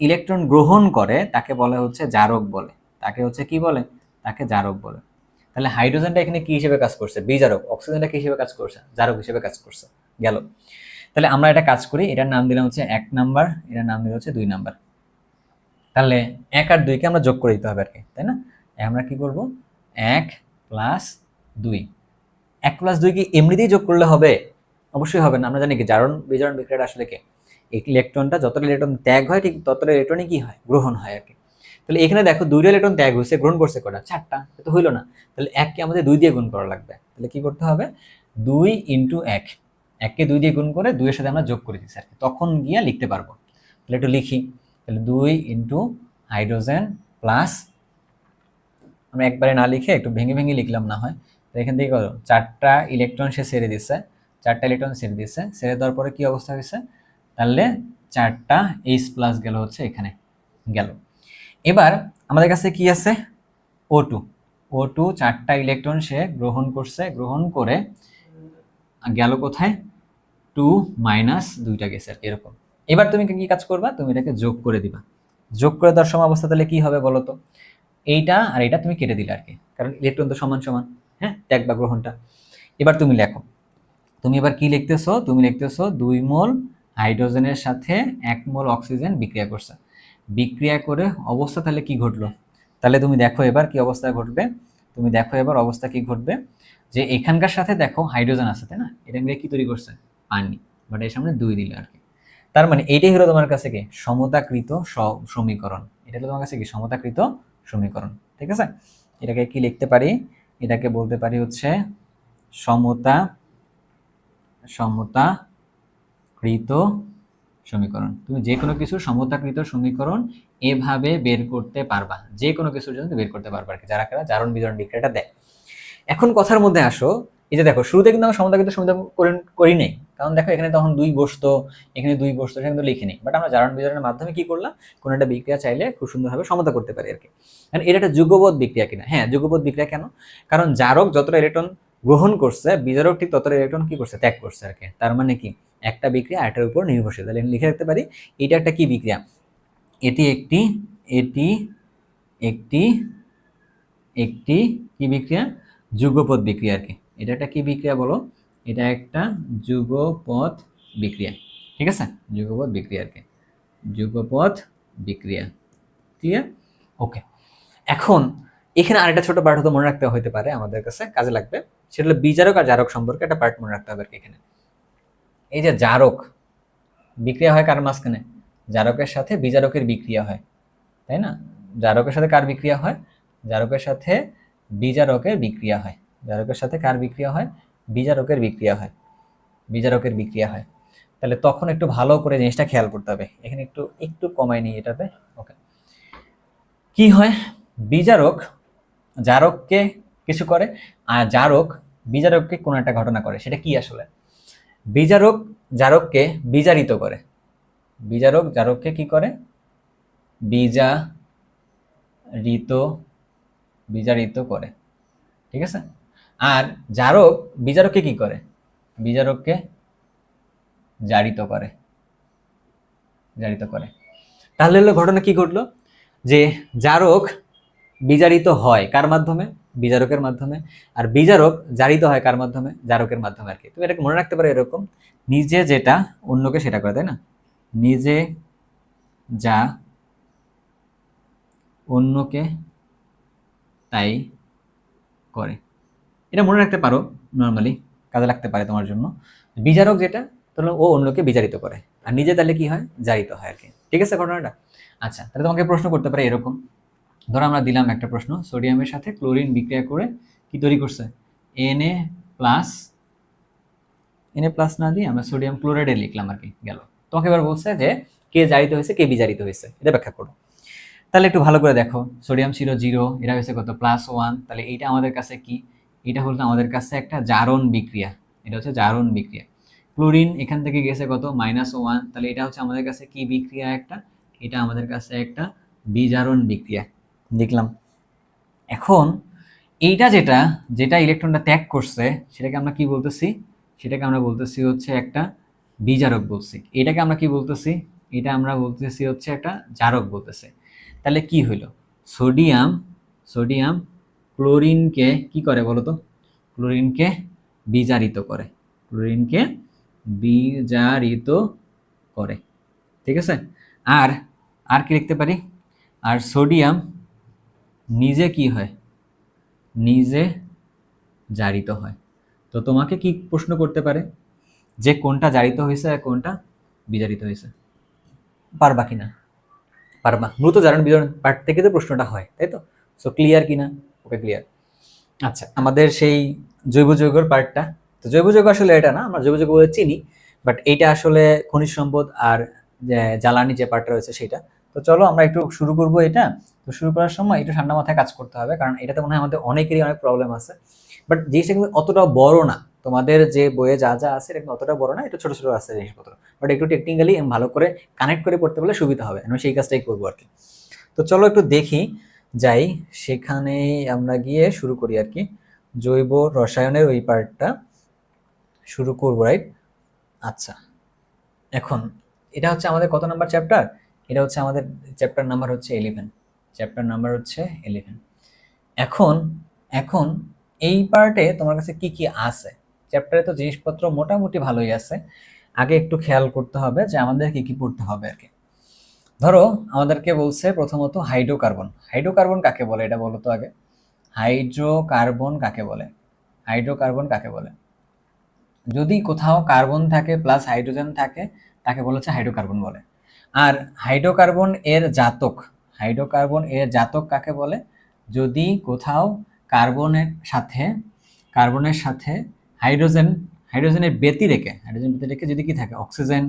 ইলেকট্রন গ্রহণ করে তাকে বলা হচ্ছে জারক বলে, তাকে হচ্ছে কি বলে? তাকে জারক বলে। তাহলে হাইড্রোজেনটা এখানে কি হিসেবে কাজ করছে? বিজারক। অক্সিজেনটা কি হিসেবে কাজ করছে? জারক হিসেবে কাজ করছে, গেল। তাহলে আমরা এটা কাজ করি, এটার নাম দিলাম হচ্ছে 1 নাম্বার, এটার নাম দিলাম হচ্ছে 2 নাম্বার। তাহলে 1 আর 2 কে আমরা যোগ করে দিতে হবে আর কি, তাই না? আমরা কি করব? 1 + 2। 1 + 2 কি এমনিতেই যোগ করলে হবে? অবশ্যই হবে না। আমরা জানি কি জারণ বিজারণ বিক্রিয়াটা আসলে কি ইলেকট্রনটা যতটা ইলেকট্রন ত্যাগ হয় ঠিক ততটা ইলেকট্রনই কি হয়? গ্রহণ হয় আর কি। তাহলে এখানে দেখো 2টা ইলেকট্রন ত্যাগ হয়েছে, গ্রহণ করছে কয়টা? 4টা। তো হইল না। তাহলে 1 কে আমাদের 2 দিয়ে গুণ করা লাগবে। তাহলে কি করতে হবে? 2 × 1। 1 কে 2 দিয়ে গুণ করে 2 এর সাথে আমরা যোগ করে দিচ্ছি আর কি, তখন গিয়া লিখতে পারবো। তাহলে একটু লিখি, তাহলে 2 × হাইড্রোজেন প্লাস, আমরা একবারে না লিখে একটু ভেঙে ভেঙে লিখলাম না হয়। তো এখান থেকে কত? 4টা ইলেকট্রন সে ছেড়ে দিচ্ছে, 4টা ইলেকট্রন ছেড়ে দিচ্ছে, ছেড়ে দেওয়ার পরে কি অবস্থা হয়েছে? তাহলে 4টা H+ গেল হচ্ছে এখানে, গেল। এবার আমাদের কাছে কি আছে? O2 4টা ইলেকট্রন সে গ্রহণ করছে, গ্রহণ করে গেল কোথায়? 2 - 2টা গেছে আর এরকম। এবার তুমি কি কাজ করবা? তুমি এটাকে যোগ করে দিবা। যোগ করে দেওয়ার সময় অবস্থা তাহলে কি হবে বলো তো? এইটা আর এটা তুমি কেটে দিলে আর কি, কারণ ইলেকট্রন তো সমান সমান, হ্যাঁ, ত্যাগ বা গ্রহণটা। এবার তুমি লেখো, তুমি এবার কি লিখতেছো? তুমি লিখতেছো 2 মোল হাইড্রোজেনের সাথে 1 মোল অক্সিজেন বিক্রিয়া করছে। বিক্রিয়া করে অবস্থা তাহলে কি ঘটলো? তাহলে তুমি দেখো এবার কি অবস্থা ঘটবে। তুমি দেখো এবার অবস্থা কি ঘটবে, যে এখানকার সাথে দেখো হাইড্রোজেন আছে, তাই না? এটা মিলে কি তৈরি করছে? পানি। বাট এর সামনে 2 দিলে আর কি। তার মানে এইটাই হলো তোমার কাছে কি সমতাকৃত সমীকরণ। এটা হলো তোমার কাছে কি সমতাকৃত সমীকরণ, ঠিক আছে? এটাকে কি লিখতে পারি? এটাকে বলতে পারি হচ্ছে সমতাকৃত সমীকরণ। তুমি যে কোনো কিছু সমতাকৃত সমীকরণ এভাবে বের করতে পারবা, যে কোনো কিছুর জন্য বের করতে পারবা আর কি, যারা জারণ বিজারণ বিক্রিয়াটা দেয়। এখন কথার মধ্যে আসো, এই যে দেখো শুরুতে কিন্তু আমরা সমতা কিন্তু সমতা করি নাই, কারণ দেখো এখানে তখন 2 বসতো, এখানে 2 বসতো, সেখানে কিন্তু লিখিনি। বাট আমরা জারণ বিজারণের মাধ্যমে কি করলাম, কোনো একটা বিক্রিয়া চাইলে খুব সুন্দরভাবে সমতা করতে পারি আর কি। কারণ এটা একটা যুগপৎ বিক্রিয়া কিনা, হ্যাঁ যুগপৎ বিক্রিয়া। কেন? কারণ জারক যতটা ইলেকট্রন গ্রহণ করছে, বিজারক ঠিক ততটা ইলেকট্রন কি করছে, ত্যাগ করছে আর কি। তার মানে কি, একটা বিক্রিয়া আরেকটার উপর নির্ভরশীল। তাহলে লিখে রাখতে পারি এটা একটা কি বিক্রিয়া, এটি একটি এটি একটি একটি কি বিক্রিয়া, যুগপৎ বিক্রিয়া আর কি। এটা একটা কি বিক্রিয়া বলো, এটা একটা যুগপৎ বিক্রিয়া, ঠিক আছে, যুগপৎ বিক্রিয়া আর কি, যুগপৎ বিক্রিয়া। ক্লিয়ার? ওকে। এখন এখানে আরেকটা ছোট পার্ট হতে মনে রাখতে হতে পারে, আমাদের কাছে কাজে লাগবে, সেটা হলো বিজারক আর জারক সম্পর্কে একটা পার্ট মনে রাখতে হবে আর কি। এখানে এই যে জারক বিক্রিয়া হয় কার মাঝখানে, জারকের সাথে বিজারকের বিক্রিয়া হয়, তাই না? জারকের সাথে কার বিক্রিয়া হয়, জারকের সাথে বিজারকের বিক্রিয়া হয়, জারকের সাথে কার বিক্রিয়া হয়, বিজারকের বিক্রিয়া হয়, বিজারকের বিক্রিয়া হয়। তাহলে তখন একটু ভালো করে জিনিসটা খেয়াল করতে হবে। এখানে একটু একটু কমাই নিই এটাতে। ওকে, কি হয়, বিজারক জারককে কিছু করে, আর জারক বিজারককে কোনো একটা ঘটনা করে। সেটা কি আসলে? বিজারক জারককে বিজারিত করে, বিজারক জারককে কি করে, বিজারিত বিজারিত করে, ঠিক আছে। আর জারক বিজারককে কি করে, বিজারককে জারিত করে, জারিত করে। তাহলে হলো ঘটনা কি ঘটলো, যে জারক বিজারিত হয় কার মাধ্যমে, বিজারকের মাধ্যমে, আর বিজারক জারিত হয় কার মাধ্যমে, জারকের মাধ্যমে আর কি। তুমি এটাকে মনে রাখতে পারো এরকম, নিজে যেটা অন্যকে সেটা করে, তাই না? নিজে যা অন্যকে তাই করে, এটা মনে রাখতে পারো, নর্মালি কাজে লাগতে পারে তোমার জন্য। বিজারক যেটা, তাহলে ও অন্যকে বিজারিত করে, আর নিজে তাহলে কি হয়, জারিত হয় আর কি। ঠিক আছে ঘটনাটা? আচ্ছা, তাহলে তোমাকে প্রশ্ন করতে পারে এরকম, ধরো আমরা দিলাম একটা প্রশ্ন, সোডিয়ামের সাথে ক্লোরিন বিক্রিয়া করে কি তৈরি করছে, Na প্লাস, Na প্লাস না দিয়ে আমরা সোডিয়াম ক্লোরাইডে লিখলাম আর কি, গেল। তোমাকে এবার বলছে যে কে জারিত হয়েছে কে বিজারিত হয়েছে, এটা ব্যাখ্যা করো। তাহলে একটু ভালো করে দেখো, সোডিয়াম ছিল 0, এটা হয়েছে কত, +1। তাহলে এইটা আমাদের কাছে কি, এটা হলো আমাদের কাছে একটা জারণ বিক্রিয়া, এটা হচ্ছে জারণ বিক্রিয়া। ক্লোরিন এখান থেকে গেছে কত, -1, তাহলে এটা হচ্ছে আমাদের কাছে কি বিক্রিয়া একটা, এটা আমাদের কাছে একটা বিজারণ বিক্রিয়া, দেখলাম। এখন এইটা যেটা যেটা ইলেকট্রনটা ত্যাগ করছে, সেটাকে আমরা কি বলতেছি, সেটাকে আমরা বলতেছি হচ্ছে একটা বিজারক বলছি। এটাকে আমরা কি বলতেছি, এটা আমরা বলতেছি হচ্ছে একটা জারক বলতেছে। তাহলে কি হইলো, সোডিয়াম সোডিয়াম ক্লোরিনকে কি করে বলো তো, ক্লোরিনকে বিজারিত করে, ক্লোরিনকে বিজারিত করে, ঠিক আছে। আর আর কি লিখতে পারি, আর সোডিয়াম নিজে কি হয়, নিজে জারিত হয়। তো তোমাকে কি প্রশ্ন করতে পারে, যে কোনটা জারিত হয়েছে আর কোনটা বিজারিত হয়েছে, পারবা কিনা? পারবা। মূলত জারণ বিজারণ পার্ট থেকে তো প্রশ্নটা হয়, তাই তো? সো ক্লিয়ার কিনা? ওকে, ক্লিয়ার। আচ্ছা, আমাদের সেই জৈব যৌগের পার্টটা, তো জৈব যৌগ আসলে এটা না, আমরা জৈব যৌগ বলে চিনি, বাট এইটা আসলে খনিজ সম্পদ আর জ্বালানি যে পার্টটা রয়েছে সেটা। তো চলো আমরা একটু শুরু করব এটা। তো শুরু করার সময় একটু ঠান্ডা মাথায় কাজ করতে হবে, কারণ এটাতে মনে হয় আমাদের অনেকেরই অনেক প্রবলেম আছে। বাট জিনিসটা কিন্তু অতটাও বড় না, তোমাদের যে বইয়ে যা যা আছে এটা কিন্তু অতটা বড় না, একটু ছোট ছোট আছে জিনিসপত্র। বাট একটু টেকনিক্যালি ভালো করে কানেক্ট করে পড়তে পারলে সুবিধা হবে, আমি সেই কাজটাই করবো আর কি। তো চলো একটু দেখি যাই, সেখানে আমরা গিয়ে শুরু করি আর কি, জৈব রসায়নের ওই পার্টটা শুরু করবো, রাইট? আচ্ছা, এখন এটা হচ্ছে আমাদের কত নাম্বার চ্যাপ্টার, এটা হচ্ছে আমাদের চ্যাপ্টার নাম্বার হচ্ছে 11, চ্যাপ্টার নাম্বার হচ্ছে 11। এখন এখন এই পার্টে তোমার কাছে কি কি আছে, চ্যাপ্টারে তো জিনিসপত্র মোটামুটি ভালোই আছে, আগে একটু খেয়াল করতে হবে যে আমাদের কি কি পড়তে হবে আর কি। ধরো আমাদেরকে বলছে প্রথমত হাইড্রোকার্বন, হাইড্রোকার্বন কাকে বলে এটা বলো তো আগে, হাইড্রোকার্বন কাকে বলে, হাইড্রোকার্বন কাকে বলে? যদি কোথাও কার্বন থাকে প্লাস হাইড্রোজেন থাকে, তাকে বলা হচ্ছে হাইড্রোকার্বন বলে। আর হাইড্রোকার্বন এর জাতক, হাইড্রোকার্বন এর জাতক কাকে বলে? যদি কোথাও কার্বনের সাথে কার্বনের সাথে হাইড্রোজেন, হাইড্রোজেনের ব্যতি রেখে, হাইড্রোজেন ব্যতি রেখে যদি কি থাকে, অক্সিজেন,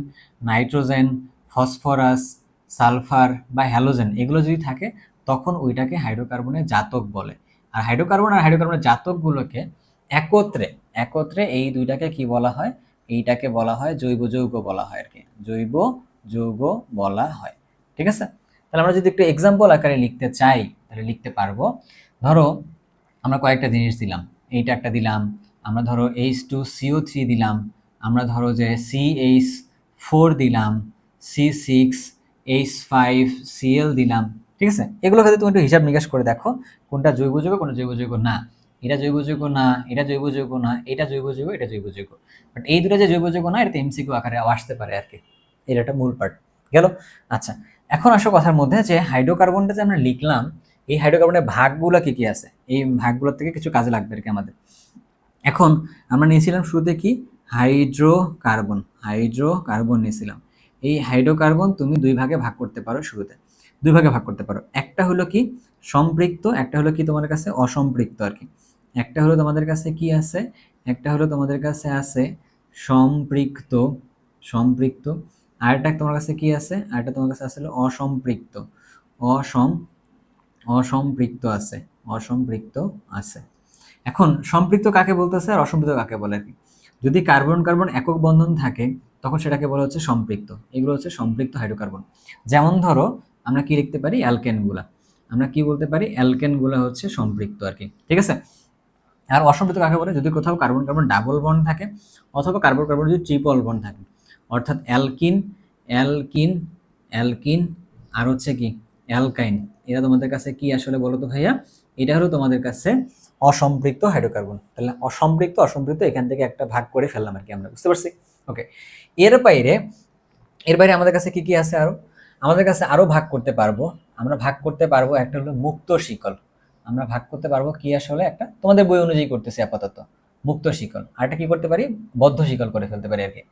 নাইট্রোজেন, ফসফরাস, সালফার বা হ্যালোজেন, এগুলো যদি থাকে, তখন ওইটাকে হাইড্রোকার্বনের জাতক বলে। আর হাইড্রোকার্বনের জাতকগুলোকে একত্রে একত্রে এই দুইটাকে কি বলা হয়? এইটাকে বলা হয় জৈব যৌগ বলা হয় আর কি, জৈব যৌগ বলা হয়। ঠিক আছে, তাহলে আমরা যদি একটু এক্সাম্পল আকারে লিখতে চাই তাহলে লিখতে পারবো। ধরো আমরা কয়েকটা জিনিস দিলাম, এইটা একটা দিলাম, আমরা ধরো H2CO3 দিলাম, আমরা ধরো যে CH4 দিলাম, C6H5Cl দিলাম। ঠিক আছে, এগুলো খালি তুমি একটু হিসাব নিকাশ করে দেখো কোনটা জৈব যৌগ কোনটা জৈব যৌগ না। এটা জৈব যৌগ না, এটা জৈব যৌগ না, এটা জৈব যৌগ, এটা জৈব যৌগ। বাট এই দুটো যে জৈব যৌগ না, এটা এমসিকিউ আকারে আসতে পারে আর কি, এটা একটা মূল পার্ট গেল। আচ্ছা, এখন আসো কথার মধ্যে যে হাইড্রোকার্বনটা যে আমরা লিখলাম, এই হাইড্রোকার্বনের ভাগগুলো কি কি আছে, এই ভাগগুলোর থেকে কিছু কাজে লাগবে আর কি আমাদের। এখন আমরা নিয়েছিলাম শুরুতে কি হাইড্রোকার্বন, হাইড্রোকার্বন নিয়েছিলাম। এই হাইড্রোকার্বন তুমি দুই ভাগে ভাগ করতে পারো, শুরুতে দুই ভাগে ভাগ করতে পারো। একটা হলো কি সম্পৃক্ত, একটা হলো কি তোমাদের কাছে অসম্পৃক্ত আর কি। একটা হলো তোমাদের কাছে কি আছে, একটা হলো তোমাদের কাছে আছে সম্পৃক্ত, সম্পৃক্ত। আরেকটা তোমার কাছে কি আছে, আরেকটা তোমার কাছে আছে হলো অসম্পৃক্ত, অসম অসম্পৃক্ত আছে, অসম্পৃক্ত আছে। এখন সম্পৃক্ত কাকে বলতেছে আর অসম্পৃক্ত কাকে বলে আর কি। যদি কার্বন কার্বন একক বন্ধন থাকে তখন সেটাকে বলা হচ্ছে সম্পৃক্ত, এগুলো হচ্ছে সম্পৃক্ত হাইড্রোকার্বন। যেমন ধরো আমরা কি লিখতে পারি, অ্যালকেনগুলা, আমরা কি বলতে পারি, অ্যালকেনগুলা হচ্ছে সম্পৃক্ত আর কি। ঠিক আছে, আর অসম্পৃক্ত কাকে বলে, যদি কোথাও কার্বন কার্বন ডাবল বন্ড থাকে অথবা কার্বন কার্বন যদি ট্রিপল বন্ড থাকে, অর্থাৎ অ্যালকিন, অ্যালকিন, অ্যালকিন আর হচ্ছে কি অ্যালকাইন, এরা তোমাদের কাছে কি আসলে বলো তো ভাইয়া, এটা হলো তোমাদের কাছে অসম্পৃক্ত হাইড্রোকার্বন। তাহলে অসম্পৃক্ত অসম্পৃক্ত এখান থেকে একটা ভাগ করে ফেললাম আর কি আমরা, বুঝতে পারছি? ওকে, এর বাইরে, এর বাইরে আমাদের কাছে কি কি আছে আরো, আমাদের কাছে আরো ভাগ করতে পারবো, আমরা ভাগ করতে পারবো একটা হলো মুক্ত শিকল, আমরা ভাগ করতে পারবো কি আসলে একটা, তোমাদের বই অনুযায়ী করতেছি আপাতত, মুক্ত শিকল। আর একটা কি করতে পারি, বদ্ধ শিকল করে ফেলতে পারি আর কি।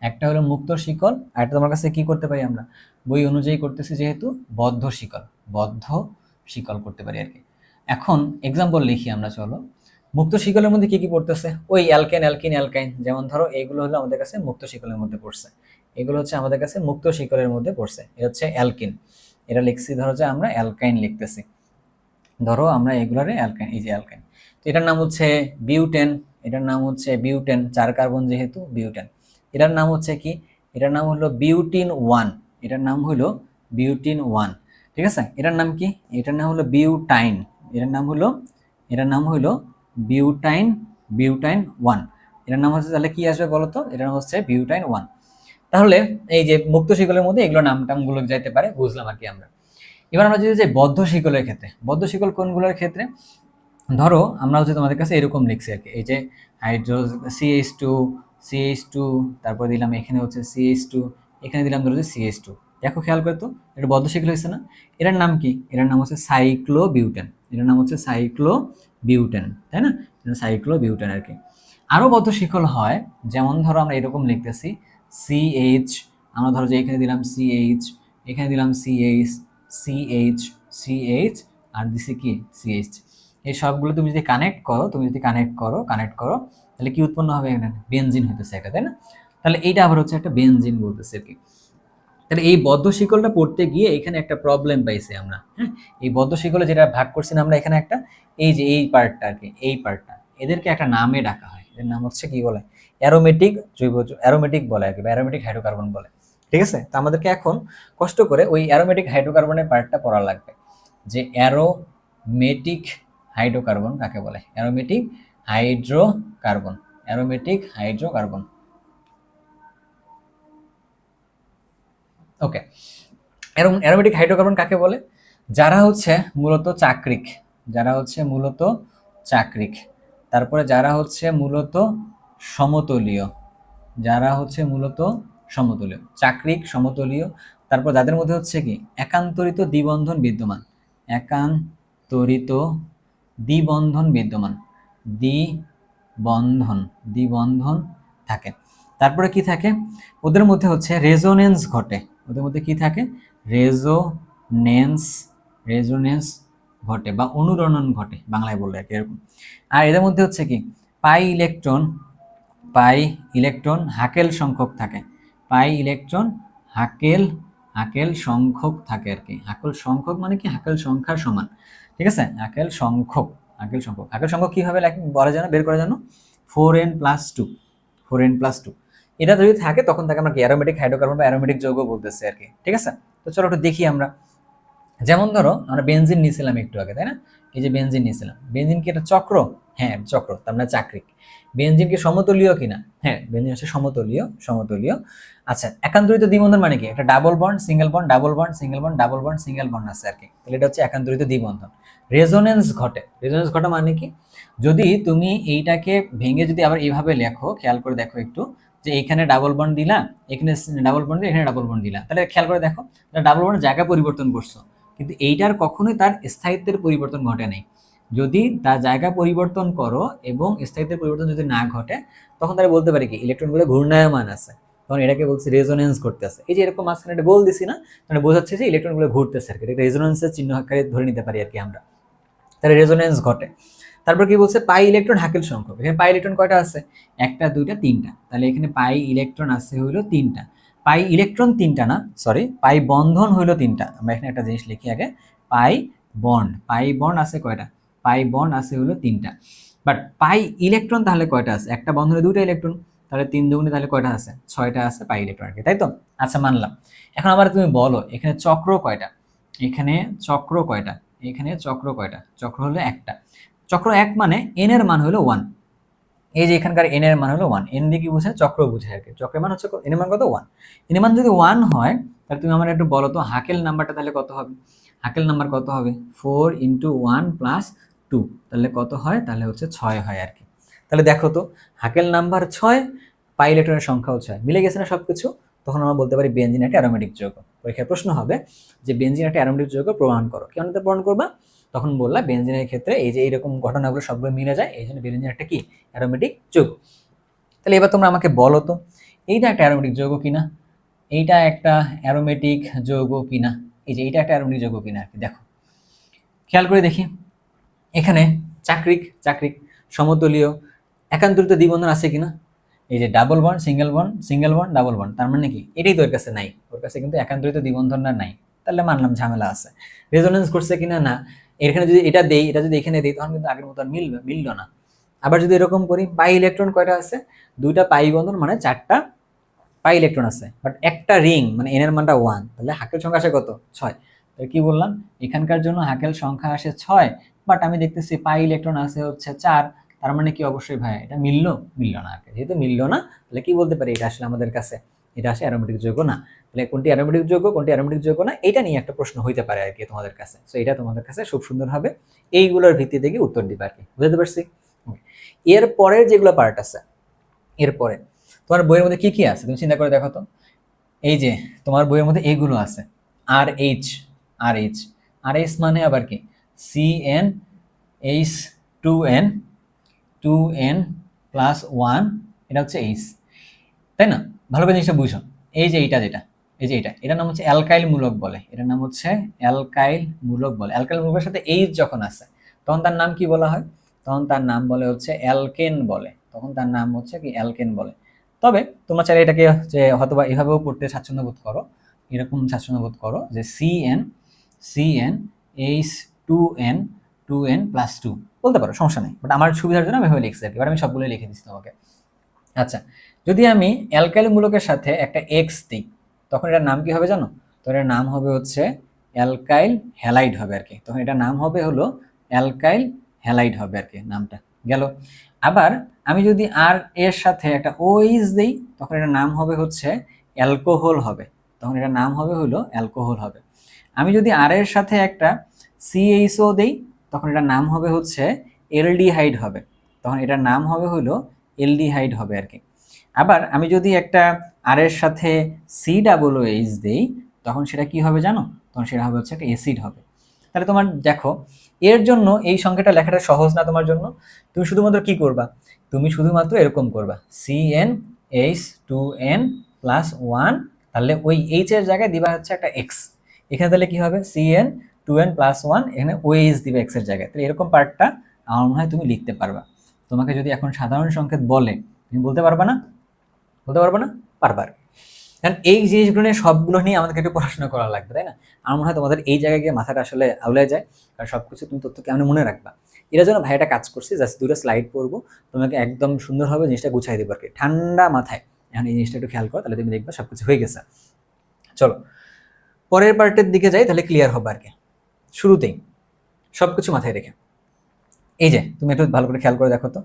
একটা হলো মুক্ত শিকল, আর একটা তোমার কাছে কি করতে পারি আমরা, বই অনুযায়ী করতেছি যেহেতু, বদ্ধ শিকল, বদ্ধ শিকল করতে পারি আর কি। এখন এক্সাম্পল লিখি আমরা, চলো। মুক্ত শিকলের মধ্যে কি কি পড়তেছে, ওই অ্যালকেন অ্যালকিন অ্যালকাইন, যেমন ধরো এগুলো হলো আমাদের কাছে মুক্ত শিকলের মধ্যে পড়ছে, এগুলো হচ্ছে আমাদের কাছে মুক্ত শিকলের মধ্যে পড়ছে। এটা হচ্ছে অ্যালকিন, এটা লিখছি ধরো যে আমরা অ্যালকাইন লিখতেছি, ধরো আমরা এগুলারে অ্যালকাইন, এই যে অ্যালকাইন। তো এটার নাম হচ্ছে বিউটেন, এটার নাম হচ্ছে বিউটেন, 4 কার্বন যেহেতু বিউটেন। এটার নাম হচ্ছে কি, এটার নাম হলো বিউটিন 1, এটার নাম হলো বিউটিন 1। ঠিক আছে, এটার নাম কি, এটার নাম হলো বিউটাইন, এটার নাম হলো, এটার নাম হলো বিউটাইন, বিউটাইন 1। এটার নাম হচ্ছে, তাহলে কি আসবে বলো তো, এটার নাম হচ্ছে বিউটাইন 1। তাহলে এই যে মুক্ত শিকলের মধ্যে এগুলো নাম টামগুলো যাইতে পারে, বুঝলাম আর কি আমরা। এবার আমরা যদি যে বদ্ধ শিকলের ক্ষেত্রে, বদ্ধ শিকল কোনগুলোর ক্ষেত্রে, ধরো আমরা হচ্ছে তোমাদের কাছে এরকম লিখছি আর কি, এই যে হাইড্রো CH2, CH2, তারপর দিলাম এখানে হচ্ছে CH2, এখানে দিলাম ধরো যে CH2। দেখো খেয়াল করে তো, এটা বদ্ধ শিকল হয়েছে না? এটার নাম কি, এটার নাম হচ্ছে সাইক্লোবিউটেন, এটার নাম হচ্ছে সাইক্লোবিউটেন, তাই না? সাইক্লোবিউটেন আর কি। আরো বদ্ধ শিকল হয়, যেমন ধরো আমরা এরকম লিখতেছি CH, আমরা ধরো যে এখানে দিলাম CH, এখানে দিলাম CH, CH, CH আর দিছি কি CH। এই সবগুলো তুমি যদি কানেক্ট করো, তুমি যদি কানেক্ট করো তাহলে কি উৎপন্ন হবে, এখানে বেনজিন হইতেছে একটা, তাই না? তাহলে এইটা আবার হচ্ছে একটা বেনজিন বলতেছে আর কি। তাহলে এই বদ্ধ শিকলটা পড়তে গিয়ে এখানে একটা প্রবলেম পাইছি আমরা, হ্যাঁ। এই বদ্ধ শিকলে যেটা ভাগ করছি না আমরা এখানে একটা, এই যে এই পার্টটা আর কি, এই পার্টটা এদেরকে একটা নামে ডাকা হয়, এর নাম হচ্ছে কি বলে, অ্যারোমেটিক জৈব, অ্যারোমেটিক বলে আর কি, বা অ্যারোমেটিক হাইড্রোকার্বন বলে। ঠিক আছে, তো আমাদেরকে এখন কষ্ট করে ওই অ্যারোমেটিক হাইড্রোকার্বনের পার্টটা পড়া লাগবে, যে অ্যারোমেটিক হাইড্রোকার্বন কাকে বলে, অ্যারোমেটিক হাইড্রোকার্বন, অ্যারোমেটিক হাইড্রোকার্বন। ওকে, অ্যারোমেটিক হাইড্রোকার্বন কাকে বলে, যারা হচ্ছে মূলত চাকরিক, যারা হচ্ছে মূলত চাকরিক, তারপরে যারা হচ্ছে মূলত সমতলীয়, যারা হচ্ছে মূলত সমতলীয়, চাকরিক সমতলীয়, তারপর যাদের মধ্যে হচ্ছে কি একান্তরিত দ্বিবন্ধন বিদ্যমান, একান্তরিত দ্বিবন্ধন বিদ্যমান, দ্বিবন্ধন, দ্বিবন্ধন থাকে। তারপরে কি থাকে, ওদের মধ্যে হচ্ছে রেজোনেন্স ঘটে, ওদের মধ্যে কি থাকে, রেজোনেন্স, রেজোনেন্স ঘটে বা অনুরণন ঘটে বাংলায় বললে এরকম। আর এদের মধ্যে হচ্ছে কি পাই ইলেকট্রন, পাই ইলেকট্রন হাকেল সংখ্যক থাকে, পাই ইলেকট্রন হাকেল, হাকেল সংখ্যক থাকে আর কি। হাকেল সংখ্যক মানে কি, হাকেল সংখ্যার সমান। ঠিক আছে, হাকেল সংখ্যক, হাকেল সংখ্যক কিভাবে বলা যায় না, বের করার জন্য 4n + 2, 4n + 2 এটা যদি থাকে তখন তাকে আমরা কি অ্যারোমেটিক হাইড্রোকার্বন বা অ্যারোমেটিক যৌগ বলতেছি আর কি। ঠিক আছে, তো চলো একটু দেখি আমরা। যেমন ধরো আমরা বেনজিন নিয়েছিলাম একটু আগে, তাই না? এই যে বেনজিন নিয়েছিলাম, বেনজিন কি একটা চক্র? হ্যাঁ চক্র, তার মানে চাকরিক। বেনজিন কি সমতলীয় কিনা? হ্যাঁ বেনজিন হচ্ছে সমতলীয়, সমতলীয়। আচ্ছা, একান্তরিত দ্বিবন্ধন মানে কি? একটা double bond, single bond, double bond, single bond, double bond, single bond আছে আর কি। তাহলে এটা হচ্ছে একান্তরিত দ্বিবন্ধন। রেজোনেন্স ঘটে, রেজোনেন্স ঘটা মানে কি? যদি তুমি এইটাকে ভেঙে যদি আবার এইভাবে লেখো, খেয়াল করে দেখো একটু, যে এখানে ডাবল বন্ড দিলা, এখানে ডাবল বন্ড দিলা, এখানে ডাবল বন্ড দিলা, তাহলে খেয়াল করে দেখো ডাবল বন্ডের জায়গা পরিবর্তন করছো, কিন্তু এইটার কখনোই তার স্থায়িত্বের পরিবর্তন ঘটে নাই। যদি তার জায়গা পরিবর্তন করো এবং স্থায়িত্বের পরিবর্তন যদি না ঘটে, তখন তারা বলতে পারে কি ইলেকট্রনগুলো ঘূর্ণায়মান আছে, তখন এটাকে বলছে রেজোনেন্স করতেছে। এই যে এরকম মাঝখানে একটা গোল দিছি না, মানে বোঝাচ্ছে যে ইলেকট্রনগুলো ঘুরতেছে আর কি, এটা রেজোনেন্সের চিহ্ন আকারে ধরে নিতে পারি আর কি আমরা। তাহলে রেজোনেন্স ঘটে। তারপর কি বলছে, পাই ইলেকট্রন হাকেল সংখ্যক। এখানে পাই ইলেকট্রন কয়টা আছে? একটা, দুইটা, তিনটা। তাহলে এখানে পাই ইলেকট্রন আছে হইলো তিনটা। পাই ইলেকট্রন তিনটা না, সরি, পাই বন্ধন হইলো তিনটা। আমরা এখানে একটা জিনিস লিখি আগে, পাই বন্ড আছে কয়টা? পাই বন্ড আছে হলো তিনটা। বাট পাই ইলেকট্রন তাহলে কয়টা আছে? একটা বন্ধনে দুইটা ইলেকট্রন, তাহলে 3 দুগুণে তাহলে কয়টা আছে? 6টা আছে পাই ইলেকট্রন, তাই তো? আচ্ছা মানলাম। এখন আবার তুমি বলো এখানে চক্র কয়টা? এখানে চক্র কয়টা? এখানে চক্র কয়টা? চক্র হলো একটা। চক্র এক মানে এন এর মান হলো 1। এই যে এখানকার এন এর মান হলো 1, এন দিয়ে কি বোঝায়? চক্র বোঝায় আর কি। চক্রের মান হচ্ছে এন এর মান কত? 1। এন এর মান যদি 1 হয়, তাহলে তুমি আমার একটু বলো তো হাকেল নাম্বারটা তাহলে কত হবে? হাকেল নাম্বার কত হবে? 4 × 1 + 2, তাহলে কত হয়? তাহলে হচ্ছে 6 হয় আর কি। তাহলে দেখো তো, হাকেল নাম্বার 6, পাই ইলেকট্রনের সংখ্যাও 6, মিলে গেছে না সবকিছু? তখন আমরা বলতে পারি বেনজিন একটা অ্যারোমেটিক যৌগ। পরীক্ষায় প্রশ্ন হবে যে বেনজিন একটা অ্যারোমেটিক যৌগ প্রমাণ করো, কেমন প্রমাণ করবা? তখন বললা বেনজিনের ক্ষেত্রে এই যে এইরকম ঘটনাগুলো সবগুলো মিলে যায়, এই জন্য বেনজিন একটা কি অ্যারোমেটিক যৌগ। তাহলে এবার তোমরা আমাকে বলো তো এইটা একটা অ্যারোমেটিক যৌগ কিনা, এইটা একটা অ্যারোমেটিক যৌগ কিনা, এই যে এইটা একটা অ্যারোমেটিক যৌগ কিনা আর কি। দেখো খেয়াল করে দেখি, এখানে চাকরিক চাকরিক সমতলীয় একান্তরিত দ্বিবন্ধন আছে কিনা? এই যে double bond, single bond, single bond, double bond, তার মানে কি এটাই তো ওর কাছে নাই, ওর কাছে কিন্তু একান্তরিত দ্বিবন্ধন না নাই। তাহলে মানলাম ঝামেলা আছে। রেজোনেন্স করছে কিনা? না। এখানে যদি এটা দেই, এটা যদি এখানে দেই, তখন কিন্তু আগের মতো আর মিললো না। আবার যদি এরকম করি, পাই ইলেকট্রন কয়টা আছে? দুইটা পাই বন্ধন মানে 4টা পাই ইলেকট্রন আছে, বাট একটা রিং মানে এন এর মানটা 1, তাহলে হাকেল সংখ্যা আসে কত? 6। তাহলে কি বললাম, এখানকার জন্য হাকেল সংখ্যা আসে 6, বাট আমি দেখতেছি পাই ইলেকট্রন আছে হচ্ছে 4। তার মানে কি অবশ্যই ভাই এটা মিললো না। যেহেতু মিললো না, তাহলে কি বলতে পারি? এটা আসলে আমাদের কাছে এটা আসে অ্যারোমেটিক যৌগ না। তাহলে কোনটি অ্যারোমেটিক যৌগ, কোনটি অ্যারোমেটিক যৌগ না, এটা নিয়ে একটা প্রশ্ন হইতে পারে আর কি তোমাদের কাছে। সো এটা তোমাদের কাছে খুব সুন্দর হবে, এইগুলোর ভিত্তিতে কি উত্তর দিবে আর কি। বুঝতে পারছি? এর পরের যেগুলো পার্ট আছে, এরপরে তোমার বইয়ের মধ্যে কি কি আছে তুমি চিন্তা করে দেখো তো। এই যে তোমার বইয়ের মধ্যে এইগুলো আছে, আর এইচ, আর এইচ, আর এইচ মানে আবার কি? CN H 2N 2N + 1, এটা হচ্ছে এইচ, তাই না? ভালো করে জিনিসটা বুঝো। এই যে এইটা যেটা, এই যে এটার নাম হচ্ছে অ্যালকাইল মূলক বলে, এটার নাম হচ্ছে অ্যালকাইল মূলক বলে। অ্যালকাইল মূলকের সাথে এইচ যখন আছে, তখন তার নাম কি বলা হয়? তখন তার নাম বলে হচ্ছে অ্যালকেন বলে, তখন তার নাম হচ্ছে কি অ্যালকেন বলে। তবে তোমরা চাইলে এটাকে যে হয়তোবা এভাবেও পড়তে স্বাচ্ছন্দ্য বোধ করো, এরকম স্বাচ্ছন্দ্য বোধ করো যে CN H 2N + 2 বলতে পারো, সমস্যা নেই। বাট আমার সুবিধার জন্য আমি এভাবে লিখছি আর কি, এবার আমি সবগুলো লিখে দিচ্ছি তোমাকে। আচ্ছা, যদি আমি অ্যালকাইল মূলকের সাথে একটা এক্স দিই, তখন এটার নাম কি হবে জানো? তো এটার নাম হবে হচ্ছে অ্যালকাইল হ্যালাইড হবে আর কি। তখন এটার নাম হবে হলো অ্যালকাইল হ্যালাইড হবে আর কি, নামটা গেল। আবার আমি যদি আর এর সাথে একটা ওইচ দিই, তখন এটার নাম হবে হচ্ছে অ্যালকোহল হবে, তখন এটার নাম হবে হলো অ্যালকোহল হবে। আমি যদি আর এর সাথে একটা CHO দেই, তখন এটার নাম হবে হচ্ছে এলডিহাইড হবে, তখন এটার নাম হবে হলো এলডিহাইড হবে আর কি। আবার আমি যদি একটা আর এর সাথে COOH দেই, তখন সেটা কি হবে জানো? তখন সেটা হবে হচ্ছে একটা অ্যাসিড হবে। তাহলে তোমার দেখো এর জন্য এই সংখ্যাটা লেখাটা সহজ না তোমার জন্য? তুমি শুধুমাত্র কি করবা? তুমি শুধুমাত্র এরকম করবা CN H 2N + 1, তাহলে ওই এইচ এর জায়গায় দিবা হচ্ছে একটা এক্স। এখানে তাহলে কি হবে? CN 2N + 1, এখানে OH দিবে এক্স এর জায়গায়। তাহলে এরকম পার্টটা আমার মনে হয় তুমি লিখতে পারবা। তোমাকে যদি এখন সাধারণ সংকেত বলে, তুমি বলতে পারবা না? বলতে পারবো না? পারবার। কারণ এই জিনিসগুলো নিয়ে সবগুলো নিয়ে আমাদেরকে একটু পড়াশোনা করা লাগবে, তাই না? আমার মনে হয় তোমাদের এই জায়গায় গিয়ে মাথাটা আসলে আউলায় যায়, কারণ সবকিছু তুমি তথ্য কেমন মনে রাখবা। এর জন্য ভাই একটা কাজ করছি, জাস্ট দুটো স্লাইড পড়বো, তোমাকে একদম সুন্দরভাবে জিনিসটা গুছাই দেবো আর কি, ঠান্ডা মাথায়। এখন এই জিনিসটা একটু খেয়াল করো, তাহলে তুমি দেখবে সবকিছু হয়ে গেছে। চলো পরের পার্টের দিকে যাই, তাহলে ক্লিয়ার হবে আর কি। শুরুতেই সবকিছু মাথায় রেখে এই যে তুমি একটু ভালো করে খেয়াল করে দেখো তো,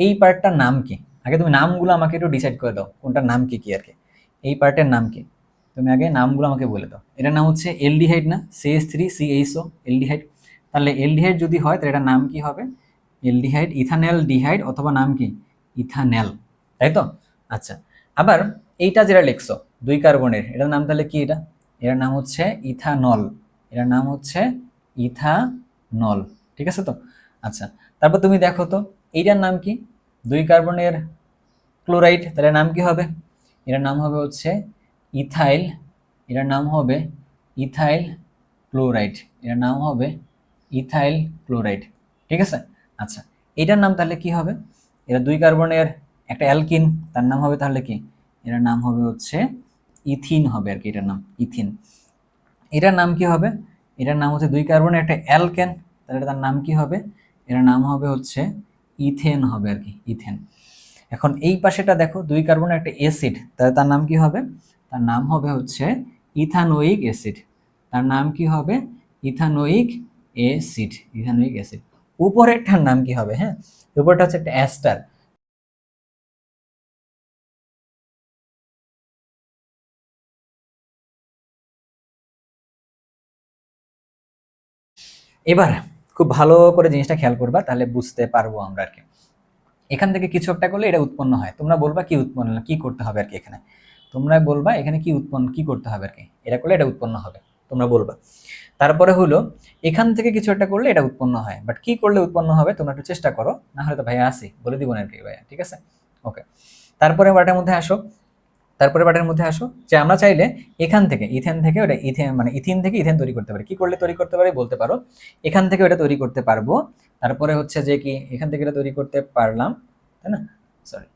এই পার্টটার নাম কি? আগে তুমি নামগুলো আমাকে একটু ডিসাইড করে দাও, কোনটার নাম কি কি আর কি। এই পার্টের নাম কি? তুমি আগে নামগুলো আমাকে বলে দাও। এটার নাম হচ্ছে এলডিহাইড না, CH3CHO এলডিহাইড। তাহলে এলডিহাইড যদি হয় তাহলে এটার নাম কি হবে? এলডিহাইড, ইথানেল ডিহাইড, অথবা নাম কি? ইথানেল, তাই তো? আচ্ছা, আবার এইটা যেটা লিখছো 2 কার্বনের, এটার নাম তাহলে কি? এটার নাম হচ্ছে ইথানল। এটার নাম হচ্ছে ইথানল, ঠিক আছে তো? আচ্ছা, তারপর তুমি দেখো তো এইটার নাম কি? 2 কার্বনের ক্লোরাইড, তাহলে নাম কি হবে? এটার নাম হবে হচ্ছে ইথাইল। এটার নাম হবে ইথাইল ক্লোরাইড। এটার নাম হবে ইথাইল ক্লোরাইড, ঠিক আছে? আচ্ছা, এটার নাম তাহলে কি হবে? এটা 2 কার্বনের একটা অ্যালকিন, তার নাম হবে তাহলে কি? এটার নাম হবে হচ্ছে ইথিন হবে আর কি, এটার নাম ইথিন। এটার নাম কি হবে? এটার নাম হচ্ছে 2 কার্বনের একটা অ্যালকেন, তাহলে তার নাম কি হবে? এটার নাম হবে হচ্ছে ইথেন হবে আর কি, ইথেন। এখন এই পাশেটা দেখো 2 কার্বনের একটা অ্যাসিড, তাহলে তার নাম কি হবে? তার নাম হবে হচ্ছে ইথানোয়িক অ্যাসিড। তার নাম কি হবে? Ethanoic acid, ethanoic acid. উপরেরটার নাম কি হবে? হ্যাঁ, উপরটা হচ্ছে একটা অ্যাস্টার। এবার খুব ভালো করে জিনিসটা খেয়াল করবা, তাহলে বুঝতে পারবো আমরা আর কি। এখান থেকে কিছু একটা করলে এটা উৎপন্ন হয়, তোমরা বলবা কি উৎপন্ন, কি করতে হবে আর কি এখানে। তোমরা বলবা এখানে কি উৎপন্ন, কি করতে হবে আর কি, এটা করলে এটা উৎপন্ন হবে, তোমরা বলবা। তারপরে হলো এখান থেকে কিছু একটা করলে এটা উৎপন্ন হয়, বাট কি করলে উৎপন্ন হবে তোমরা একটু চেষ্টা করো, না হলে তো ভাইয়া আসি বলে দিব না আর কি ভাইয়া, ঠিক আছে? ওকে, তারপরে বাটার মধ্যে আসো। তারপরে বাটার মধ্যে আসো যে আমরা চাইলে এখান থেকে ইথেন থেকে ওটা ইথেন, মানে ইথিন থেকে ইথেন তৈরি করতে পারি। কি করলে তৈরি করতে পারি বলতে পারো? এখান থেকে ওটা তৈরি করতে পারবো। তারপরে হচ্ছে যে কি এখান থেকে এটা তৈরি করতে পারলাম, তাই না? সরি,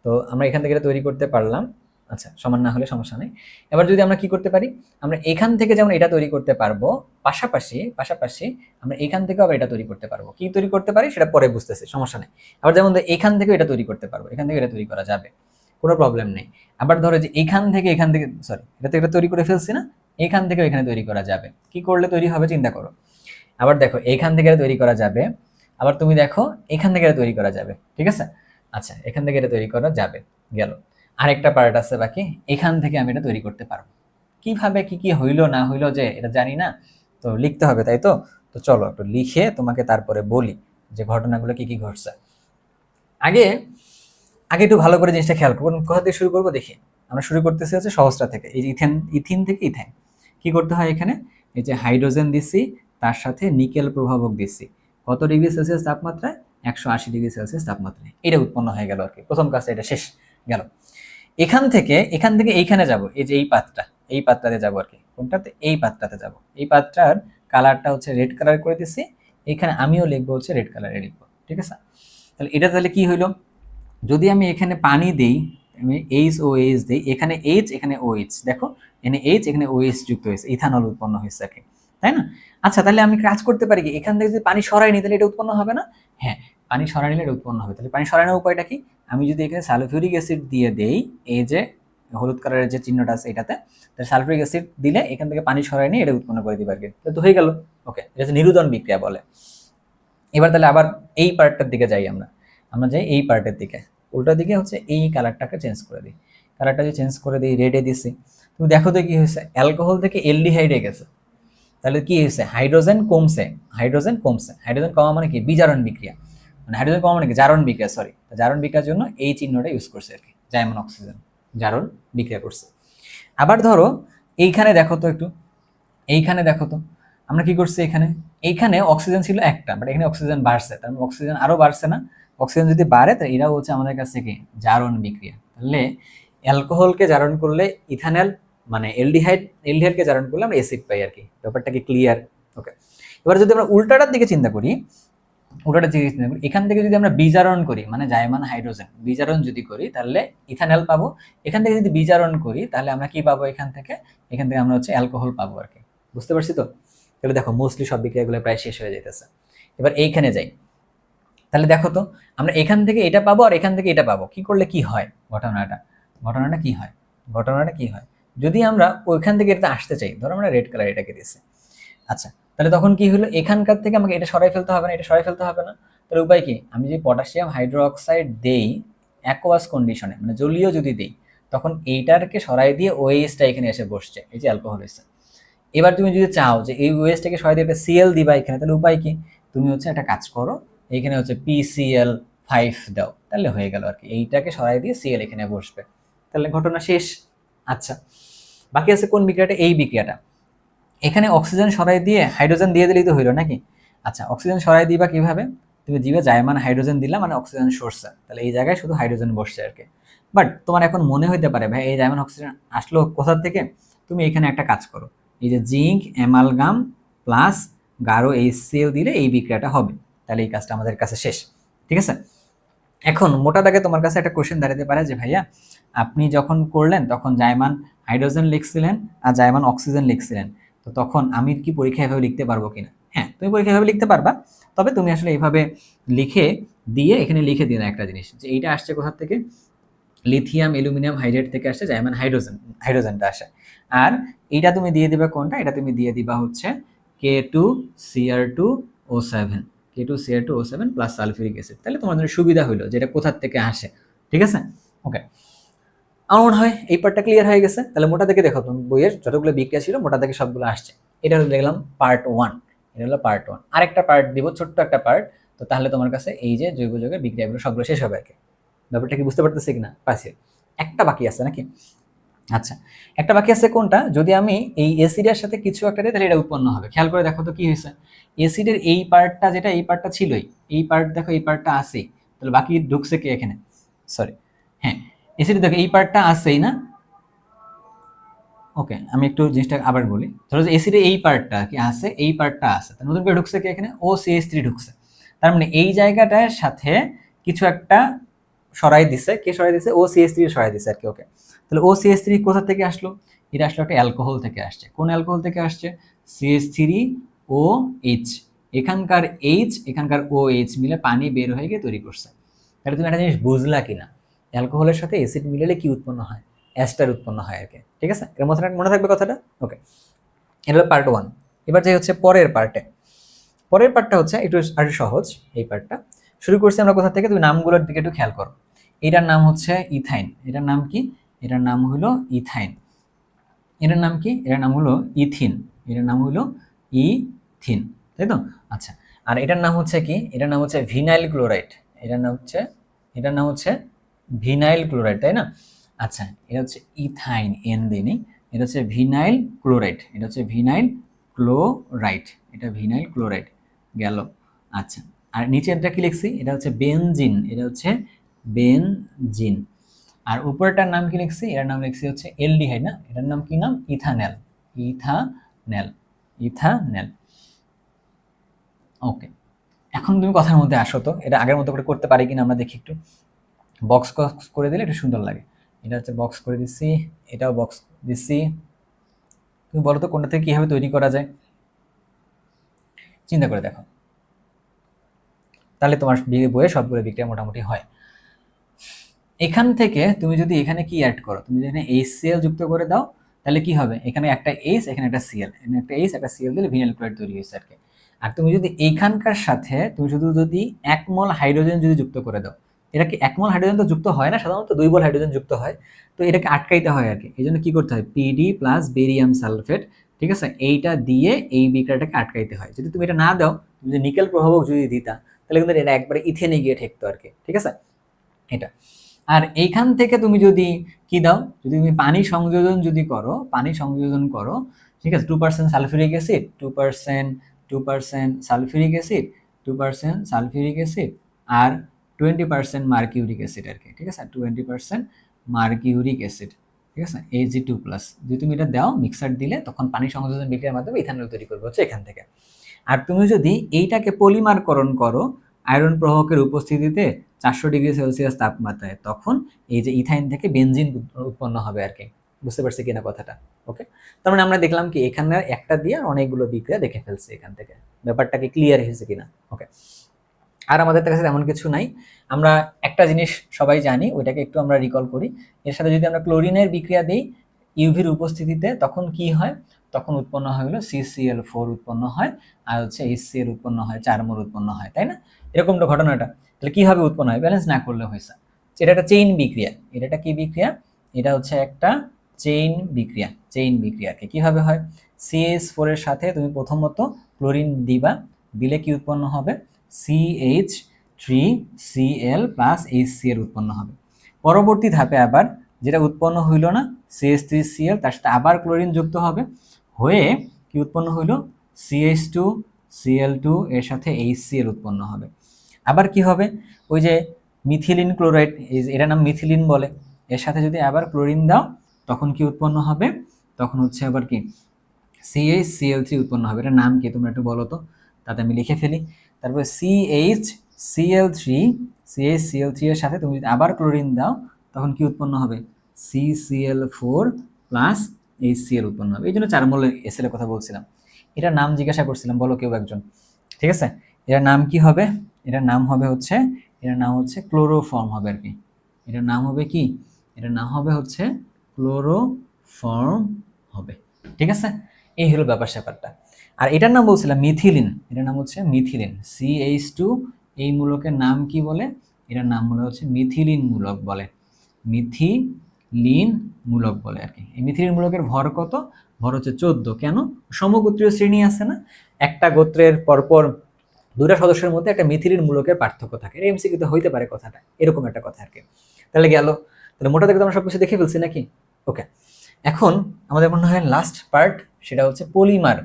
তো আমরা এখান থেকে এটা তৈরি করতে পারলাম। আচ্ছা, সমান না হলে সমস্যা নেই। এবার যদি আমরা কি করতে পারি, আমরা এখান থেকে যেমন এটা তৈরি করতে পারবো, পাশাপাশি পাশাপাশি আমরা এখান থেকে আবার এটা তৈরি করতে পারবো। কি তৈরি করতে পারি সেটা পরে বুঝতেছি, সমস্যা নেই। আবার যেমন এখান থেকে এটা তৈরি করতে পারবো, এখান থেকে এটা তৈরি করা যাবে, কোনো প্রবলেম নেই। আবার ধরো যে এখান থেকে সরি, এটা থেকে এটা তৈরি করে ফেলছি না, এখান থেকে এখানে তৈরি করা যাবে। কি করলে তৈরি হবে চিন্তা করো। আবার দেখো এখান থেকে এটা তৈরি করা যাবে, আবার তুমি দেখো এখান থেকে এটা তৈরি করা যাবে, ঠিক আছে? আচ্ছা, এখান থেকে এটা তৈরি করা যাবে, গেল। আরেকটা পার্ট আছে বাকি, এখান থেকে আমি এটা তৈরি করতে পারবো। কিভাবে কি কি হইলো না হইলো যে এটা জানি না, তো লিখতে হবে, তাই তো? তো চলো একটু লিখে তোমাকে তারপরে বলি যে ঘটনাগুলো কি কি ঘটছে। আগে আগে একটু ভালো করে জিনিসটা খেয়াল করবো, কোথা থেকে শুরু করবো দেখি। আমরা শুরু করতেছি হচ্ছে সহজটা থেকে, এই যে ইথিন থেকে ইথাইন। কি করতে হয় এখানে? এই যে হাইড্রোজেন দিছি, তার সাথে নিকেল প্রভাবক দিছি, কত ডিগ্রি সেলসিয়াস তাপমাত্রায়? 180 ডিগ্রি সেলসিয়াস তাপমাত্রায়। এটা উৎপন্ন হয়ে গেল আর কি, প্রথম কাজটা এটা শেষ, গেল। এখান থেকে এইখানে যাব, এই যে এই পাত্রটাতে যাব আর কি। কোনটাতে? এই পাত্রটাতে যাব। এই পাত্রার কালারটা হচ্ছে রেড কালার করে দিছি, এখানে আমিও লিখবো হচ্ছে রেড কালারে লিখবো, ঠিক আছে? তাহলে এটা তাহলে কি হইলো, যদি আমি এখানে পানি দেই, আমি এইচ ও এইচ দিই, এখানে এইচ এখানে ও এইচ, দেখো এখানে এইচ এখানে ও এইচ যুক্ত হয়েছে, ইথানল উৎপন্ন হয়েছে আর কি, তাই না? আচ্ছা, তাহলে আমি কাজ করতে পারি কি, এখান থেকে যদি পানি সরাই নিই তাহলে এটা উৎপন্ন হবে না? হ্যাঁ, পানি সরাই নিলে এটা উৎপন্ন হবে। তাহলে পানি সরানোর উপায়টা কি? আমি যদি এখানে সালফিউরিক অ্যাসিড দিয়ে দেই, এই যে হলুদ কালারের যে চিহ্নটা আছে এটাতে, তাহলে সালফিউরিক অ্যাসিড দিলে এখান থেকে পানি সরাই নিয়ে এটা উৎপন্ন করে দিবে আর কি, তো হয়ে গেল। ওকে, এটা হচ্ছে নিরুদন বিক্রিয়া বলে। এবার তাহলে আবার এই পার্টটার দিকে যাই, আমরা আমরা যাই এই পার্টের দিকে, উল্টা দিকে হচ্ছে এই কালারটাকে চেঞ্জ করে দিই। কালারটাকে চেঞ্জ করে দিই, রেডে দিছি। তুমি দেখো তো কি হয়েছে, অ্যালকোহল থেকে এলডিহাইডে গেছে। তাহলে কি হয়েছে? হাইড্রোজেন কমছে, হাইড্রোজেন কমছে। হাইড্রোজেন কমা মানে কি? বিজারণ বিক্রিয়া। মানে হাইড্রোজেন কমা মানে কি? জারণ বিক্রিয়া, সরি। জারণ বিক্রিয়ার জন্য এই চিহ্নটা ইউজ করছে আর কি, জাইমন অক্সিজেন, জারণ বিক্রিয়া করছে। আবার ধরো এইখানে দেখো তো একটু, এইখানে দেখো তো আমরা কি করছি, এখানে এইখানে অক্সিজেন ছিল একটা, বাট এখানে অক্সিজেন বাড়ছে, তার মানে অক্সিজেন আরো বাড়ছে না? অক্সিজেন যদি বাড়ে তাহলে এরাও হচ্ছে আমাদের কাছে কি? জারণ বিক্রিয়া। তাহলে অ্যালকোহলকে জারণ করলে ইথানল, মানে এলডিহাইডকে জারণ করলে আমরা অ্যাসিড পাই আর কি। ব্যাপারটা কি ক্লিয়ার? ওকে, এবার যদি আমরা উল্টাটার দিকে চিন্তা করি, এখান থেকে যদি আমরা বিজারণ করি, মানে জাইমান হাইড্রোজেন বিজারণ যদি করি তাহলে ইথানল পাবো। এখান থেকে যদি বিজারণ করি তাহলে আমরা কি পাবো? এখান থেকে আমরা হচ্ছে অ্যালকোহল পাবো আর কি। বুঝতে পারছি তো? তাহলে দেখো মোস্টলি সব বিক্রিয়াগুলো প্রায় শেষ হয়ে যাইতেছে। এবার এইখানে যাই, তাহলে দেখো তো আমরা এখান থেকে এটা পাবো আর এখান থেকে এটা পাবো, কি করলে কি হয় ঘটনাটা কি হয়, ঘটনাটা কি হয় যদি আমরা ওইখান থেকে এটা আসতে চাই, ধরো আমরা রেড কালার এটাকে দিচ্ছি। আচ্ছা, তাহলে তখন কি হলো, এখানকার থেকে আমাকে এটা সরাই ফেলতে হবে না, এটা সরাই ফেলতে হবে না। তাহলে উপায় কি, আমি যদি পটাশিয়াম হাইড্রোক্সাইড দেই অ্যাকোয়াস কন্ডিশনে, মানে জলীয় যদি দেই, তখন এইটাকে সরাই দিয়ে ওএইচটা এখানে এসে বসছে, এই যে অ্যালকোহল হয়েছে। এবার তুমি যদি চাও যে এই ওএইচটাকে সরাই দিয়ে একটা সিএল দিবা এখানে, তাহলে উপায় কি, তুমি হচ্ছে একটা কাজ করো, এইখানে হচ্ছে PCl5 দাও, তাহলে হয়ে গেল আর কি, এইটাকে সরাই দিয়ে সিএল এখানে বসবে, তাহলে ঘটনা শেষ। আচ্ছা, বাকি আছে কোন বিক্রিয়াটা, এই বিক্রিয়াটা, এখানে অক্সিজেন সরাই দিয়ে হাইড্রোজেন দিয়ে দিলেই তো হইলো নাকি। আচ্ছা, অক্সিজেন সরাই দিবা কিভাবে, তুমি দিবে জায়মান হাইড্রোজেন দিলা, মানে অক্সিজেন সরছে, তাহলে এই জায়গায় শুধু হাইড্রোজেন বসছে আর কি। বাট তোমার এখন মনে হইতে পারে ভাই এই জায়মান অক্সিজেন আসলো কোথা থেকে, তুমি এখানে একটা কাজ করো, এই যে জিঙ্ক অ্যামালগাম প্লাস গাঢ় HCl দিলে এই বিক্রিয়াটা হবে, তাহলে এই কাজটা আমাদের কাছে শেষ। ঠিক আছে, এখন মোটা দাগে তোমার কাছে একটা কোশ্চেন দাঁড়াতে পারে যে ভাইয়া আপনি যখন করলেন তখন জায়মান হাইড্রোজেন লিখছিলেন আর জায়মান অক্সিজেন লিখছিলেন, তো তখন আমি কি পরীক্ষা এভাবে লিখতে পারবো কিনা। হ্যাঁ, তুমি পরীক্ষা এভাবে লিখতে পারবা, তবে তুমি আসলে এইভাবে লিখে দিয়ে এখানে লিখে দিও না একটা জিনিস, যে এইটা আসছে কোথা থেকে, লিথিয়াম অ্যালুমিনিয়াম হাইড্রেট থেকে আসছে জায়মান হাইড্রোজেনটা আসে। আর এইটা তুমি দিয়ে দিবা কোনটা, এটা তুমি দিয়ে দিবা হচ্ছে K2Cr2O7, K2Cr2O7 plus sulphuric acid, তাহলে তোমার জন্য সুবিধা হলো যে এটা কোথা থেকে আসে। ঠিক আছে, ওকে, আমার মনে হয় এই পার্টটা ক্লিয়ার হয়ে গেছে। তাহলে মোটা থেকে দেখো তুমি বইয়ের যতগুলো বিক্রিয়া ছিল মোটা থেকে সবগুলো আসছে, এটা হলো দেখলাম পার্ট 1, এটা হলো পার্ট 1। আরেকটা পার্ট দিব, ছোট্ট একটা পার্ট, তো তাহলে তোমার কাছে এই যে জৈব যৌগের বিক্রিয়াগুলো সবগুলো শেষ হবে আর কি। ব্যাপারটা কি বুঝতে পারতেছি কিনা, পাচ্ছি। একটা বাকি আছে নাকি, আচ্ছা একটা বাকি আছে কোনটা, যদি আমি এই অ্যাসিডের সাথে কিছু একটা দিই তাহলে এটা উৎপন্ন হবে। খেয়াল করে দেখো তো কি হয়েছে, অ্যাসিডের এই পার্টটা যেটা, এই পার্টটা ছিলই, এই পার্ট দেখো এই পার্টটা আছেই, তাহলে বাকি ঢুকছে কি এখানে, সরি হ্যাঁ অ্যাসিড দেখো এই পার্টটা আছেই না। ওকে, আমি একটু জিনিসটা আবার বলি, ধরো যে অ্যাসিডে এই পার্টটা কি আছে, এই পার্টটা আছে, তাহলে নতুন করে ঢুকছে কি এখানে, OCH3 ঢুকছে, তার মানে এই জায়গাটার সাথে কিছু একটা সরাই দিছে, কে সরাই দিছে, OCH3 সরাই দিছে আর কি। ওকে, তাহলে OCH3 কোথা থেকে আসলো, এটা আসলো একটা অ্যালকোহল থেকে আসছে, কোন অ্যালকোহল থেকে আসছে, CH3OH, এখানকার H এখানকার OH মিলে পানি বের হয়ে গিয়ে তৈরি করছে। তাহলে তুমি একটা জিনিস বুঝলা কিনা, অ্যালকোহলের সাথে অ্যাসিড মিলালে কি উৎপন্ন হয়, অ্যাস্টার উৎপন্ন হয় আর কি। ঠিক আছে, এর মনে থাকবে কথাটা। ওকে, এটা হলো পার্ট 1। এবার যে হচ্ছে পরের পার্টটা হচ্ছে একটু আর সহজ। এই পার্টটা শুরু করছি আমরা কোথা থেকে, তুমি নামগুলোর দিকে একটু খেয়াল করো। এটার নাম হচ্ছে ইথাইন, এটার নাম কি, এটার নাম হলো ইথাইন, এটার নাম কি, এটার নাম হলো ইথিন, এটার নাম হলো ইথিন, তাই তো। আচ্ছা, আর এটার নাম হচ্ছে কি, এটার নাম হচ্ছে ভিনাইল ক্লোরাইড, এটার নাম হচ্ছে ভিনাইল ক্লোরাইড, তাই না। আচ্ছা, এটা হচ্ছে ইথাইন, এন দিনই, এটা হচ্ছে ভিনাইল ক্লোরাইড, এটা হচ্ছে ভিনাইল ক্লোরাইড, এটা ভিনাইল ক্লোরাইড গেল। আচ্ছা, আর নিচে এটা কি লিখছি, এটা হচ্ছে বেনজিন, এটা হচ্ছে বেনজিন। আর উপরেরটার নাম কি লিখছি, এটার নাম লিখছি হচ্ছে এলডিহাইড, না এটার নাম কি নাম, ইথানেল, ইথানেল। ওকে, এখন তুমি কথার মধ্যে আসো তো, এটা আগের মতো করে করতে পারি কিনা আমরা দেখি একটু। বক্স করে দিলে একটু সুন্দর লাগে, এটা হচ্ছে বক্স করে দিচ্ছি, এটাও বক্স দিচ্ছি। তুমি বলো তো কোনটা থেকে কিভাবে তৈরি করা যায়, চিন্তা করে দেখো, তাহলে তোমার বইয়ে সবগুলো বিক্রিয়া মোটামুটি হয়। এখান থেকে তুমি যদি এখানে কি অ্যাড করো, তুমি যদি এখানে HCl যুক্ত করে দাও, তাহলে কি হবে, এখানে একটা H এখানে একটা Cl, এখানে একটা H একটা Cl দিলে ভিনাইল ক্লোরাইড তৈরি হয়েছে আর কি। আর তুমি যদি এইখানকার সাথে তুমি শুধু যদি 1 মোল হাইড্রোজেন যদি যুক্ত করে দাও, এটা কি 1 মোল হাইড্রোজেন তো যুক্ত হয় না, সাধারণত 2 মোল হাইড্রোজেন যুক্ত হয়, তো এটাকে আটকাইতে হয় আর কি। এই জন্য কি করতে হয়, PD প্লাস বেরিয়াম সালফেট, ঠিক আছে, এইটা দিয়ে এই বিক্রিয়াটাকে আটকাইতে হয়। যদি তুমি এটা না দাও, তুমি যদি নিকেল প্রভাবক যদি দিতা, তাহলে কিন্তু এটা একবারে ইথেনে গিয়ে ঠেকতো আর কি। ঠিক আছে, এটা। আর এইখান থেকে তুমি যদি কি দাও, যদি তুমি পানি সংযোজন করো, ঠিক আছে, 2% sulphuric acid, 2% sulphuric acid, 2% sulphuric acid আর 20% মার্কিউরিক অ্যাসিড আর কি। ঠিক আছে, 20% মার্কিউরিক অ্যাসিড, ঠিক আছে, Ag2+, যদি তুমি এটা দাও মিক্সার দিলে, তখন পানি সংযোজন বিক্রিয়ার মাধ্যমে ইথানল তৈরি করবে হচ্ছে এখান থেকে। আর তুমি যদি এইটাকে পলিমারকরণ করো আয়রন প্রবাহকের উপস্থিতিতে 400 ডিগ্রি সেলসিয়াস তাপমাত্রায়, তখন এই যে ইথাইন থেকে বেনজিন উৎপন্ন হবে আর কি। বুঝতে পারছি কিনা কথাটা? ওকে, তার মানে আমরা দেখলাম কি এখানে একটা দিয়ে অনেকগুলো বিক্রিয়া দেখে ফেলছি এখান থেকে, ব্যাপারটা কি ক্লিয়ার হয়েছে কিনা? ওকে, আর আমাদের কাছে এমন কিছু নাই। আমরা একটা জিনিস সবাই জানি, ওইটাকে একটু আমরা রিকল করি। এর সাথে যদি আমরা ক্লোরিনের বিক্রিয়া দিই ইউভির উপস্থিতিতে, তখন কি হয়? তখন উৎপন্ন হয় হলো CCl4 উৎপন্ন হয়, আর হচ্ছে HCl উৎপন্ন হয়, 4 মোল উৎপন্ন হয়, তাই না? এরকম তো ঘটনাটা। তাহলে কিভাবে উৎপন্ন হয়? ব্যালেন্স না করলে হয়েছে। এটা একটা চেইন বিক্রিয়া। এটা একটা কি বিক্রিয়া? এটা হচ্ছে একটা চেইন বিক্রিয়া। চেইন বিক্রিয়াকে কিভাবে হয়? CH4 এর সাথে তুমি প্রথমত ক্লোরিন দিবা, দিলে কি উৎপন্ন হবে? CH3Cl প্লাস HCl উৎপন্ন হবে। পরবর্তী ধাপে আবার যেটা উৎপন্ন হইল না, CH3Cl, তার সাথে আবার ক্লোরিন যুক্ত হবে, হয়ে কি উৎপন্ন হইল? CH2Cl2 এর সাথে HCl উৎপন্ন হবে। আবার কি হবে? ওই যে মিথিলিন ক্লোরাইড, এটার নাম মিথিলিন বলে, এর সাথে যদি আবার ক্লোরিন দাও তখন কি উৎপন্ন হবে? তখন হচ্ছে আবার কি CHCl3 উৎপন্ন হবে। এটার নাম কি তোমরা একটু বলো তো, তাতে আমি লিখে ফেলি। তারপরে CHCl3 এর সাথে তুমি যদি আবার ক্লোরিন দাও তখন কি উৎপন্ন হবে? CCl4 প্লাস HCl উৎপন্ন হবে। এই জন্য 4 মোল এসএল এর কথা বলছিলাম। এটার নাম জিজ্ঞাসা করছিলাম, বলো কেউ একজন। ঠিক আছে, এটার নাম কি হবে? এটার নাম হবে হচ্ছে, এটার নাম হচ্ছে ক্লোরোফর্ম হবে আর কি। এটার নাম হবে কি? এটার নাম হবে হচ্ছে ক্লোরোফর্ম হবে। ঠিক আছে, এই হলো ব্যাপার স্যাপারটা। আর এটার নাম বলছিলাম মিথিলিন, এটার নাম হচ্ছে মিথিলিন। CH2 এই মূলকের নাম কি বলে? এটার নাম হলো হচ্ছে মিথিলিন মূলক বলে, মিথিলিন মূলক বলে আর কি। এই মিথিলিন মূলকের ভর কত? ভর হচ্ছে 14। কেন? সমগোত্রীয় শ্রেণী আছে না, একটা গোত্রের পরপর দুইটা সদস্যের মধ্যে একটা মিথিলিন মূলকের পার্থক্য থাকে। এটা এমসিকিউতে হইতে পারে কথাটা, এরকম একটা কথা আর কি। তাহলে গেল, তাহলে মোটা থেকে তো আমরা সবকিছু দেখে ফেলছি নাকি? ওকে, এখন আমাদের মনে হয় লাস্ট পার্ট, সেটা হচ্ছে পলিমার।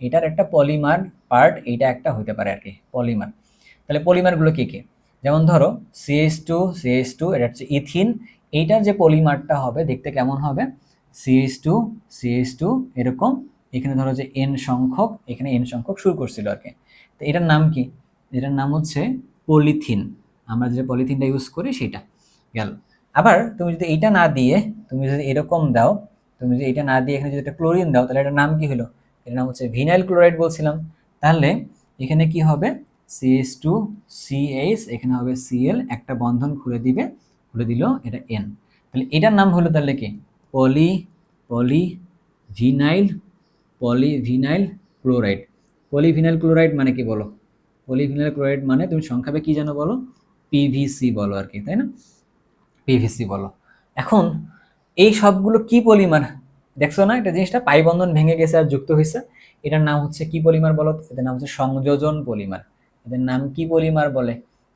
এটার একটা পলিমার পার্ট, এইটা একটা হইতে পারে আর কি, পলিমার। তাহলে পলিমারগুলো কি কি? যেমন ধরো CH2 এটা হচ্ছে ইথিন, এইটার যে পলিমারটা হবে দেখতে কেমন হবে? CH2 এরকম, এখানে ধরো যে N সংখ্যক, এখানে N সংখ্যক শুরু করছিল আর কি। তো এটার নাম কি? এটার নাম হচ্ছে পলিথিন। আমরা যে পলিথিনটা ইউজ করি সেটা গেল। আবার তুমি যদি এইটা না দিয়ে, তুমি যদি এরকম দাও, তুমি যদি এটা না দিয়ে এখানে যদি একটা ক্লোরিন দাও, তাহলে এটার নাম কি হলো? এটার নাম হচ্ছে ভিনাইল ক্লোরাইড বলছিলাম। তাহলে এখানে কি হবে? CH2CH, এখানে হবে Cl, একটা বন্ধন খুলে দিবে, খুলে দিল এটা N। তাহলে এটার নাম হলো তাহলে কি? Polyvinyl polyvinyl chloride. Polyvinyl chloride মানে কি বলো? পলিভিনাইল ক্লোরাইড মানে তুমি সংক্ষেপে কি জানো বলো? PVC বলো আর কি, তাই না? PVC বলো। এখন এই সবগুলো কি পলিমার? দেখছো না এটা জিনিসটা, পাই বন্ধন ভেঙে গেছে আর যুক্ত হয়েছে। এটার নাম হচ্ছে কি পলিমার বলো? এদের নাম হচ্ছে সংযোজন পলিমার। এদের নাম কি পলিমার বলে?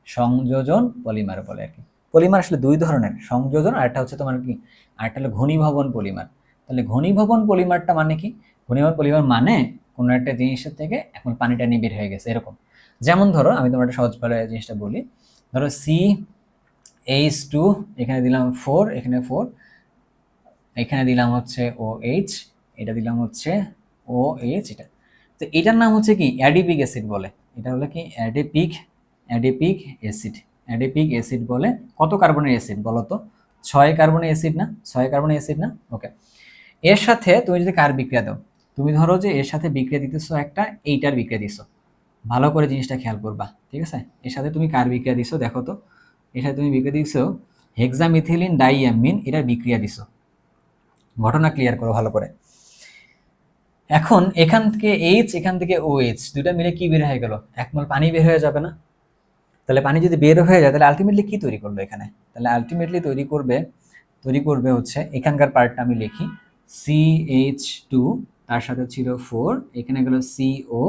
সংযোজন পলিমার বলে আর কি। পলিমার আসলে দুই ধরনের, সংযোজন আর একটা হচ্ছে তোমার কি, আর একটা হলো ঘনীভবন পলিমার। তাহলে ঘনীভবন পলিমারটা মানে কি? ঘনীভবন পলিমার মানে কোনো একটা জিনিসের থেকে এখন পানিটা নিয়ে বের হয়ে গেছে এরকম। যেমন ধরো আমি তোমার একটা সহজভাবে জিনিসটা বলি, ধরো CH2, এখানে দিলাম 4, এখানে 4, এখানে দিলাম হচ্ছে OH, এটা দিলাম হচ্ছে OH, এটা। তো এটার নাম হচ্ছে কি? অ্যাডিপিক অ্যাসিড বলে। এটা হলো কি? Adipic acid. অ্যাডিপিক অ্যাসিড বলে। কত কার্বনের অ্যাসিড বলো তো? 6 কার্বনের অ্যাসিড না? 6 কার্বনের অ্যাসিড না? ওকে, এর সাথে তুমি যদি কার বিক্রিয়া দাও, তুমি ধরো যে এর সাথে বিক্রিয়া দিতেছো একটা, এইটার বিক্রিয়া দিছো, ভালো করে জিনিসটা খেয়াল করবা, ঠিক আছে? এর সাথে তুমি কার বিক্রিয়া দিছো দেখো তো, এর সাথে তুমি বিক্রিয়া দিছো হেক্সামিথিলিন ডাইঅ্যামিন, এটার বিক্রিয়া দিছো। ঘটনা ক্লিয়ার করো ভালো করে। এখন এখান থেকে এখান থেকে OH, দুটা মিলে কি বের হয়ে গেল? 1 মোল পানি বের হয়ে যাবে না? তাহলে পানি যদি বের হয়ে যায় তাহলে আলটিমেটলি কি তৈরি করলো এখানে? তাহলে আলটিমেটলি তৈরি করবে হচ্ছে, এখানকার পার্টটা আমি লিখি, CH2, তার সাথে ছিল 4, এখানে গেল CO,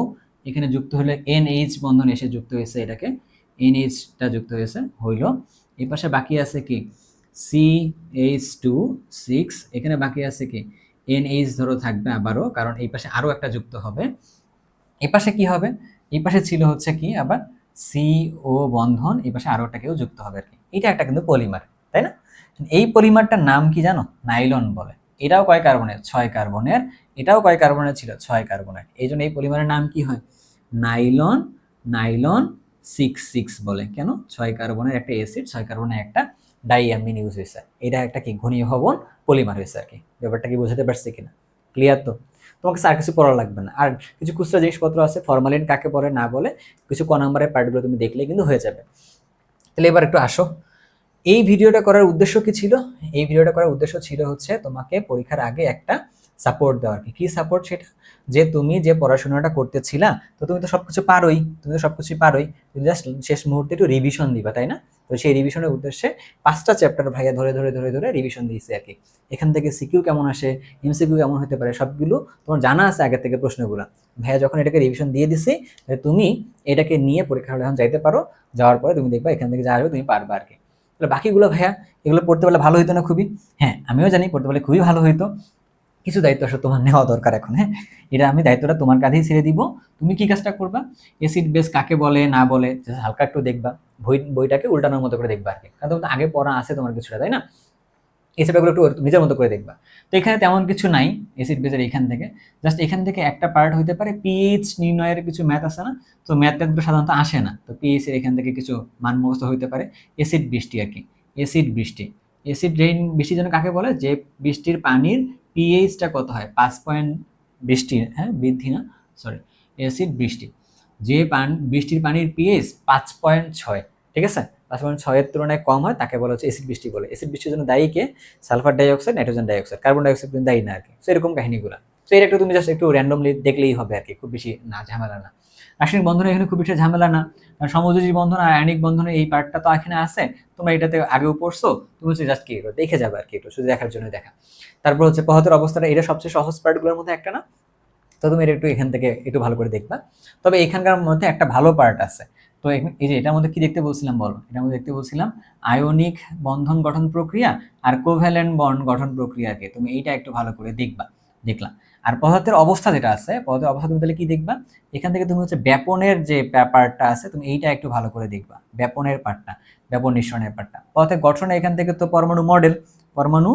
এখানে যুক্ত হলে NH বন্ধন এসে যুক্ত হয়েছে, এটাকে NH-টা যুক্ত হয়েছে হইল। এই পাশে বাকি আছে কি? CH2 6, এখানে বাকি আছে কি? NH ধরো থাকবে আবারও, কারণ এই পাশে আরো একটা যুক্ত হবে। এই পাশে কি হবে? এই পাশে ছিল হচ্ছে কি আবার CO বন্ধন, এই পাশে আরো একটা কেউ যুক্ত হবে আর কি। এটা একটা কিন্তু পলিমার, তাই না? এই পলিমারটার নাম কি জানো? নাইলন বলে। এটাও কয় কার্বনের? 6 কার্বনের। এটাও কয় কার্বনের ছিল? 6 কার্বনের। এই জন্য এই পলিমারের নাম কি হয়? নাইলন। নাইলন 6 বলে। কেন? 6 কার্বনের একটা অ্যাসিড, 6 কার্বনের একটা ডাইঅ্যামিন ইউজ হয়েছে, এটা একটা কি ঘনীয় ভবন পলিমার হয়েছে আর কি। ব্যাপারটা কি বোঝাতে পারছি কিনা, ক্লিয়ার তো? তোমাকে আর কিছু পড়া লাগবে না। আর কিছু খুচরা জিনিসপত্র আছে, ফরমালিন কাকে বলে না বলে কিছু ক নাম্বারের পার্টগুলো তুমি দেখলেই কিন্তু হয়ে যাবে। তাহলে এবার একটু আসো, এই ভিডিওটা করার উদ্দেশ্য কি ছিল? এই ভিডিওটা করার উদ্দেশ্য ছিল হচ্ছে তোমাকে পরীক্ষার আগে একটা সাপোর্ট দেওয়ার। কি সাপোর্ট সেটা? যে তুমি যে পড়াশোনাটা করতেছিলা, তো তুমি তো সবকিছু পারোই, তুমি তো সবকিছু পারোই, তুমি জাস্ট শেষ মুহূর্তে একটু রিভিশন দিবা, তাই না? তো সেই রিভিশনের উদ্দেশ্যে 5টা চ্যাপ্টার ভাইয়া ধরে ধরে ধরে ধরে রিভিশন দিয়েছে আর কি। এখান থেকে সিকিউ কেমন আসে, এমসিকিউ কেমন হতে পারে, সবগুলো তোমার জানা আছে আগে থেকে প্রশ্নগুলো। ভাইয়া যখন এটাকে রিভিশন দিয়ে দিছি, তুমি এটাকে নিয়ে পরীক্ষা হলে এখন যাইতে পারো। যাওয়ার পরে তুমি দেখবা এখান থেকে যা আসবে তুমি পারবা আর কি। তাহলে বাকিগুলো ভাইয়া এগুলো পড়তে পারলে ভালো হইতো না খুবই? হ্যাঁ, আমিও জানি পড়তে পারলে খুবই ভালো হইতো। কিছু দায়িত্ব আসলে তোমার নেওয়া দরকার এখন। হ্যাঁ, এটা আমি দায়িত্বটা তোমার কাঁধেই ছেড়ে দিব। তুমি কি কাজটা করবা, এসিড বেস কাকে বলে না বলে হালকা একটু দেখবা, বইটাকে উল্টানোর মতো করে দেখবা আর কি, কারণ তোমার তো আগে পড়া আছে তোমার কিছুটা, তাই না? এই সেটগুলো একটু নিজের মতো করে দেখবা। তো এখানে তেমন কিছু নাই এসিড বেসের এখান থেকে, জাস্ট এখান থেকে একটা পার্ট হইতে পারে পিএইচ নির্ণয়ের কিছু ম্যাথ আছে না, তো ম্যাথ ট্যাথগুলো সাধারণত আসে না, তো পিএইচ এর এখান থেকে কিছু মান মুখস্থ হইতে পারে। এসিড বৃষ্টি আর কি, এসিড বৃষ্টি, এসিড রেইন বৃষ্টি যেন কাকে বলে, যে বৃষ্টির পানির পিএইচটা কত হয় 5 বৃষ্টির, হ্যাঁ বৃদ্ধি না, সরি, এসিড বৃষ্টি, যে বৃষ্টির পানির পিএইচ 5.6, ঠিক আছে, 5.6-এর তুলনায় কম হয় তাকে বলা হচ্ছে এসিড বৃষ্টি বলে। এসিড বৃষ্টির জন্য দায়ী কে? Sulphur dioxide, nitrogen dioxide, carbon dioxide কিন্তু দায়ী না আর কি। তো এরকম কাহিনীগুলো, তো এটা একটু তুমি জাস্ট একটু র্যান্ডমলি দেখলেই হবে আর কি, খুব বেশি না ঝামেলা না। রাসায়নিক বন্ধনে এখানে খুব বেশি ঝামেলা না, কারণ সমযোজী বন্ধন আর আয়নিক বন্ধনের এই পার্টটা তো এখানে আছে, তোমরা এটাতে আগেও পড়ছো, তুমি হচ্ছে জাস্ট কি দেখে যাবে আর কি, একটু শুধু দেখার জন্য দেখা। তারপর হচ্ছে পদার্থের অবস্থাটা, এটা সবচেয়ে সহজ পার্টগুলোর মধ্যে একটা না, তো তুমি এটা একটু এখান থেকে একটু ভালো করে দেখবা। তবে এখানকার মধ্যে একটা ভালো পার্ট আছে, তো এই যে এটার মধ্যে কি দেখতে বলছিলাম বলো, এটার মধ্যে দেখতে বলছিলাম আয়নিক বন্ধন গঠন প্রক্রিয়া আর কোভ্যালেন্ট বন্ড গঠন প্রক্রিয়াকে তুমি এইটা একটু ভালো করে দেখবা, দেখলাম। আর পদার্থের অবস্থা যেটা আছে, পদার্থের অবস্থা তুমি তাহলে কি দেখবা, এখান থেকে তুমি হচ্ছে ব্যাপনের যে পার্টটা আছে তুমি এইটা একটু ভালো করে দেখবা, ব্যাপনের পার্টটা, ব্যাপন নিঃসরণের পার্টটা। পদার্থের গঠনে এখান থেকে তো পরমাণু মডেল, পরমাণু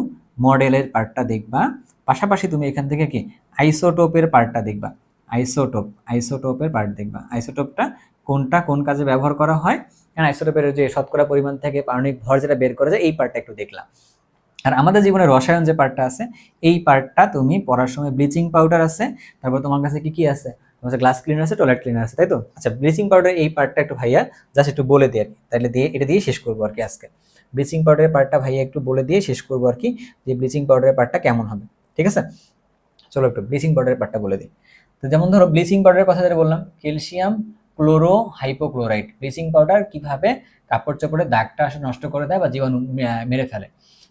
মডেলের পার্টটা দেখবা। পাশাপাশি তুমি এখান থেকে কি আইসোটোপের পার্টটা দেখবা, আইসোটোপের পার্ট দেখবা। আইসোটোপটা কোনটা কোন কাজে ব্যবহার করা হয়, কারণ আইসোটোপের যে শতকরা পরিমাণ থেকে পারমাণবিক ভর যেটা বের করা যায়, এই পার্টটা একটু দেখলাম। আর আমাদের জীবনে রসায়ন যে পার্টটা আছে, এই পার্টটা তুমি পড়ার সময় ব্লিচিং পাউডার আছে, তারপর তোমার কাছে কি কি আছে, তোমার কাছে গ্লাস ক্লিনার আছে, টয়লেট ক্লিনার আছে, তাই তো? আচ্ছা, ব্লিচিং পাউডার এই পার্টটা একটু ভাইয়া জাস্ট একটু বলে দিয়ে আর কি, তাহলে দিয়ে এটা দিয়ে শেষ করবো আর কি আজকে। ব্লিচিং পাউডারের পার্টটা ভাইয়া একটু বলে দিয়ে শেষ করবো আর কি, যে ব্লিচিং পাউডারের পার্টটা কেমন হবে, ঠিক আছে? চলো একটু ব্লিচিং পাউডারের পার্টটা বলে দিই। তো যেমন ধরো ব্লিচিং পাউডারের কথা যেটা বললাম, calcium chloro hypochlorite, bleaching powder কিভাবে কাপড় চোপড়ের দাগটা নষ্ট করে দেয় বা জীবাণু মেরে ফেলে।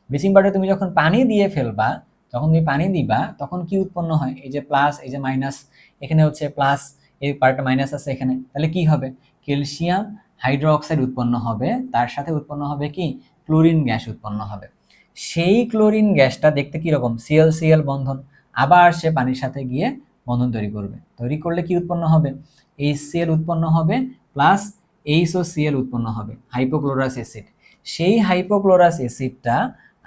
ব্লিচিং পাউডার তুমি যখন পানি দিয়ে ফেলবা, যখন তুমি পানি দিবা তখন কি উৎপন্ন হয়, এই যে প্লাস এই যে মাইনাস, এখানে হচ্ছে প্লাস, এই পার্টটা মাইনাস আছে এখানে, তাহলে কি হবে, ক্যালসিয়াম হাইড্রোক্সাইড উৎপন্ন হবে, তার সাথে উৎপন্ন হবে কি ক্লোরিন গ্যাস উৎপন্ন হবে। সেই ক্লোরিন গ্যাসটা দেখতে কিরকম, সিএল সিএল বন্ধন, আবার সে পানির সাথে গিয়ে বন্ধন তৈরি করবে, তৈরি করলে কি উৎপন্ন হবে, HCl উৎপন্ন হবে প্লাস HOCl উৎপন্ন হবে, হাইপোক্লোরাস অ্যাসিড। সেই হাইপোক্লোরাস অ্যাসিডটা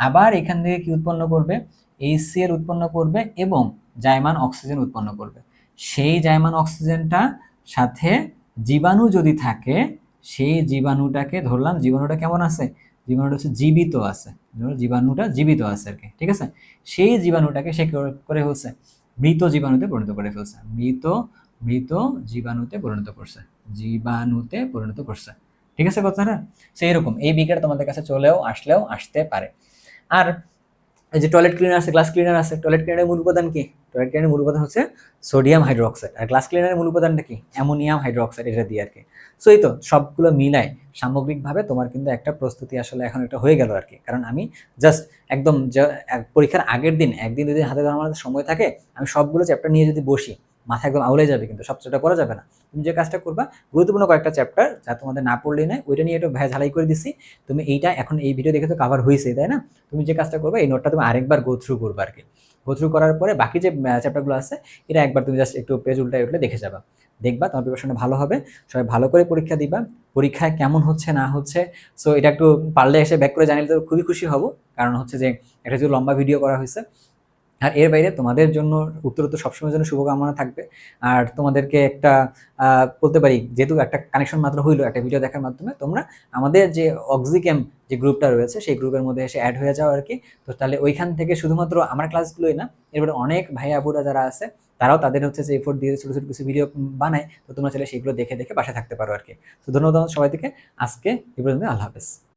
আবার এখান থেকে কি উৎপন্ন করবে, HCl উৎপন্ন করবে এবং জাইমান অক্সিজেন উৎপন্ন করবে। সেই জাইমান অক্সিজেনটা সাথে জীবাণু যদি থাকে, সেই জীবাণুটাকে ধরলাম, জীবাণুটা কেমন আছে, জীবাণুটা হচ্ছে জীবিত আছে, জীবাণুটা জীবিত আছে আর কি, ঠিক আছে? সেই জীবাণুটাকে সে করে ফেলছে মৃত জীবাণুতে পরিণত করে ফেলছে, মৃত মৃত জীবাণুতে পরিণত করছে, জীবাণুতে পরিণত করছে, ঠিক আছে কথাটা? সেই রকম এই বিক্রিয়া তোমাদের কাছে আসলেও আসতে পারে। আর এই যে টয়লেট ক্লিনার আছে, গ্লাস ক্লিনার আছে, টয়লেট ক্লিনারের মূল উপাদান কি, টয়লেট ক্লিনারের মূল উপাদান হচ্ছে সোডিয়াম হাইড্রোক্সাইড, আর গ্লাস ক্লিনারের মূল উপাদানটা কি, অ্যামোনিয়াম হাইড্রোক্সাইড, এটা দিয়ে আর কি। সো এই তো সবগুলো মিলায় সামগ্রিকভাবে তোমার কিন্তু একটা প্রস্তুতি আসলে এখন একটা হয়ে গেল আর কি। কারণ আমি জাস্ট একদম পরীক্ষার আগের দিন একদিন দুদিন হাতে আমার সময় থাকে, আমি সবগুলো চ্যাপ্টার নিয়ে যদি বসি, মাথা একদম আউলে যাবে, কিন্তু সব চ্যাপ্টার পড়া যাবে না। তুমি যে কাজটা করবা, গুরুত্বপূর্ণ কয়েকটা চ্যাপ্টার যা তোমাদের না পড়লেই নয়, ওইটা নিয়ে একটু ঝালাই করে দিছি। তুমি এইটা এখন এই ভিডিও দেখে তো কভার হয়েছে, তাই না? তুমি যে কাজটা করবে, এই নোটটা তুমি আরেকবার গো থ্রু করবে আর কি। গো থ্রু করার পরে বাকি যে চ্যাপ্টারগুলো আছে, এটা একবার তুমি জাস্ট একটু পেজ উল্টায় উঠলে দেখে যাবা, দেখবা তোমার প্রিপারেশনটা ভালো হবে। সবাই ভালো করে পরীক্ষা দিবা, পরীক্ষায় কেমন হচ্ছে না হচ্ছে, সো এটা একটু পারলে এসে ব্যাক করে জানালে তো খুবই খুশি হব। কারণ হচ্ছে যে একটা যে লম্বা ভিডিও করা হয়েছে, আর এর বাইরে তোমাদের জন্য উত্তরোত্তর সবসময়ের জন্য শুভকামনা থাকবে। আর তোমাদেরকে একটা বলতে পারি, যেহেতু একটা কানেকশন মাত্র হইলো একটা ভিডিও দেখার মাধ্যমে, তোমরা আমাদের যে অক্সিক্যাম যে গ্রুপটা রয়েছে সেই গ্রুপের মধ্যে এসে অ্যাড হয়ে যাও আর কি। তো তাহলে ওইখান থেকে শুধুমাত্র আমার ক্লাসগুলোই না, এরপরে অনেক ভাই আপুরা যারা আছে তারাও তাদের হচ্ছে যে এফোর্ট দিয়ে ছোটো ছোটো কিছু ভিডিও বানায়, তো তোমরা চাইলে সেগুলো দেখে দেখে বাসায় থাকতে পারো আর কি। তো ধন্যবাদ সবাই থেকে, আজকে এই পর্যন্ত, আল্লাহ হাফেজ।